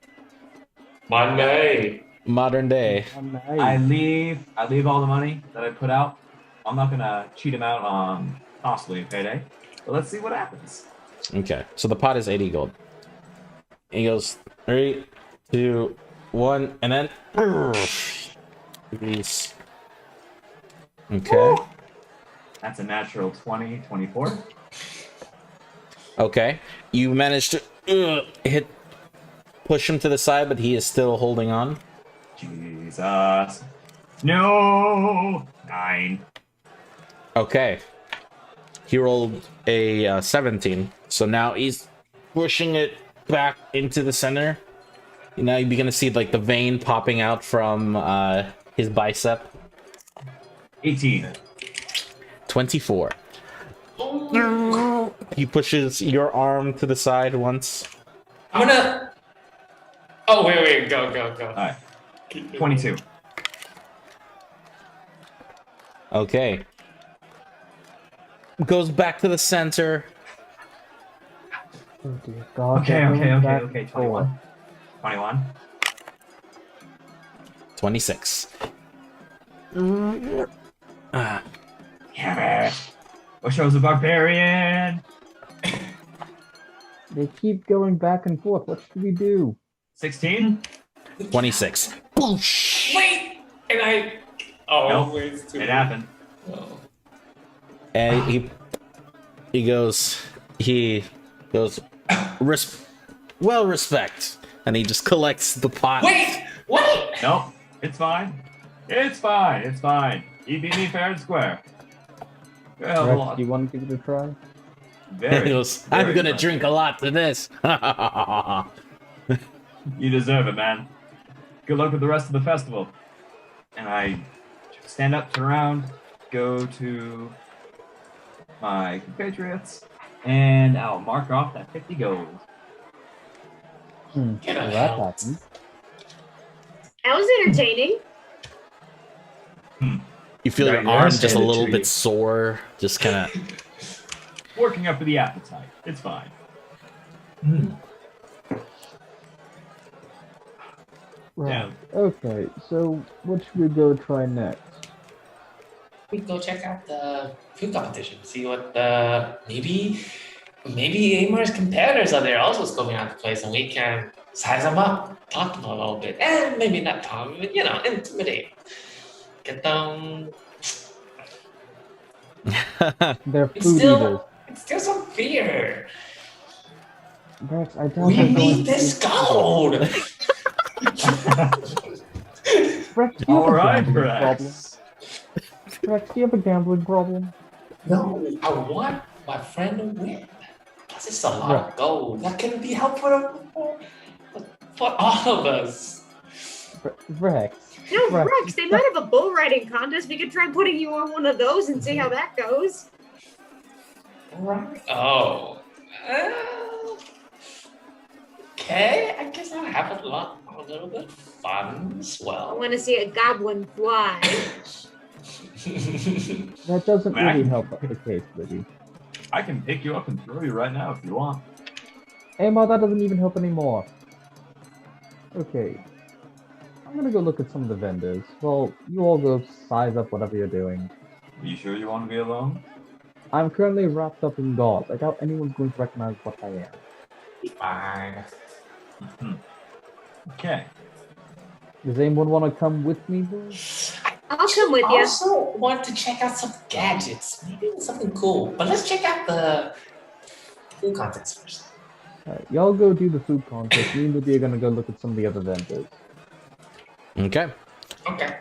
Speaker 5: Monday.
Speaker 1: modern day.
Speaker 3: I leave all the money that I put out. I'm not gonna cheat him out on possibly a payday. But let's see what happens.
Speaker 1: Okay, so the pot is 80 gold. He goes 3, 2, 1, and then release. Okay.
Speaker 3: That's a natural 20, 24.
Speaker 1: Okay. You managed to push him to the side, but he is still holding on.
Speaker 3: Jesus. No! 9.
Speaker 1: Okay. He rolled a 17, so now he's pushing it back into the center. Now you begin to see like the vein popping out from his bicep.
Speaker 3: 18.
Speaker 1: 24. He pushes your arm to the side once.
Speaker 5: I'm gonna. Oh wait, go.
Speaker 3: Alright. 22.
Speaker 1: Okay. Goes back to the center.
Speaker 4: Oh dear God.
Speaker 3: Okay.
Speaker 4: Back
Speaker 3: 21. 21.
Speaker 1: 26.
Speaker 3: Damn it. Osho's a barbarian.
Speaker 4: They keep going back and forth. What should we do?
Speaker 3: 16.
Speaker 1: 26.
Speaker 5: Wait, and I. Oh,
Speaker 3: Nope.
Speaker 5: wait, it's too
Speaker 3: It happened.
Speaker 5: Oh.
Speaker 1: And he goes, well, respect. And he just collects the pot.
Speaker 5: Wait.
Speaker 3: Nope. It's fine. It's fine. You beat me fair and square. Well, a
Speaker 4: Rex,
Speaker 3: lot.
Speaker 4: do you want to give it a try?
Speaker 3: Very,
Speaker 1: He goes, I'm
Speaker 3: very
Speaker 1: gonna
Speaker 3: impressive.
Speaker 1: drink a lot to this.
Speaker 3: You deserve it, man. Good luck with the rest of the festival. And I stand up, turn around, go to my compatriots, and I'll mark off that 50 gold.
Speaker 5: Get
Speaker 4: Well,
Speaker 5: a
Speaker 4: that
Speaker 5: hell.
Speaker 4: happened.
Speaker 8: That was entertaining.
Speaker 1: You feel
Speaker 3: Yeah,
Speaker 1: your
Speaker 3: you
Speaker 1: arm just a
Speaker 6: understand it
Speaker 1: little
Speaker 6: too,
Speaker 1: bit
Speaker 6: you.
Speaker 1: sore. Just kind of.
Speaker 3: Working up for the appetite. It's fine.
Speaker 4: Right.
Speaker 3: Yeah.
Speaker 4: Okay, so what should we go try next?
Speaker 5: We go check out the food competition. See what maybe Amar's competitors are there also scoping out the place, and we can size them up, talk to them a little bit, and maybe not talk, but intimidate. Get them.
Speaker 4: They're
Speaker 5: It's
Speaker 4: food
Speaker 5: still
Speaker 4: eaters.
Speaker 5: it's still some fear.
Speaker 4: Rex, I doubt
Speaker 5: We
Speaker 4: they're going
Speaker 5: need
Speaker 4: to
Speaker 5: this
Speaker 4: be-
Speaker 5: gold.
Speaker 4: Rex, do you have
Speaker 3: All
Speaker 4: a
Speaker 3: right,
Speaker 4: gambling problem?
Speaker 3: Rex.
Speaker 4: Rex, do you have a gambling problem?
Speaker 5: No, I want my friend to win. Plus, it's a lot of gold. That can be helpful for all of us.
Speaker 4: Rex.
Speaker 8: No,
Speaker 4: Rex.
Speaker 8: Rex, they might have a bull riding contest. We could try putting you on one of those and see how that goes.
Speaker 5: Right. Oh. Okay, I guess I'll have a little bit of fun as
Speaker 8: I
Speaker 5: well.
Speaker 8: want to see a goblin fly.
Speaker 4: That doesn't
Speaker 3: Man, I
Speaker 4: really
Speaker 3: can-
Speaker 4: help the case, Libby.
Speaker 3: I can pick you up and throw you right now if you want.
Speaker 4: Amar, that doesn't even help anymore. Okay. I'm gonna go look at some of the vendors. Well, you all go size up whatever you're doing.
Speaker 3: Are you sure you want to be alone?
Speaker 4: I'm currently wrapped up in gauze. I doubt anyone's going to recognize what I am.
Speaker 5: Fine.
Speaker 3: Mhm. Okay.
Speaker 4: Does anyone want to come with me, boys?
Speaker 8: I'll come with
Speaker 5: I
Speaker 8: you.
Speaker 5: also want to check out some gadgets. Maybe something cool. But let's check out the food contents first.
Speaker 4: Alright, y'all go do the food contest. Me and Libby are gonna go look at some of the other vendors.
Speaker 1: Okay.
Speaker 5: Okay.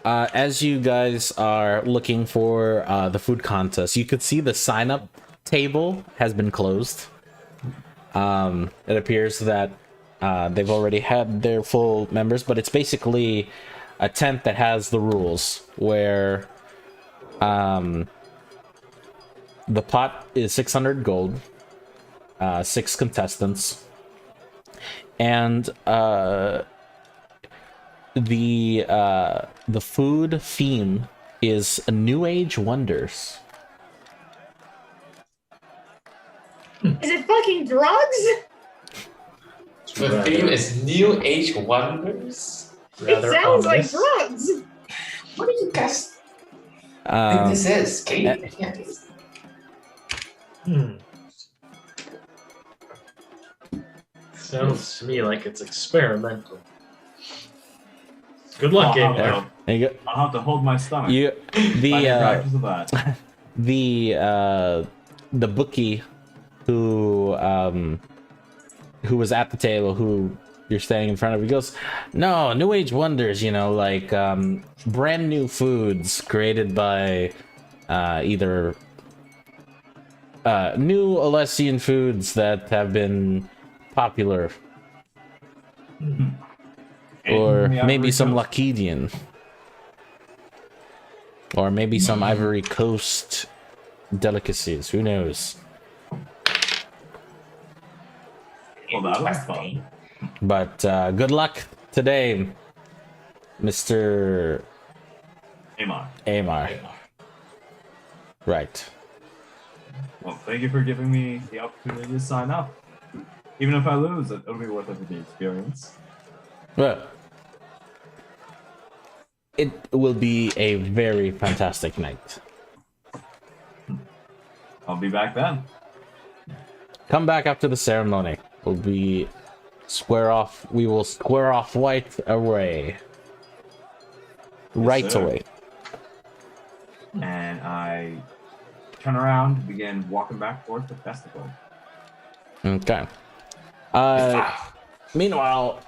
Speaker 1: As you guys are looking for the food contest, you could see the sign-up table has been closed. It appears that they've already had their full members, but it's basically a tent that has the rules where the pot is 600 gold, 6 contestants, and the food theme is New Age wonders.
Speaker 8: Is it fucking drugs?
Speaker 5: The theme is New Age Wonders.
Speaker 8: It sounds like
Speaker 6: ominous.
Speaker 8: drugs.
Speaker 5: What do you guys think this is? Katie? Yeah, this-
Speaker 6: Sounds to me like it's experimental. Good luck,
Speaker 3: I'll,
Speaker 6: Gabe.
Speaker 3: have to,
Speaker 1: There you go.
Speaker 3: I'll have to hold my stomach.
Speaker 1: You
Speaker 3: I need practice of that.
Speaker 1: the bookie who was at the table, who you're standing in front of, he goes, no, New Age wonders, you know, like brand new foods created by either new Alessian foods that have been popular, or
Speaker 3: In the
Speaker 1: maybe
Speaker 3: Ivory
Speaker 1: some
Speaker 3: Coast.
Speaker 1: Lacedian, or maybe some Ivory Coast delicacies, who knows.
Speaker 3: Well, that was fun.
Speaker 1: But good luck today, Mr.
Speaker 3: Amar.
Speaker 1: Amar. Right.
Speaker 3: Well, thank you for giving me the opportunity to sign up. Even if I lose, it'll be worth it for the experience.
Speaker 1: Well, it will be a very fantastic night.
Speaker 3: I'll be back then.
Speaker 1: Come back after the ceremony. We'll be square off. We will square off right away. Right
Speaker 3: sir.
Speaker 1: away.
Speaker 3: And I turn around and begin walking back towards the festival.
Speaker 1: Okay. Meanwhile,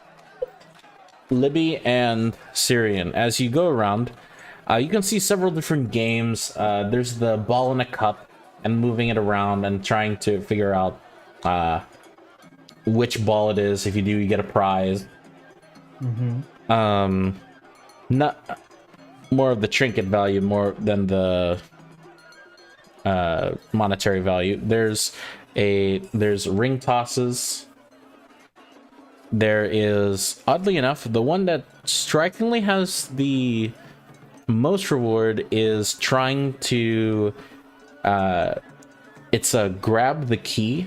Speaker 1: Libby and Syrian, as you go around, you can see several different games. There's the ball in a cup and moving it around and trying to figure out which ball it is. If you do, you get a prize. Not more of the trinket value more than the monetary value. There's ring tosses. There is, oddly enough, the one that strikingly has the most reward is trying to it's a grab the key.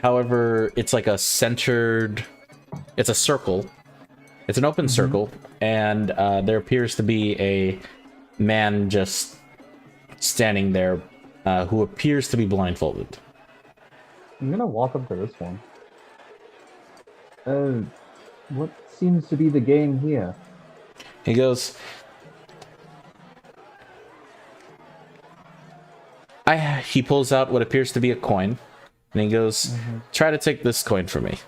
Speaker 1: However, it's like a centered, it's a circle. It's an open circle, and there appears to be a man just standing there who appears to be blindfolded.
Speaker 4: I'm gonna walk up to this one. What seems to be the game here?
Speaker 1: He goes, he pulls out what appears to be a coin, and he goes, try to take this coin from me.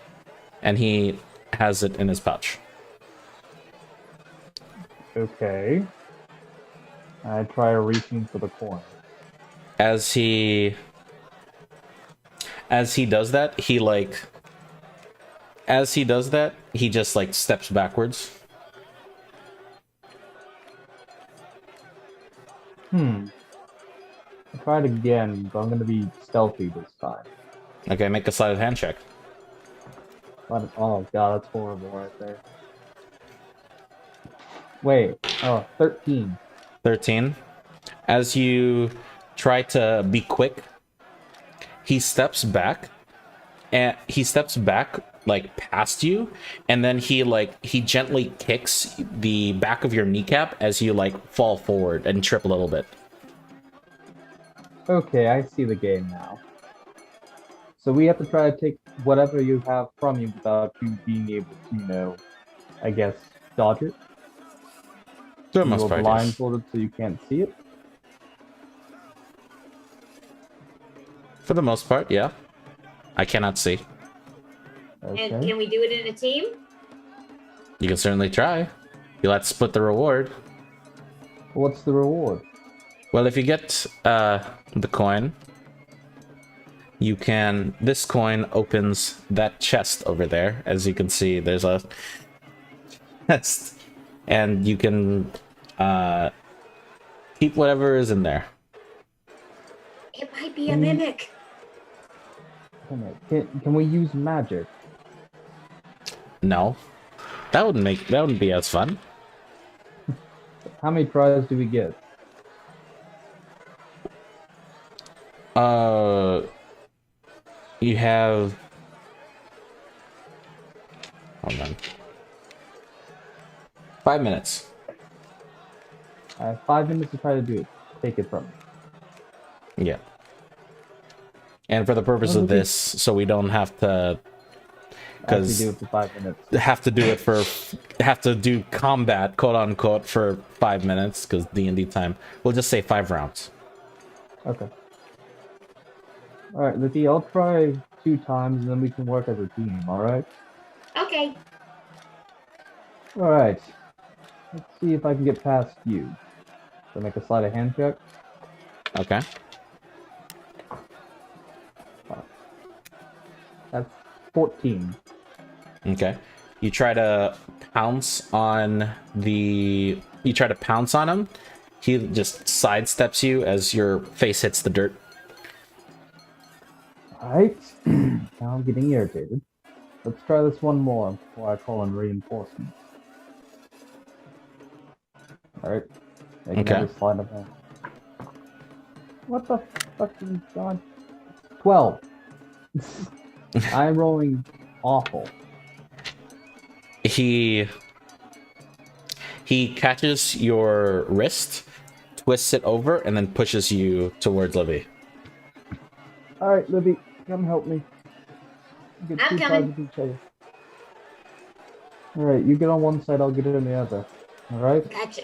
Speaker 1: And he has it in his pouch.
Speaker 4: Okay. I try reaching for the coin.
Speaker 1: As he does that, he just like steps backwards.
Speaker 4: I tried again, but I'm gonna be stealthy this time.
Speaker 1: Okay, make a sleight of hand check.
Speaker 4: Oh god, that's horrible right there. Wait. Oh, 13.
Speaker 1: 13. As you try to be quick, he steps back, like past you, and then he gently kicks the back of your kneecap as you like fall forward and trip a little bit.
Speaker 4: Okay, I see the game now. So we have to try to take whatever you have from you without you being able to, I guess, dodge it.
Speaker 1: For the
Speaker 4: You
Speaker 1: most
Speaker 4: are
Speaker 1: part, yes.
Speaker 4: blindfolded so you can't see it.
Speaker 1: For the most part, yeah. I cannot see.
Speaker 4: Okay.
Speaker 8: And can we do it in a team?
Speaker 1: You can certainly try. You'll have to split the reward.
Speaker 4: What's the reward?
Speaker 1: Well, if you get the coin, you can... This coin opens that chest over there. As you can see, there's a chest. And you can keep whatever is in there.
Speaker 8: It might be a mimic.
Speaker 4: Can we use magic?
Speaker 1: No. That wouldn't be as fun.
Speaker 4: How many tries do we get?
Speaker 1: You have... Hold on. 5 minutes.
Speaker 4: I have 5 minutes to try to do it. Take it from me.
Speaker 1: Yeah. And for the purpose of this, so we don't have to...
Speaker 4: Because do it for 5 minutes.
Speaker 1: Have to do combat, quote unquote, for 5 minutes, because D&D time. We'll just say 5 rounds.
Speaker 4: Okay. Alright, Lippy, I'll try 2 times and then we can work as a team, alright?
Speaker 8: Okay.
Speaker 4: Alright. Let's see if I can get past you. So make a sleight of hand check.
Speaker 1: Okay.
Speaker 4: That's 14.
Speaker 1: Okay. You try to pounce on the... You try to pounce on him. He just sidesteps you as your face hits the dirt.
Speaker 4: Alright. Now I'm getting irritated. Let's try this one more before I call in reinforcements. Alright. Make
Speaker 1: Okay.
Speaker 4: another sleight of hand. What the fuck is going on? 12. I'm rolling awful.
Speaker 1: He catches your wrist, twists it over, and then pushes you towards Libby.
Speaker 4: Alright, Libby, come help me. Get
Speaker 8: I'm
Speaker 4: 2
Speaker 8: coming.
Speaker 4: sides of each other. Alright, you get on one side, I'll get it on the other. Alright?
Speaker 8: Gotcha.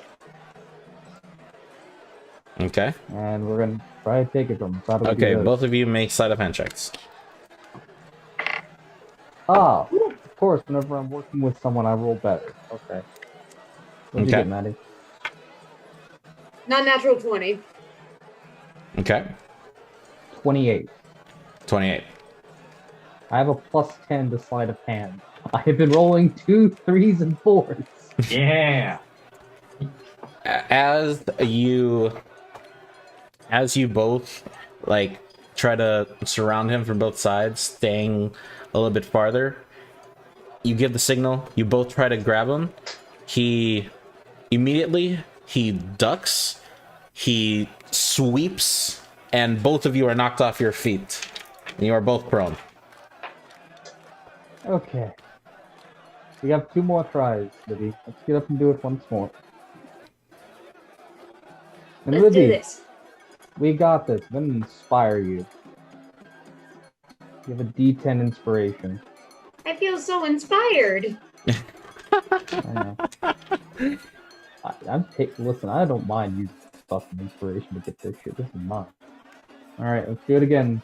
Speaker 1: Okay.
Speaker 4: And we're gonna try to take it from him. So how do we do
Speaker 1: Okay,
Speaker 4: this?
Speaker 1: both of you make sleight of hand checks.
Speaker 4: Ah, of course, whenever I'm working with someone, I roll better. Okay. What'd you
Speaker 1: Okay.
Speaker 4: get, Maddie?
Speaker 2: Not natural 20.
Speaker 1: Okay.
Speaker 4: 28.
Speaker 1: 28.
Speaker 4: I have a plus 10 to sleight of hand. I have been rolling 2 3s and 4s.
Speaker 3: Yeah.
Speaker 1: As you both like try to surround him from both sides, staying a little bit farther, you give the signal. You both try to grab him. He ducks. He sweeps, and both of you are knocked off your feet. And you are both prone.
Speaker 4: Okay. We have 2 more tries, Libby. Let's get up and do it once more. And
Speaker 8: Let's do
Speaker 4: Libby,
Speaker 8: this.
Speaker 4: we got this. I'm gonna inspire you. You have a D10 inspiration.
Speaker 8: I feel so inspired.
Speaker 4: I know. Listen, I don't mind using fucking inspiration to get this shit. This is mine. Alright, let's do it again.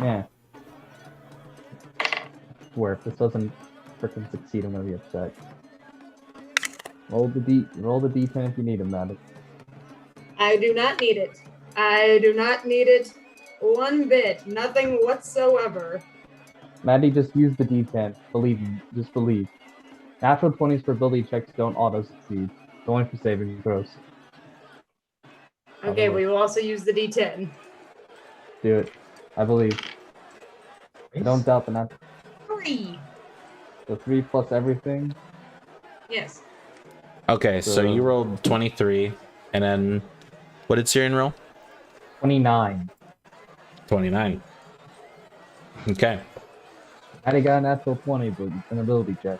Speaker 4: Yeah. I swear, if this doesn't freaking succeed, I'm gonna be upset. Roll the D10 if you need him, Maddie.
Speaker 2: I do not need it. I do not need it one bit. Nothing whatsoever.
Speaker 4: Maddie, just use the D10. Believe me. Just believe. Natural 20s for ability checks don't auto-succeed. Going for saving throws.
Speaker 2: Okay, we will also use the D10.
Speaker 4: Do it. I believe. I don't doubt the natural.
Speaker 2: 3.
Speaker 4: So 3 plus everything.
Speaker 2: Yes.
Speaker 1: Okay, so you rolled 23, and then what did Syrian roll?
Speaker 4: 29.
Speaker 1: 29. Okay.
Speaker 4: I got a natural 20, but it's an ability check.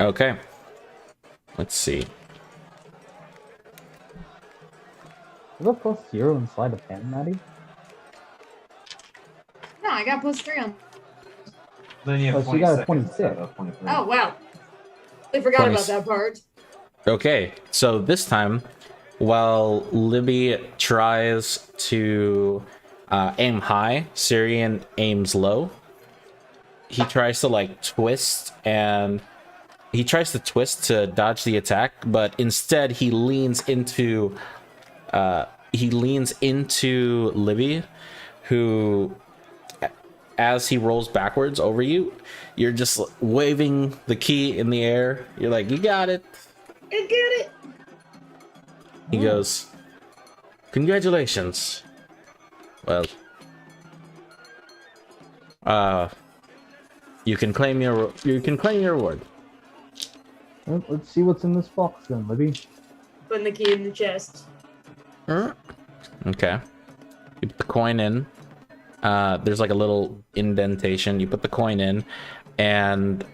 Speaker 1: Okay. Let's see.
Speaker 4: Is that plus 0 in sleight of hand, Maddie?
Speaker 2: No, I got +3 on.
Speaker 3: Then you have
Speaker 4: Oh, so you got a
Speaker 3: 26 instead
Speaker 4: 26.
Speaker 3: of 23.
Speaker 2: Oh wow, I forgot
Speaker 1: 20.
Speaker 2: about that part.
Speaker 1: Okay, so this time, while Libby tries to aim high, Syrian aims low. He tries to like twist, and he tries to twist to dodge the attack, but instead he leans into Libby, who, as he rolls backwards over you, you're just waving the key in the air. You're like, you got it.
Speaker 2: I get it.
Speaker 1: He goes, congratulations. Well, you can claim your reward.
Speaker 4: Well, let's see what's in this box then, Libby.
Speaker 2: Putting the key in the chest.
Speaker 1: Okay. You put the coin in. There's like a little indentation. You put the coin in, and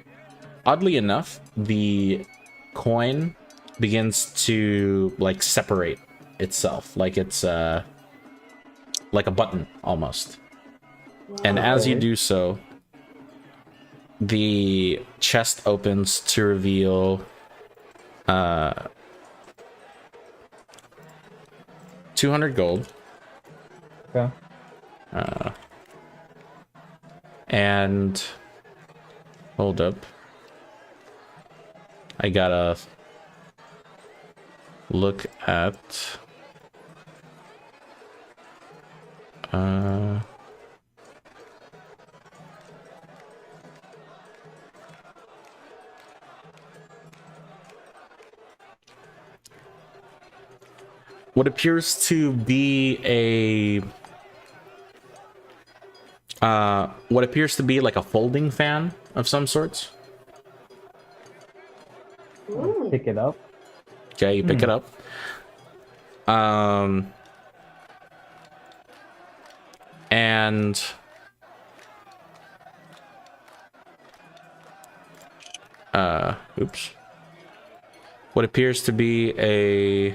Speaker 1: oddly enough, the coin begins to like separate itself, like it's like a button almost. And as you do so, the chest opens to reveal 200 gold.
Speaker 4: Okay.
Speaker 1: And hold up. I gotta look at what appears to be like a folding fan of some sorts.
Speaker 2: Ooh.
Speaker 4: Pick it up.
Speaker 1: Okay, you pick it up. And oops. What appears to be a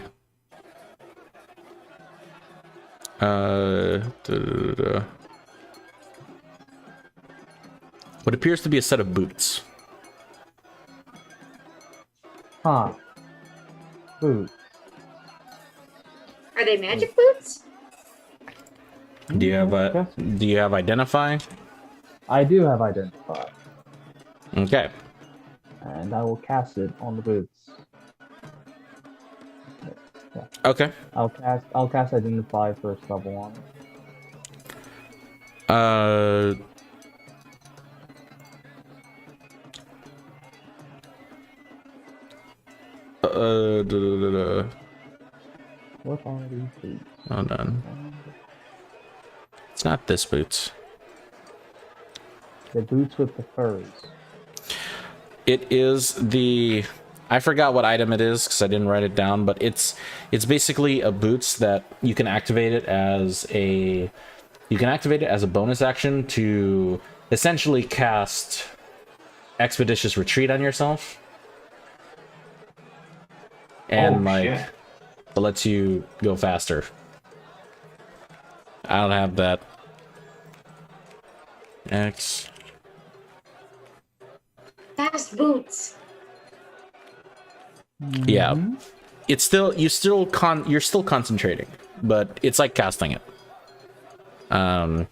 Speaker 1: what appears to be a set of boots.
Speaker 4: Huh. Boots.
Speaker 8: Are they magic boots?
Speaker 1: Do you have identify?
Speaker 4: I do have identify,
Speaker 1: Okay.
Speaker 4: and I will cast it on the boots.
Speaker 1: Okay.
Speaker 4: I'll cast identify first level on it. What are these boots?
Speaker 1: Hold on. It's not this boots.
Speaker 4: The boots with the furs.
Speaker 1: It is the, I forgot what item it is because I didn't write it down, but it's basically a boots that you can activate it as a bonus action to essentially cast Expeditious Retreat on yourself. And
Speaker 3: shit.
Speaker 1: it lets you go faster. I don't have that. X.
Speaker 8: Fast boots.
Speaker 1: Yeah. It's still you're still concentrating, but it's like casting it.
Speaker 4: Okay.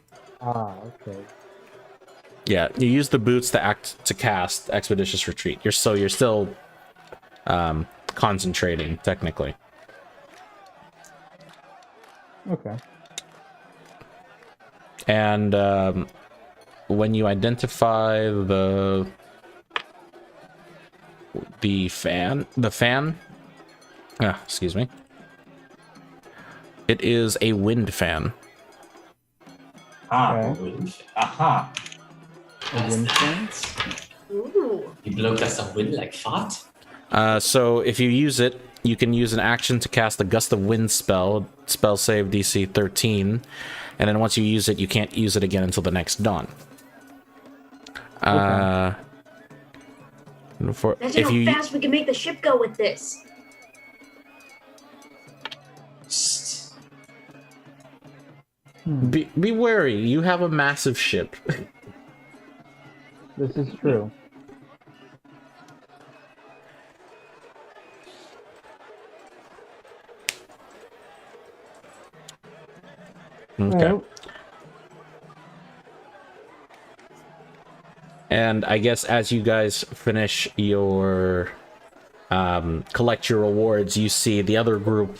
Speaker 1: Yeah, you use the boots to cast Expeditious Retreat. You're still concentrating technically.
Speaker 4: Okay.
Speaker 1: And when you identify the fan, excuse me, it is a wind fan.
Speaker 4: Okay.
Speaker 3: Aha.
Speaker 4: A wind fan?
Speaker 8: Ooh.
Speaker 5: You blow us some wind like fart?
Speaker 1: So if you use it, you can use an action to cast a Gust of Wind spell save DC 13, and then once you use it, you can't use it again until the next dawn.
Speaker 8: Imagine how fast we can make the ship go with this.
Speaker 1: Be wary, you have a massive ship.
Speaker 4: This is true.
Speaker 1: Okay.
Speaker 4: Well,
Speaker 1: And I guess as you guys finish your collect your rewards, you see the other group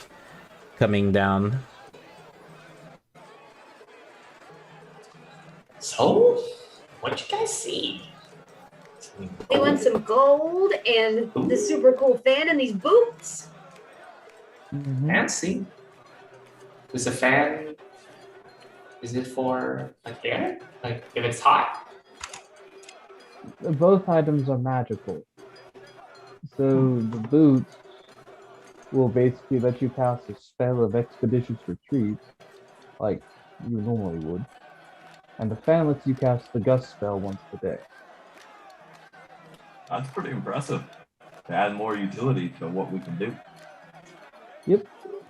Speaker 1: coming down.
Speaker 5: So, what'd you guys see?
Speaker 8: They want some gold and the super cool fan and these boots.
Speaker 5: Fancy. Is the fan? Is it for like air? Like if it's hot?
Speaker 4: both items are magical. So the boots will basically let you cast a spell of Expeditious Retreat, like you normally would. And the fan lets you cast the Gust spell once a day.
Speaker 3: That's pretty impressive. To add more utility to what we can do.
Speaker 4: Yep.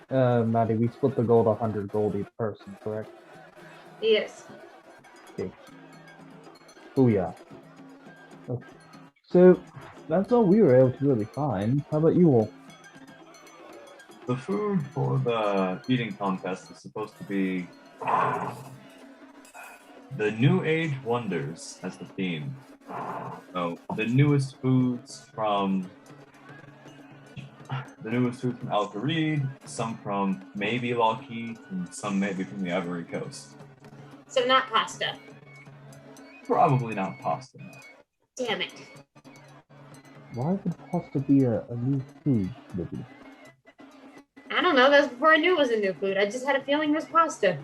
Speaker 4: Maddie, we split the gold 100 gold each person, correct?
Speaker 8: Yes.
Speaker 4: Okay. Booyah. Okay. So, that's all we were able to really find. How about you all?
Speaker 3: The food for the eating contest is supposed to be the New Age Wonders as the theme. So the newest foods from Al Kharid, some from maybe Lockheed, and some maybe from the Ivory Coast.
Speaker 8: So not pasta.
Speaker 3: Probably not pasta.
Speaker 8: Damn it.
Speaker 4: Why would pasta be a new food, Libby?
Speaker 8: I don't know. That was before I knew it was a new food. I just had a feeling it was pasta.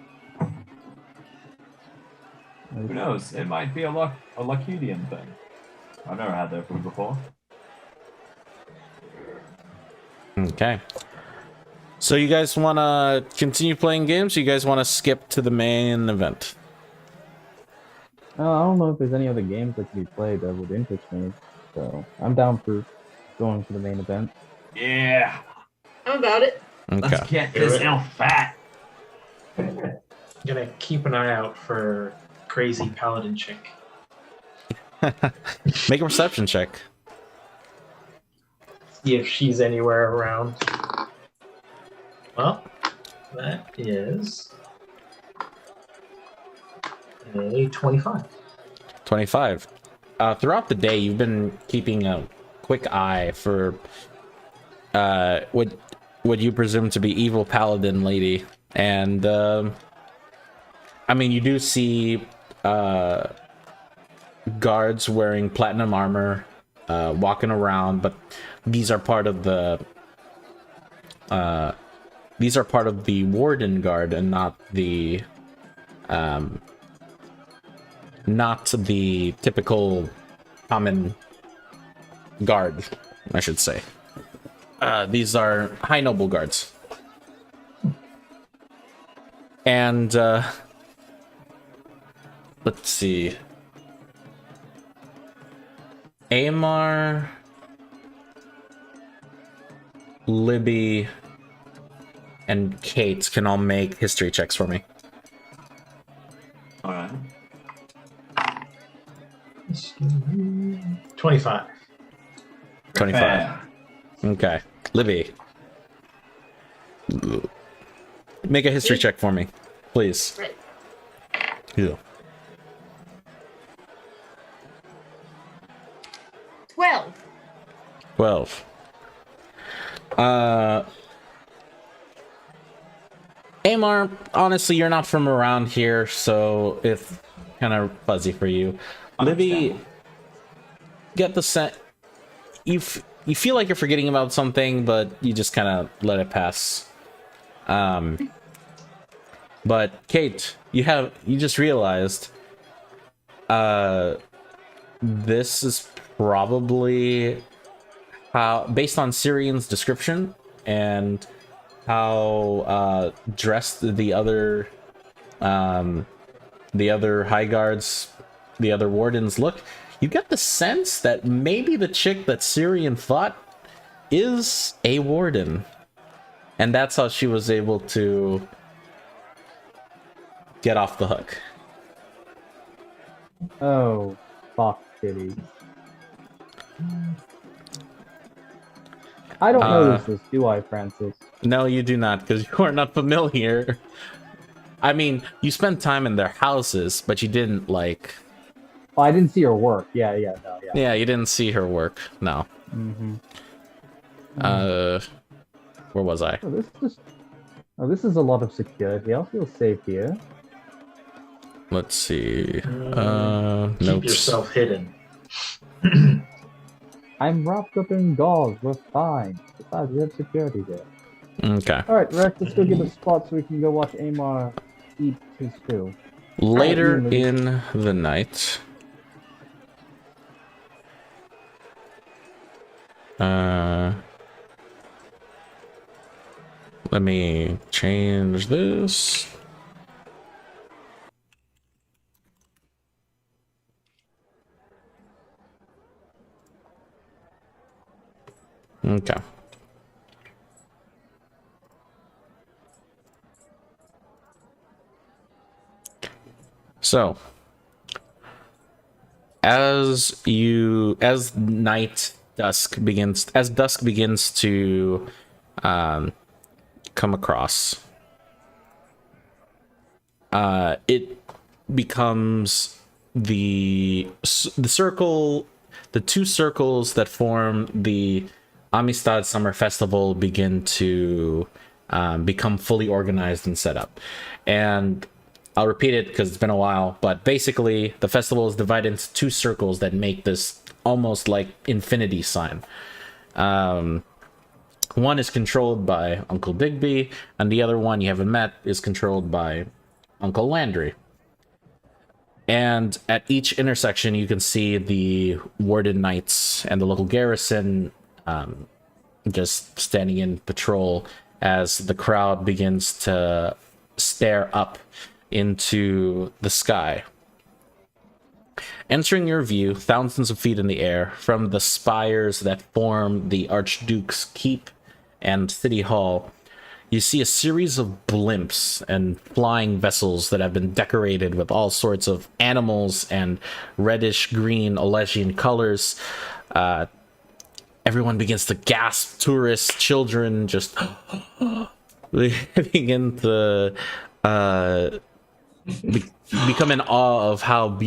Speaker 3: Who knows? It might be a Lockeedian thing. I've never had their food before.
Speaker 1: Okay. So you guys want to continue playing games? Or you guys want to skip to the main event?
Speaker 4: I don't know if there's any other games that can be played that would interest me. So I'm down for going to the main event.
Speaker 3: Yeah.
Speaker 8: I'm about it.
Speaker 1: Okay.
Speaker 3: Let's get this elf fat.
Speaker 6: I'm gonna keep an eye out for crazy paladin chick.
Speaker 1: Make a perception check.
Speaker 6: See if she's anywhere around. Well, that is a 25.
Speaker 1: 25. Throughout the day, you've been keeping a quick eye for what you presume to be evil paladin lady, and I mean, you do see guards wearing platinum armor walking around, but these are part of the warden guard and not the typical common guard, I should say. These are high noble guards. And let's see. Amar, Libby, and Kate can all make history checks for me.
Speaker 3: Alright.
Speaker 6: 25.
Speaker 1: 25. Okay. Libby. Make a history check for me, please.
Speaker 8: Right.
Speaker 1: Yeah.
Speaker 8: 12.
Speaker 1: 12. Amar, honestly, you're not from around here, so it's kind of fuzzy for you. Libby, get the sense you feel like you're forgetting about something, but you just kind of let it pass. But Kate, you just realized this is probably how, based on Syrian's description and how dressed the other high guards, the other wardens look, you get the sense that maybe the chick that Syrian fought is a warden. And that's how she was able to get off the hook.
Speaker 4: Oh, fuck, kitty. I don't notice this, do I, Francis?
Speaker 1: No, you do not, because you are not familiar. I mean, you spent time in their houses, but you didn't, like...
Speaker 4: Oh, I didn't see her work. Yeah.
Speaker 1: Yeah, you didn't see her work. No.
Speaker 4: Mm-hmm.
Speaker 1: Where was I?
Speaker 4: This is a lot of security. I'll feel safe here.
Speaker 1: Let's see.
Speaker 6: Keep
Speaker 1: Notes.
Speaker 6: yourself hidden.
Speaker 4: I'm wrapped up in gauze. We're fine. Besides, we have security there.
Speaker 1: Okay.
Speaker 4: Alright, Rex, let's go get a spot so we can go watch Amar eat his stew.
Speaker 1: Later
Speaker 4: Alright,
Speaker 1: in the night. Let me change this. Okay. So, as dusk begins to come across, it becomes the circle, the two circles that form the Amistad Summer Festival begin to become fully organized and set up. And I'll repeat it because it's been a while, but basically the festival is divided into two circles that make this almost like infinity sign. One is controlled by Uncle Digby, and the other one you haven't met is controlled by Uncle Landry. And at each intersection, you can see the Warden Knights and the local garrison just standing in patrol as the crowd begins to stare up into the sky. Entering your view, thousands of feet in the air, from the spires that form the Archduke's Keep and City Hall, you see a series of blimps and flying vessels that have been decorated with all sorts of animals and reddish-green Alesian colors. Everyone begins to gasp. Tourists, children, just begin to become in awe of how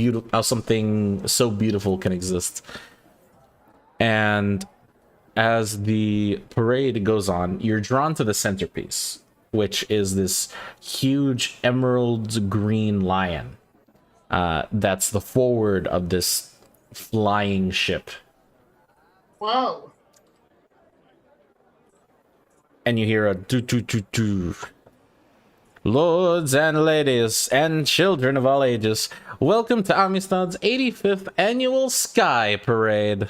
Speaker 1: something so beautiful can exist. And as the parade goes on, you're drawn to the centerpiece, which is this huge emerald green lion. That's the forward of this flying ship.
Speaker 8: Whoa.
Speaker 1: And you hear a do-do-do-do. Lords and ladies and children of all ages, welcome to Amistad's 85th annual Sky Parade.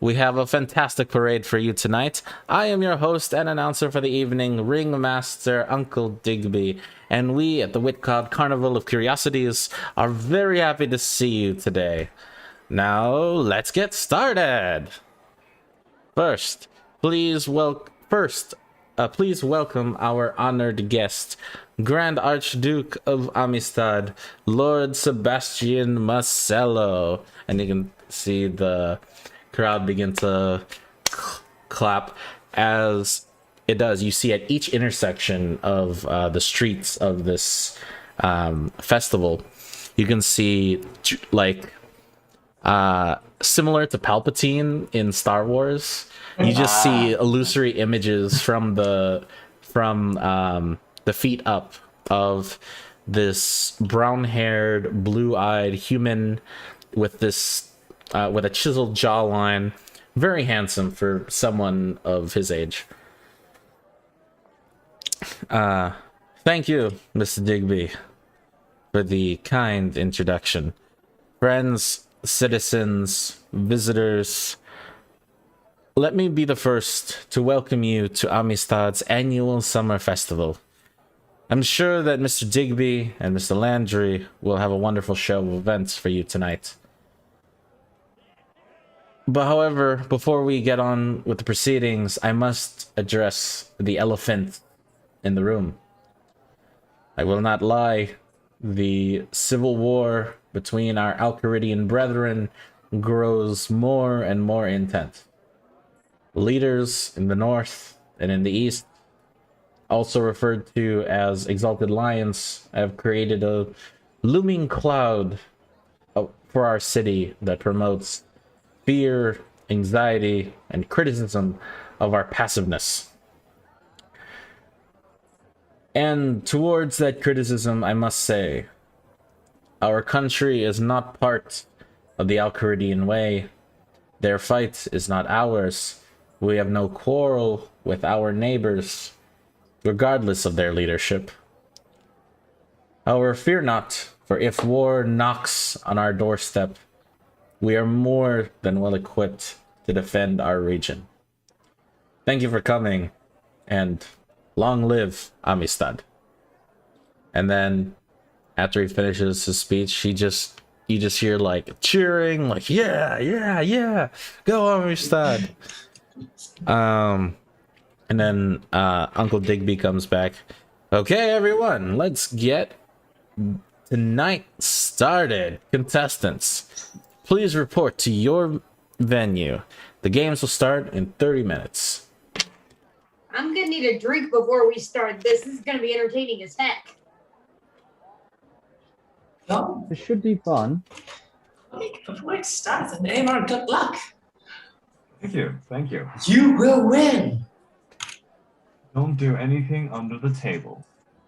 Speaker 1: We have a fantastic parade for you tonight. I am your host and announcer for the evening, Ringmaster Uncle Digby, and we at the Whitcod Carnival of Curiosities are very happy to see you today. Now, let's get started! First, please welcome our honored guest, Grand Archduke of Amistad, Lord Sebastian Marcello. And you can see the crowd begin to clap as it does. You see at each intersection of the streets of this festival, you can see like similar to Palpatine in Star Wars. You just see illusory images from the feet up of this brown-haired, blue-eyed human with this with a chiseled jawline, very handsome for someone of his age. Thank you, Mr. Digby, for the kind introduction. Friends, citizens, visitors, let me be the first to welcome you to Amistad's annual summer festival. I'm sure that Mr. Digby and Mr. Landry will have a wonderful show of events for you tonight. But however, before we get on with the proceedings, I must address the elephant in the room. I will not lie, the civil war between our Alcaridian brethren grows more and more intense. Leaders in the north and in the east, also referred to as Exalted Lions, have created a looming cloud for our city that promotes fear, anxiety, and criticism of our passiveness. And towards that criticism, I must say, our country is not part of the Alcaridian way. Their fight is not ours. We have no quarrel with our neighbors, regardless of their leadership. However, fear not, for if war knocks on our doorstep, we are more than well equipped to defend our region. Thank you for coming, and long live Amistad. And then, after he finishes his speech, you just hear like cheering, like yeah, go Amistad. And then Uncle Digby comes back. Okay, everyone, let's get tonight started. Contestants, please report to your venue. The games will start in 30 minutes.
Speaker 8: I'm gonna need a drink before we start this. This is gonna be entertaining as heck.
Speaker 5: No,
Speaker 4: This should be fun.
Speaker 5: before it starts, and Amar, good luck.
Speaker 3: Thank you.
Speaker 5: You will win.
Speaker 3: Don't do anything under the table.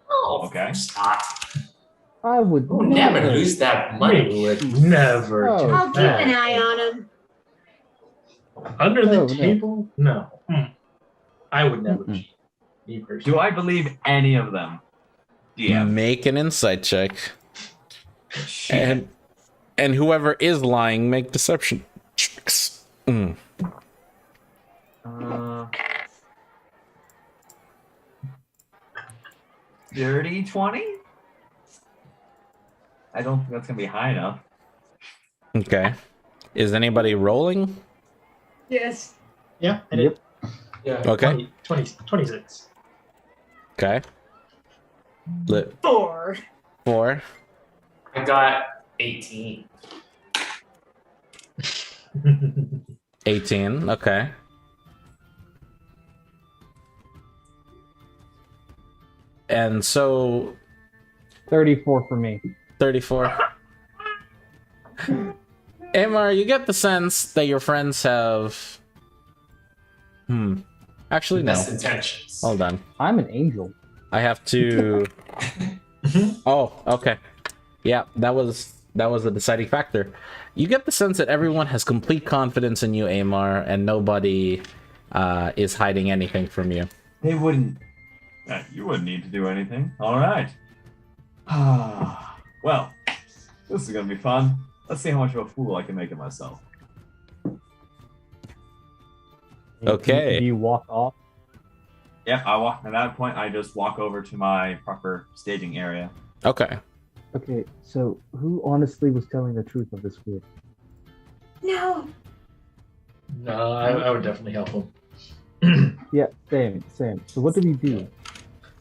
Speaker 5: Oh,
Speaker 3: Okay.
Speaker 5: of course not.
Speaker 4: I would
Speaker 5: We'll never lose that money.
Speaker 6: We would never
Speaker 4: Oh.
Speaker 6: do
Speaker 8: I'll keep
Speaker 6: that.
Speaker 8: an eye on him.
Speaker 6: Under the
Speaker 4: No.
Speaker 6: table? No. I would never
Speaker 4: Mm-mm.
Speaker 6: cheat. Me personally.
Speaker 3: Do I believe any of them? DM.
Speaker 1: Make an insight check.
Speaker 3: Shit.
Speaker 1: And whoever is lying, make deception checks.
Speaker 3: 30, 20? I don't think that's gonna be high enough.
Speaker 1: Okay. Is anybody rolling?
Speaker 2: Yes.
Speaker 6: Yeah, I did.
Speaker 5: Yeah.
Speaker 1: Okay.
Speaker 6: 26.
Speaker 1: Okay. Lit
Speaker 2: 4.
Speaker 1: 4.
Speaker 5: I got 18.
Speaker 1: 18. Okay. And so
Speaker 4: 34 for me.
Speaker 1: 34. Amar, you get the sense that your friends have. Actually, no.
Speaker 5: Best intentions.
Speaker 1: Hold on.
Speaker 4: I'm an angel.
Speaker 1: I have to. Oh, okay. Yeah, that was a deciding factor. You get the sense that everyone has complete confidence in you, Amar, and nobody is hiding anything from you.
Speaker 3: They wouldn't. You wouldn't need to do anything. All right. Well, this is gonna be fun. Let's see how much of a fool I can make of myself.
Speaker 1: Okay.
Speaker 4: Do you walk off?
Speaker 3: Yeah, I walk. At that point, I just walk over to my proper staging area.
Speaker 1: Okay.
Speaker 4: Okay, so who honestly was telling the truth of this group?
Speaker 8: No.
Speaker 6: No, I would definitely help them.
Speaker 4: Yeah, same. So what do we do?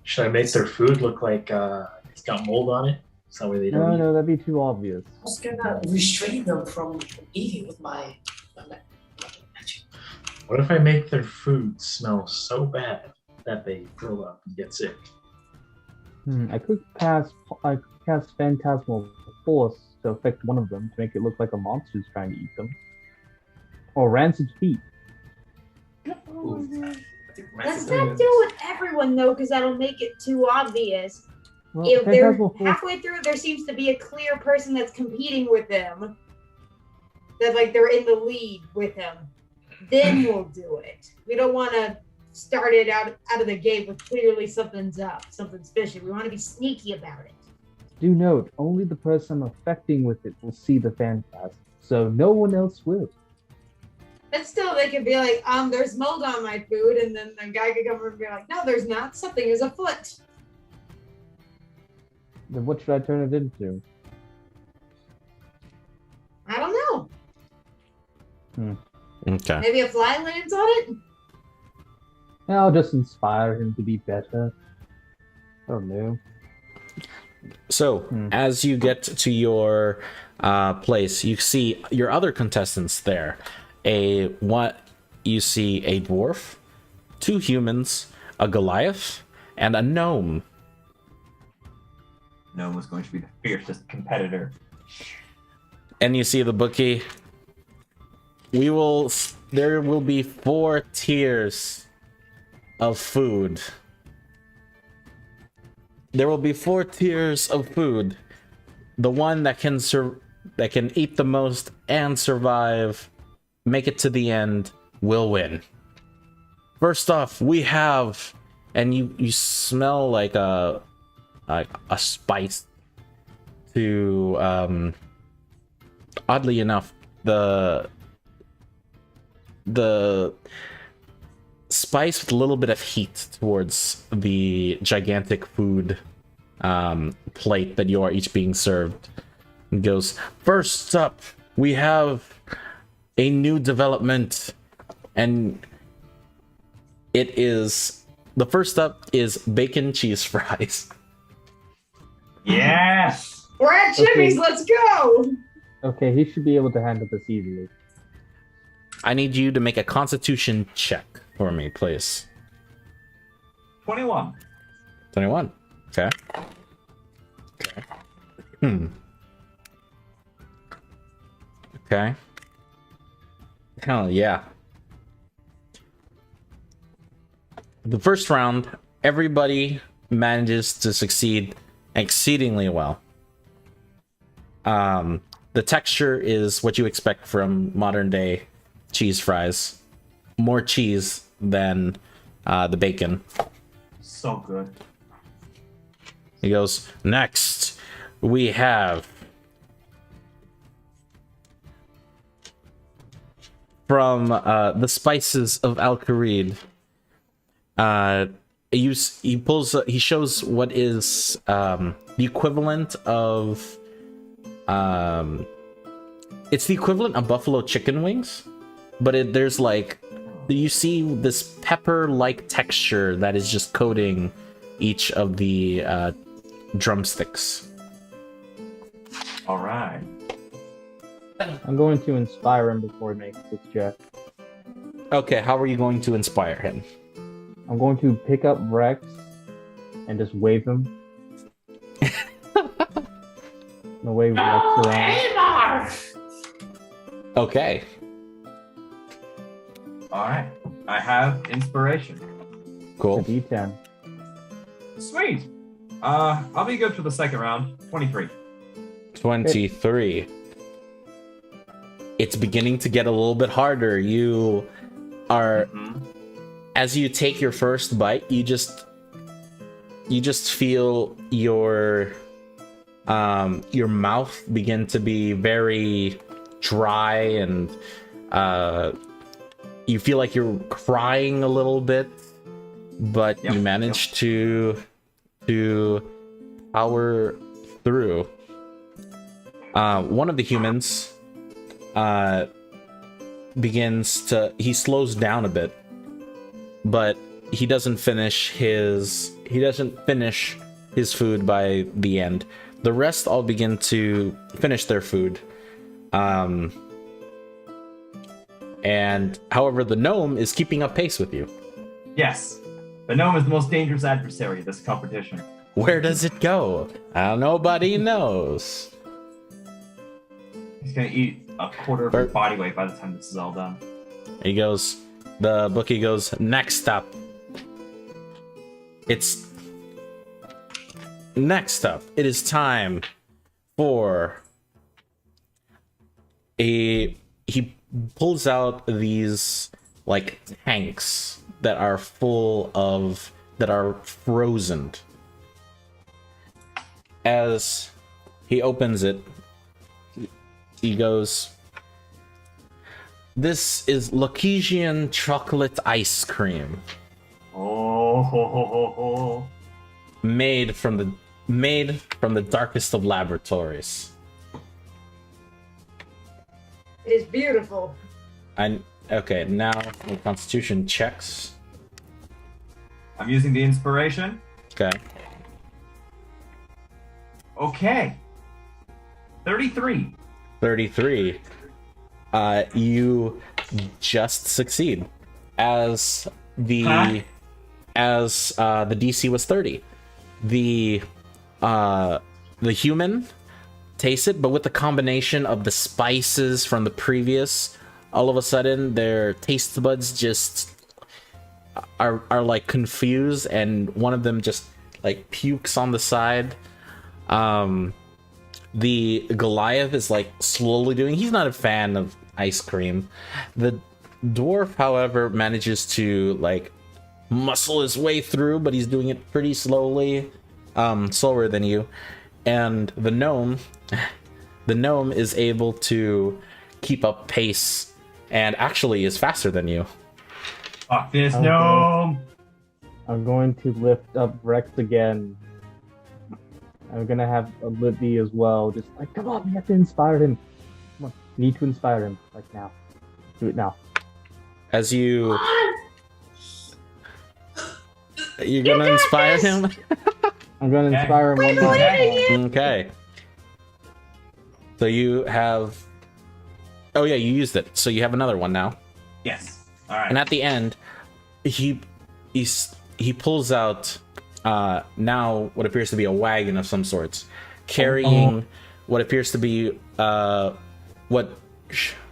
Speaker 6: Should I make their food look like it's got mold on it? So that way they don't eat?
Speaker 4: No, that'd be too obvious.
Speaker 5: I was gonna restrain them from eating with my magic.
Speaker 6: What if I make their food smell so bad that they throw up and get sick?
Speaker 4: I could cast Phantasmal Force to affect one of them to make it look like a monster's trying to eat them. Or Rancid Feet.
Speaker 5: Ooh, I think
Speaker 8: Let's
Speaker 5: Rancid
Speaker 8: not do it with everyone though, because that'll make it too obvious.
Speaker 4: Well,
Speaker 8: If they're
Speaker 4: Phantasmal Force,
Speaker 8: halfway through, there seems to be a clear person that's competing with them. That like they're in the lead with him. Then we'll do it. We don't want to start it out of the gate with clearly something's up, something's fishy. We want to be sneaky about it.
Speaker 4: do note, only the person affecting with it will see the Phantasm, so no one else will.
Speaker 2: But still, they could be like, there's mold on my food, and then the guy could come over and be like, no, there's not. Something is afoot.
Speaker 4: Then what should I turn it into?
Speaker 2: I don't know.
Speaker 1: Okay.
Speaker 2: Maybe a fly lands on it?
Speaker 4: I'll just inspire him to be better. I don't know.
Speaker 1: So, as you get to your place, you see your other contestants there. You see a dwarf, 2 humans, a Goliath, and a gnome.
Speaker 3: Gnome was going to be the fiercest competitor.
Speaker 1: And you see the bookie. There will be 4 tiers of food. There will be 4 tiers of food. The one that can eat the most and survive, make it to the end, will win. First off, we have, and you smell like a spice to oddly enough, the spice with a little bit of heat towards the gigantic food plate that you are each being served. It goes, first up, we have a new development, and the first up is bacon cheese fries.
Speaker 3: Yes!
Speaker 2: We're at Jimmy's, let's go!
Speaker 4: Okay, he should be able to handle this easily.
Speaker 1: I need you to make a constitution check for me, please.
Speaker 3: 21.
Speaker 1: 21. Okay. Okay. Hell yeah. The first round, everybody manages to succeed exceedingly well. The texture is what you expect from modern day cheese fries. More cheese than the bacon.
Speaker 3: So good.
Speaker 1: He goes, next, we have from the spices of Al-Kharid. He shows what is the equivalent of it's the equivalent of buffalo chicken wings, but there's like, you see this pepper-like texture that is just coating each of the drumsticks.
Speaker 3: All right.
Speaker 4: I'm going to inspire him before he makes his check.
Speaker 1: Okay, how are you going to inspire him?
Speaker 4: I'm going to pick up Rex and just wave him. The wave Rex around.
Speaker 1: Okay.
Speaker 3: All right. I have inspiration.
Speaker 1: Cool.
Speaker 4: A D10.
Speaker 3: Sweet. I'll be good for the second round. 23.
Speaker 1: 23. It's beginning to get a little bit harder. You are, as you take your first bite, you just feel your mouth begin to be very dry, and you feel like you're crying a little bit, but you manage to power through. One of the humans he slows down a bit, but he doesn't finish his food by the end. The rest all begin to finish their food. And however, the gnome is keeping up pace with you.
Speaker 3: Yes. The gnome is the most dangerous adversary of this competition.
Speaker 1: Where does it go? Nobody knows.
Speaker 3: He's gonna eat a quarter of his body weight by the time this is all done.
Speaker 1: The bookie goes, next up. Next up, it is time for he pulls out these like tanks that are frozen. As he opens it, he goes, This is Lokesian chocolate ice cream.
Speaker 3: Oh, ho, ho, ho, ho.
Speaker 1: Made from the darkest of laboratories.
Speaker 2: It is beautiful.
Speaker 1: Okay, now the Constitution checks.
Speaker 3: I'm using the inspiration.
Speaker 1: Okay.
Speaker 3: Okay. 33.
Speaker 1: 33. You just succeed. As the DC was 30. The human tastes it, but with the combination of the spices from the previous, all of a sudden their taste buds just are like confused, and one of them just like pukes on the side. The Goliath is like slowly doing. He's not a fan of ice cream. The dwarf, however, manages to like muscle his way through, but he's doing it pretty slowly, slower than you. And the gnome is able to keep up pace and actually is faster than you.
Speaker 3: Fuck this gnome!
Speaker 4: I'm going to lift up Rex again. I'm gonna have Libby as well. Just like, come on, we have to inspire him. Come on, we need to inspire him. Like now. Do it now.
Speaker 1: As you're gonna inspire him?
Speaker 4: I'm gonna inspire him one more time.
Speaker 1: Okay. So you have... Oh yeah, you used it. So you have another one now.
Speaker 3: Yes. All right.
Speaker 1: And at the end, he pulls out now what appears to be a wagon of some sorts, carrying what appears to be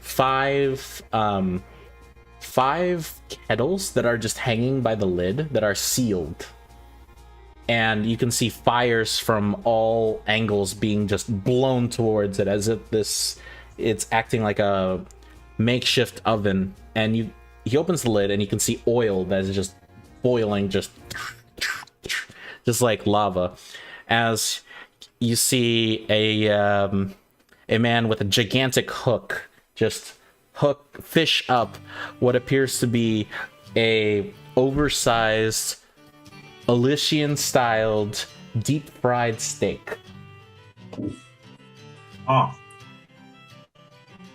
Speaker 1: five kettles that are just hanging by the lid that are sealed. And you can see fires from all angles being just blown towards it, as if it's acting like a makeshift oven. And he opens the lid and you can see oil that is just boiling, just like lava. As you see a man with a gigantic hook just fish up what appears to be a oversized Elysian-styled deep-fried steak.
Speaker 3: Oh.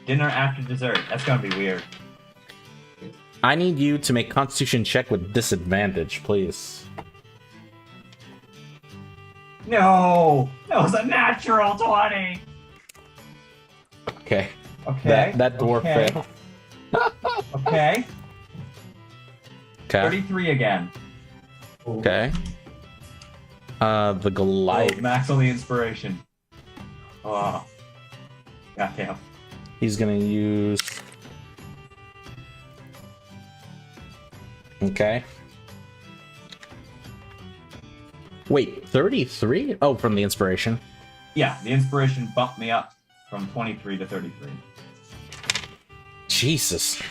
Speaker 3: Dinner after dessert. That's gonna be weird.
Speaker 1: I need you to make Constitution check with disadvantage, please.
Speaker 3: No! That was a natural 20!
Speaker 1: Okay.
Speaker 3: Okay.
Speaker 1: That dwarf failed.
Speaker 3: Okay.
Speaker 1: Okay.
Speaker 3: 33 again.
Speaker 1: Okay. The Goliath.
Speaker 3: Oh, max on the inspiration. Oh. Goddamn.
Speaker 1: He's gonna use... Okay. Wait, 33? Oh, from the inspiration.
Speaker 3: Yeah, the inspiration bumped me up from 23 to 33.
Speaker 1: Jesus.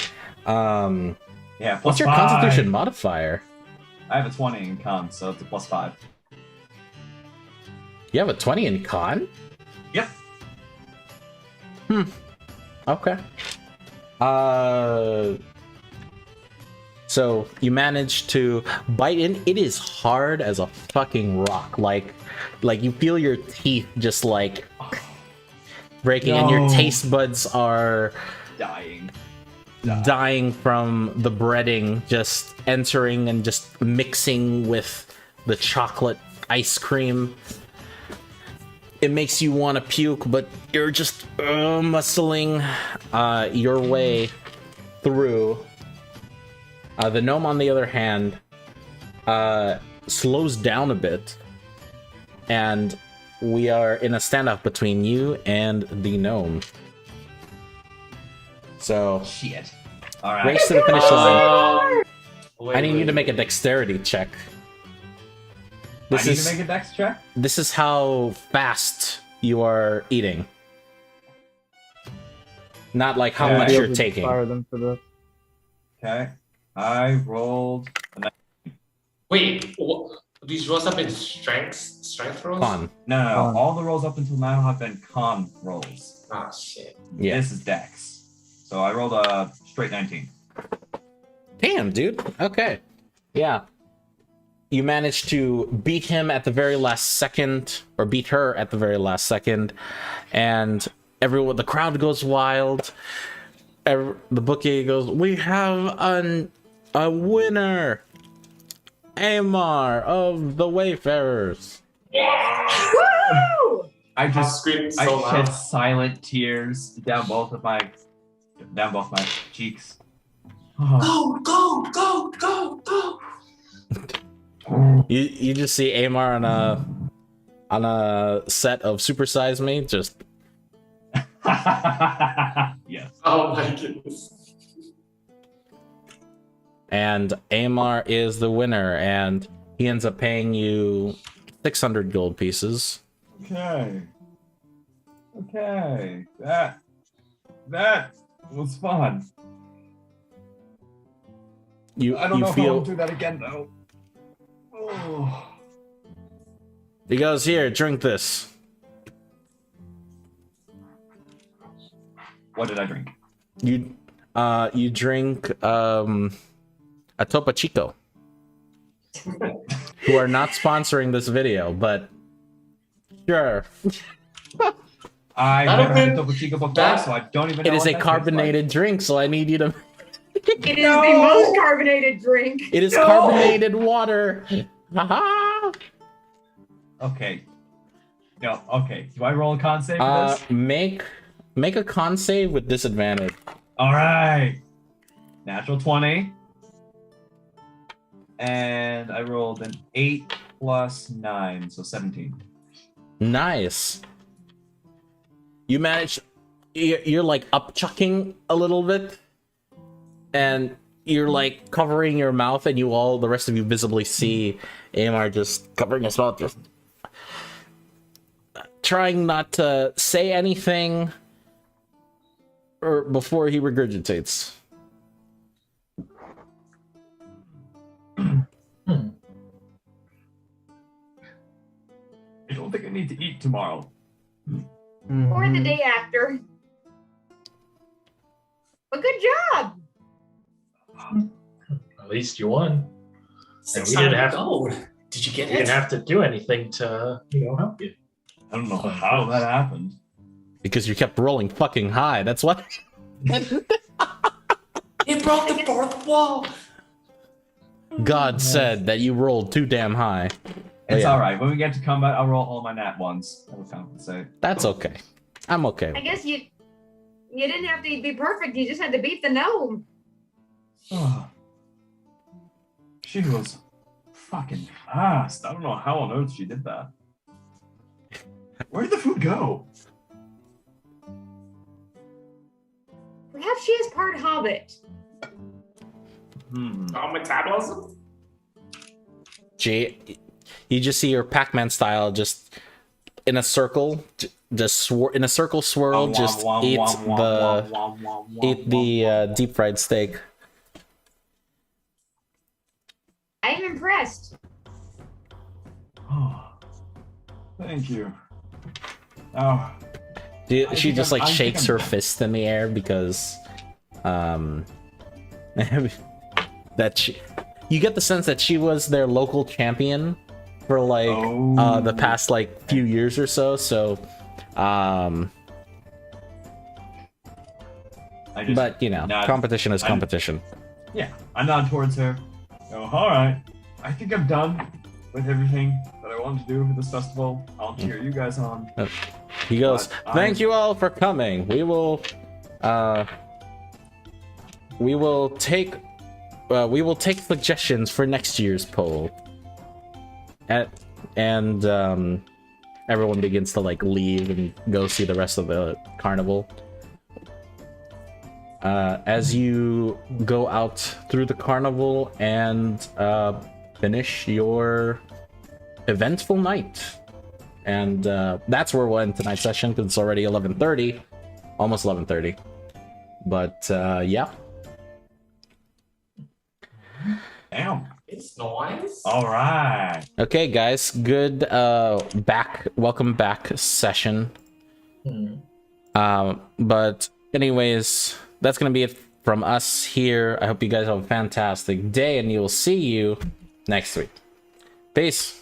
Speaker 3: Yeah,
Speaker 1: what's your
Speaker 3: 5.
Speaker 1: Constitution modifier?
Speaker 3: I have a 20 in con, so it's a +5.
Speaker 1: You have a 20 in con?
Speaker 3: Yep.
Speaker 1: Okay. So you manage to bite in. It is hard as a fucking rock. Like you feel your teeth just like breaking, and your taste buds are dying from the breading just entering and just mixing with the chocolate ice cream. It makes you want to puke, but you're just muscling your way through. The gnome, on the other hand, slows down a bit, and we are in a standoff between you and the gnome. So,
Speaker 3: shit. All right.
Speaker 1: Race to the finish line.
Speaker 5: Wait,
Speaker 1: I need you to make a dexterity check.
Speaker 3: I need to make a dex check?
Speaker 1: This is how fast you are eating. Not like how much you're taking.
Speaker 4: Them for this.
Speaker 3: Okay. I rolled a 9.
Speaker 5: Wait, these rolls have been strength rolls?
Speaker 1: Con.
Speaker 3: No. All the rolls up until now have been con rolls.
Speaker 5: Ah, shit.
Speaker 1: Yeah.
Speaker 3: This is dex. So I rolled a Straight 19.
Speaker 1: Damn, dude. Okay. Yeah. You managed to beat him at the very last second, or beat her at the very last second, and the crowd goes wild. The bookie goes, "We have a winner, Amar of the Wayfarers."
Speaker 2: Woo!
Speaker 3: I just
Speaker 5: screamed so
Speaker 3: I
Speaker 5: loud.
Speaker 3: shed silent tears down both my cheeks. Oh.
Speaker 5: Go, go, go, go, go.
Speaker 1: You just see Amar on a set of Super Size Me, just
Speaker 3: Yes.
Speaker 5: Oh my goodness.
Speaker 1: and Amar is the winner, and he ends up paying you 600 gold pieces.
Speaker 3: Okay. Okay. That was fun. I don't know if I want to do that again though. Oh.
Speaker 1: He goes, "Here, drink this."
Speaker 3: What did I drink?
Speaker 1: You drink a Topo Chico, who are not sponsoring this video, but sure.
Speaker 3: I
Speaker 5: That'd
Speaker 3: never had
Speaker 5: been-
Speaker 3: a Topo Chico before,
Speaker 5: that-
Speaker 3: so I don't even know.
Speaker 1: It is
Speaker 3: what
Speaker 1: a
Speaker 3: that tastes
Speaker 1: carbonated drink, so I need you to.
Speaker 2: It is the most carbonated drink.
Speaker 1: It is carbonated water. Haha.
Speaker 3: like. Okay. No. Okay. Do I roll a con save for this?
Speaker 1: Make a con save with disadvantage.
Speaker 3: All right. Natural 20. And I rolled an 8 plus 9, so 17.
Speaker 1: Nice. You manage. You're like upchucking a little bit, and you're like covering your mouth, and the rest of you visibly see Amar just covering his mouth, just trying not to say anything, or before he regurgitates.
Speaker 3: I don't think I need to eat tomorrow.
Speaker 2: Or the day after. But good job.
Speaker 6: At least you won. And we
Speaker 5: 600
Speaker 6: didn't have
Speaker 5: gold. Did you get
Speaker 6: You
Speaker 5: it?
Speaker 6: didn't have to do anything to, help you.
Speaker 3: I don't know how that happened.
Speaker 1: Because you kept rolling fucking high. That's what.
Speaker 5: It broke the fourth wall.
Speaker 1: God said that you rolled too damn high.
Speaker 3: It's
Speaker 1: yeah.
Speaker 3: all right. When we get to combat, I'll roll all my nat ones. That will compensate.
Speaker 1: That's okay. I'm okay.
Speaker 2: I guess you didn't have to be perfect. You just had to beat the gnome.
Speaker 3: Oh. She was fucking fast. I don't know how on earth she did that. Where did the food go?
Speaker 2: Perhaps she is part hobbit.
Speaker 5: Oh, metabolism?
Speaker 1: Jay, you just see her Pac-Man style, just in a circle, in a circle swirl, just eat the deep fried steak.
Speaker 2: I'm impressed.
Speaker 3: Oh, thank you. Oh,
Speaker 1: She just like shakes her fist in the air because, you get the sense that she was their local champion for like the past like few years or so. So, but you know, competition is competition.
Speaker 3: Yeah, I nod towards her. Oh, all right. I think I'm done with everything that I wanted to do for this festival. I'll cheer you guys on.
Speaker 1: He goes, "Thank you all for coming. We will take suggestions for next year's poll." And everyone begins to like leave and go see the rest of the carnival. As you go out through the carnival and finish your eventful night. And that's where we'll end tonight's session, because it's already 11:30, almost 11:30. But yeah.
Speaker 3: Damn.
Speaker 5: It's noise.
Speaker 3: All right.
Speaker 1: Okay, guys. Good welcome back session. But anyways, that's gonna be it from us here, I hope you guys have a fantastic day, and you'll see you next week. Peace.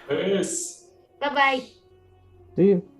Speaker 5: Peace.
Speaker 8: Bye bye.
Speaker 4: See you.